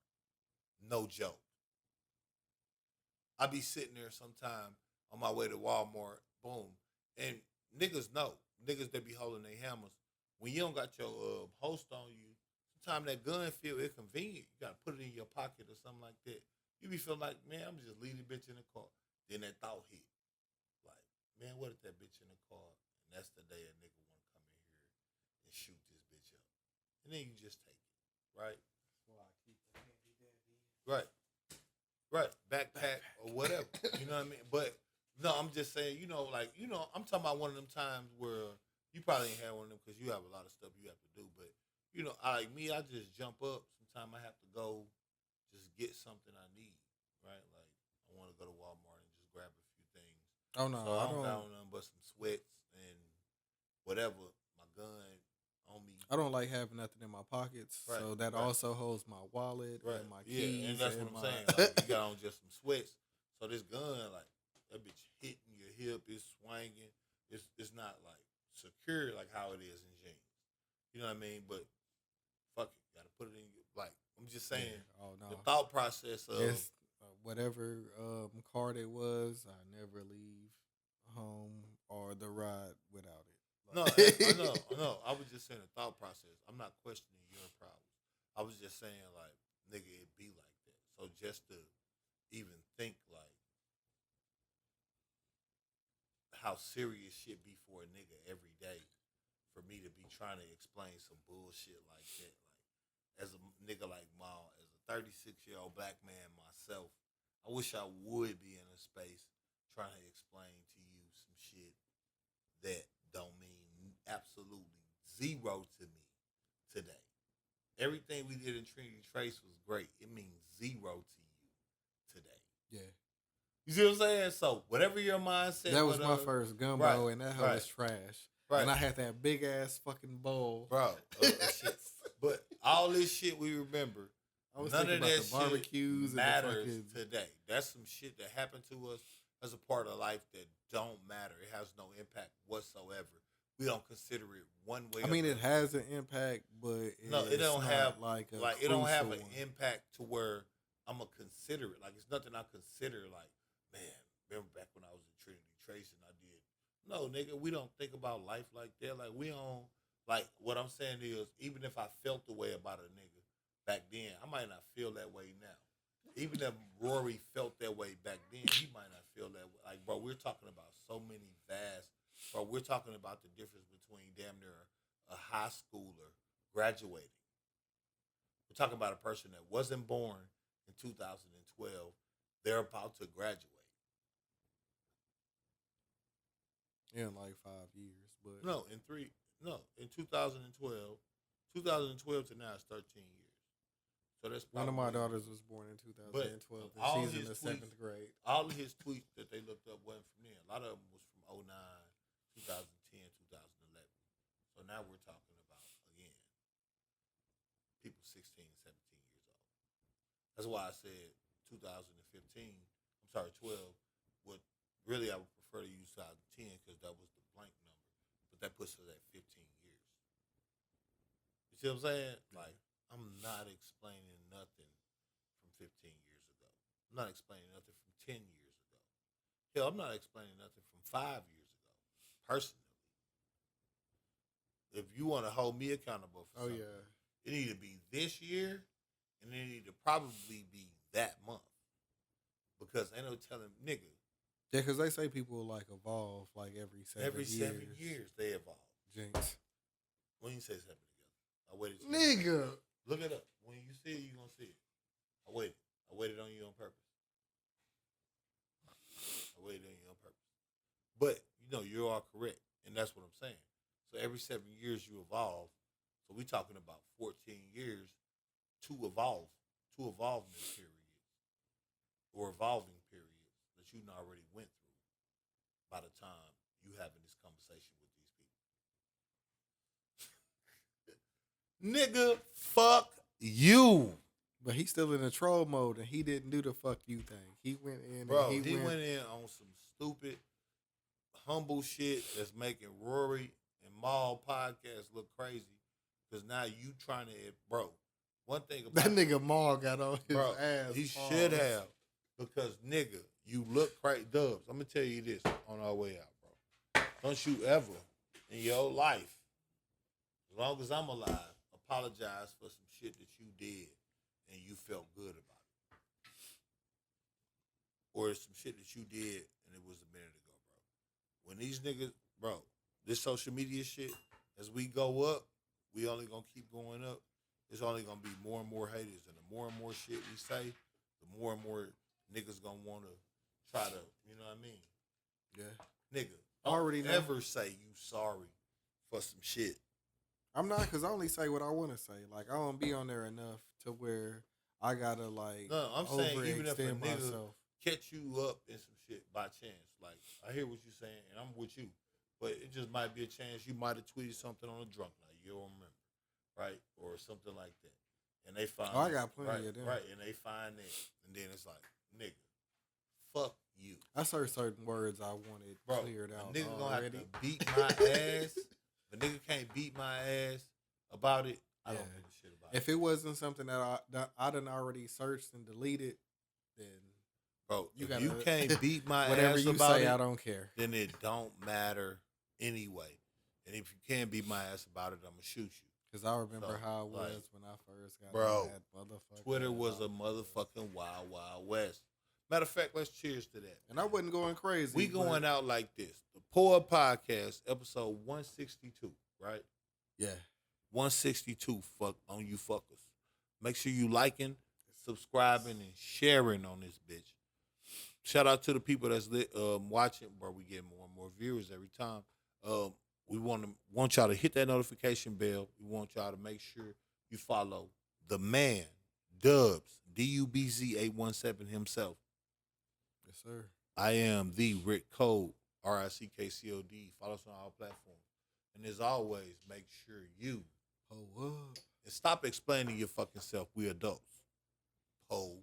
[SPEAKER 3] No joke. I be sitting there sometime on my way to Walmart, boom, and niggas know, niggas that be holding their hammers. When you don't got your host on you, sometimes that gun feel inconvenient. You gotta put it in your pocket or something like that. You be feeling like, man, I'm just leaving the bitch in the car. Then that thought hit. Like, man, what if that bitch in the car? And that's the day a nigga want to come in here and shoot this bitch up. And then you just take it, right? Right. Right. Backpack or whatever. You know what I mean? But no, I'm just saying, I'm talking about one of them times where you probably ain't had one of them because you have a lot of stuff you have to do. But, I just jump up. Sometimes I have to go just get something I need, right? Like, I want to go to Walmart and just grab a few things.
[SPEAKER 2] Oh no,
[SPEAKER 3] So
[SPEAKER 2] I
[SPEAKER 3] I don't
[SPEAKER 2] don't.
[SPEAKER 3] got nothing but some sweats and whatever, my gun on me.
[SPEAKER 2] I don't like having nothing in my pockets,
[SPEAKER 3] Right,
[SPEAKER 2] so that
[SPEAKER 3] right.
[SPEAKER 2] also holds my wallet
[SPEAKER 3] Right.
[SPEAKER 2] and my
[SPEAKER 3] Yeah,
[SPEAKER 2] keys.
[SPEAKER 3] and that's
[SPEAKER 2] and
[SPEAKER 3] what I'm
[SPEAKER 2] my...
[SPEAKER 3] saying. Like, you got on just some sweats. So this gun, like, that bitch hitting your hip, it's swinging. It's not like secure like how it is in jeans. You know what I mean? But fuck it, gotta put it in your, like, I'm just saying
[SPEAKER 2] Yeah. Oh no.
[SPEAKER 3] the thought process of
[SPEAKER 2] Yes, whatever card it was, I never leave home or the ride without it.
[SPEAKER 3] no,
[SPEAKER 2] Like-
[SPEAKER 3] I know. I was just saying the thought process. I'm not questioning your problems. I was just saying like, nigga, it be like that. So just to even think like how serious shit be for a nigga every day, for me to be trying to explain some bullshit like that, like as a nigga like Maul, as a 36-year-old black man myself, I wish I would be in a space trying to explain to you some shit that don't mean absolutely zero to me today. Everything we did in Trinity Trace was great. It means zero to you today.
[SPEAKER 2] yeah,
[SPEAKER 3] You see what I'm saying? So whatever your mindset,
[SPEAKER 2] that was my first gumbo,
[SPEAKER 3] right,
[SPEAKER 2] and that hoe
[SPEAKER 3] right.
[SPEAKER 2] was trash.
[SPEAKER 3] Right.
[SPEAKER 2] And I had that big ass fucking bowl,
[SPEAKER 3] bro. Shit. But all this shit we remember,
[SPEAKER 2] I was
[SPEAKER 3] none
[SPEAKER 2] thinking
[SPEAKER 3] of
[SPEAKER 2] about
[SPEAKER 3] that
[SPEAKER 2] the barbecues
[SPEAKER 3] shit
[SPEAKER 2] and the
[SPEAKER 3] matters
[SPEAKER 2] fucking...
[SPEAKER 3] today. That's some shit that happened to us as a part of life that don't matter. It has no impact whatsoever. We don't consider it one way.
[SPEAKER 2] I mean, it has an impact, but
[SPEAKER 3] no, it don't have
[SPEAKER 2] like
[SPEAKER 3] it don't have an
[SPEAKER 2] one.
[SPEAKER 3] impact to where I'm gonna consider it. Like it's nothing I consider. Like, man, remember back when I was in Trinity Trace and I did. No, nigga, we don't think about life like that. Like we don't. Like what I'm saying is, even if I felt the way about a nigga back then, I might not feel that way now. Even if Rory felt that way back then, he might not feel that way. Like, bro, we're talking about so many vast. Bro, we're talking about the difference between damn near a high schooler graduating. We're talking about a person that wasn't born in 2012. They're about to graduate.
[SPEAKER 2] In like 5 years, but
[SPEAKER 3] No, in 2012 to now is 13 years. So that's
[SPEAKER 2] one of my
[SPEAKER 3] probably-
[SPEAKER 2] daughters was born in 2012,
[SPEAKER 3] But all
[SPEAKER 2] and she's in
[SPEAKER 3] his
[SPEAKER 2] the
[SPEAKER 3] tweets-
[SPEAKER 2] 7th grade.
[SPEAKER 3] All of his tweets that they looked up wasn't from then. A lot of them was from 09, 2010, 2011. So now we're talking about, again, people 16 and 17 years old. That's why I said 2015, 12, what really I would prefer to use 2010 because that was the blank number. But that puts us at 15 years. You see what I'm saying? Like, I'm not explaining nothing from 15 years ago. I'm not explaining nothing from 10 years ago. Hell, I'm not explaining nothing from 5 years ago, personally. If you want to hold me accountable for something, it need to be this year, and it need to probably be that month. Because ain't no telling, nigga.
[SPEAKER 2] Yeah, because they say people like evolve like every 7 years.
[SPEAKER 3] Every 7 years they evolve.
[SPEAKER 2] Jinx.
[SPEAKER 3] When you say 7 together, I waited.
[SPEAKER 2] Nigga.
[SPEAKER 3] Look it up. When you see it, you gonna see it. I waited. I waited on you on purpose. But you are correct, and that's what I'm saying. So every 7 years you evolve. So we talking about 14 years to evolve in this period, or evolving periods that you already went through by the time you having this conversation with these people. Nigga, fuck you.
[SPEAKER 2] But he's still in the troll mode, and he didn't do the fuck you thing. He went in,
[SPEAKER 3] Bro,
[SPEAKER 2] and
[SPEAKER 3] he went in on some stupid, humble shit that's making Rory and Maul podcast look crazy. Because now you trying to, bro. One thing about
[SPEAKER 2] that nigga Maul got on his
[SPEAKER 3] bro,
[SPEAKER 2] ass.
[SPEAKER 3] he should have. Because nigga, you look crazy. Dubz, I'm gonna tell you this on our way out, bro. Don't you ever in your life, as long as I'm alive, apologize for some shit that you did and you felt good about it. Or some shit that you did and it was a minute ago, bro. When these niggas, bro, this social media shit, as we go up, we only gonna keep going up. It's only gonna be more and more haters, and the more and more shit we say, the more and more niggas gonna wanna try to, you know what I mean?
[SPEAKER 2] Yeah.
[SPEAKER 3] Nigga,
[SPEAKER 2] Already
[SPEAKER 3] don't ever say you sorry for some shit.
[SPEAKER 2] I'm not, because I only say what I want to say. Like, I don't be on there enough to where I gotta, like,
[SPEAKER 3] No, I'm saying even if a
[SPEAKER 2] overextend
[SPEAKER 3] nigga
[SPEAKER 2] myself.
[SPEAKER 3] catch you up in some shit by chance, like, I hear what you're saying, and I'm with you, but it just might be a chance you might have tweeted something on a drunk night. You don't remember. right, or something like that, and they find
[SPEAKER 2] Oh, I got plenty
[SPEAKER 3] right,
[SPEAKER 2] of them.
[SPEAKER 3] right, and they find that, and then it's like, nigga, fuck you,
[SPEAKER 2] I searched certain words I wanted
[SPEAKER 3] bro.
[SPEAKER 2] cleared
[SPEAKER 3] A
[SPEAKER 2] out
[SPEAKER 3] nigga
[SPEAKER 2] already.
[SPEAKER 3] gonna have to beat my ass. If a nigga can't beat my ass about it, I don't give a shit about it.
[SPEAKER 2] If it wasn't something that I done already searched and deleted, then
[SPEAKER 3] Bro,
[SPEAKER 2] you
[SPEAKER 3] if you
[SPEAKER 2] gotta-
[SPEAKER 3] can't beat my
[SPEAKER 2] whatever
[SPEAKER 3] ass
[SPEAKER 2] you
[SPEAKER 3] about
[SPEAKER 2] say,
[SPEAKER 3] it,
[SPEAKER 2] I don't care.
[SPEAKER 3] then it don't matter anyway. And if you can't beat my ass about it, I'm gonna shoot you.
[SPEAKER 2] Because I remember
[SPEAKER 3] So,
[SPEAKER 2] how it was
[SPEAKER 3] like,
[SPEAKER 2] when I first got
[SPEAKER 3] bro,
[SPEAKER 2] on that motherfucker.
[SPEAKER 3] Twitter was a motherfucking wild, wild west. Matter of fact, let's cheers to that.
[SPEAKER 2] And I wasn't going crazy.
[SPEAKER 3] We going
[SPEAKER 2] but-
[SPEAKER 3] out like this. The Poor Podcast, episode 162, right?
[SPEAKER 2] Yeah.
[SPEAKER 3] 162, fuck on you fuckers. Make sure you liking, subscribing, and sharing on this bitch. Shout out to the people that's watching, bro. We get more and more viewers every time. We want y'all to hit that notification bell. We want y'all to make sure you follow the man, Dubz, DUBZ817 himself.
[SPEAKER 2] Yes, sir.
[SPEAKER 3] I am the Rick Code, RICKCOD. Follow us on all platforms. And as always, make sure you
[SPEAKER 2] Oh, what?
[SPEAKER 3] and stop explaining your fucking self. We adults. Po.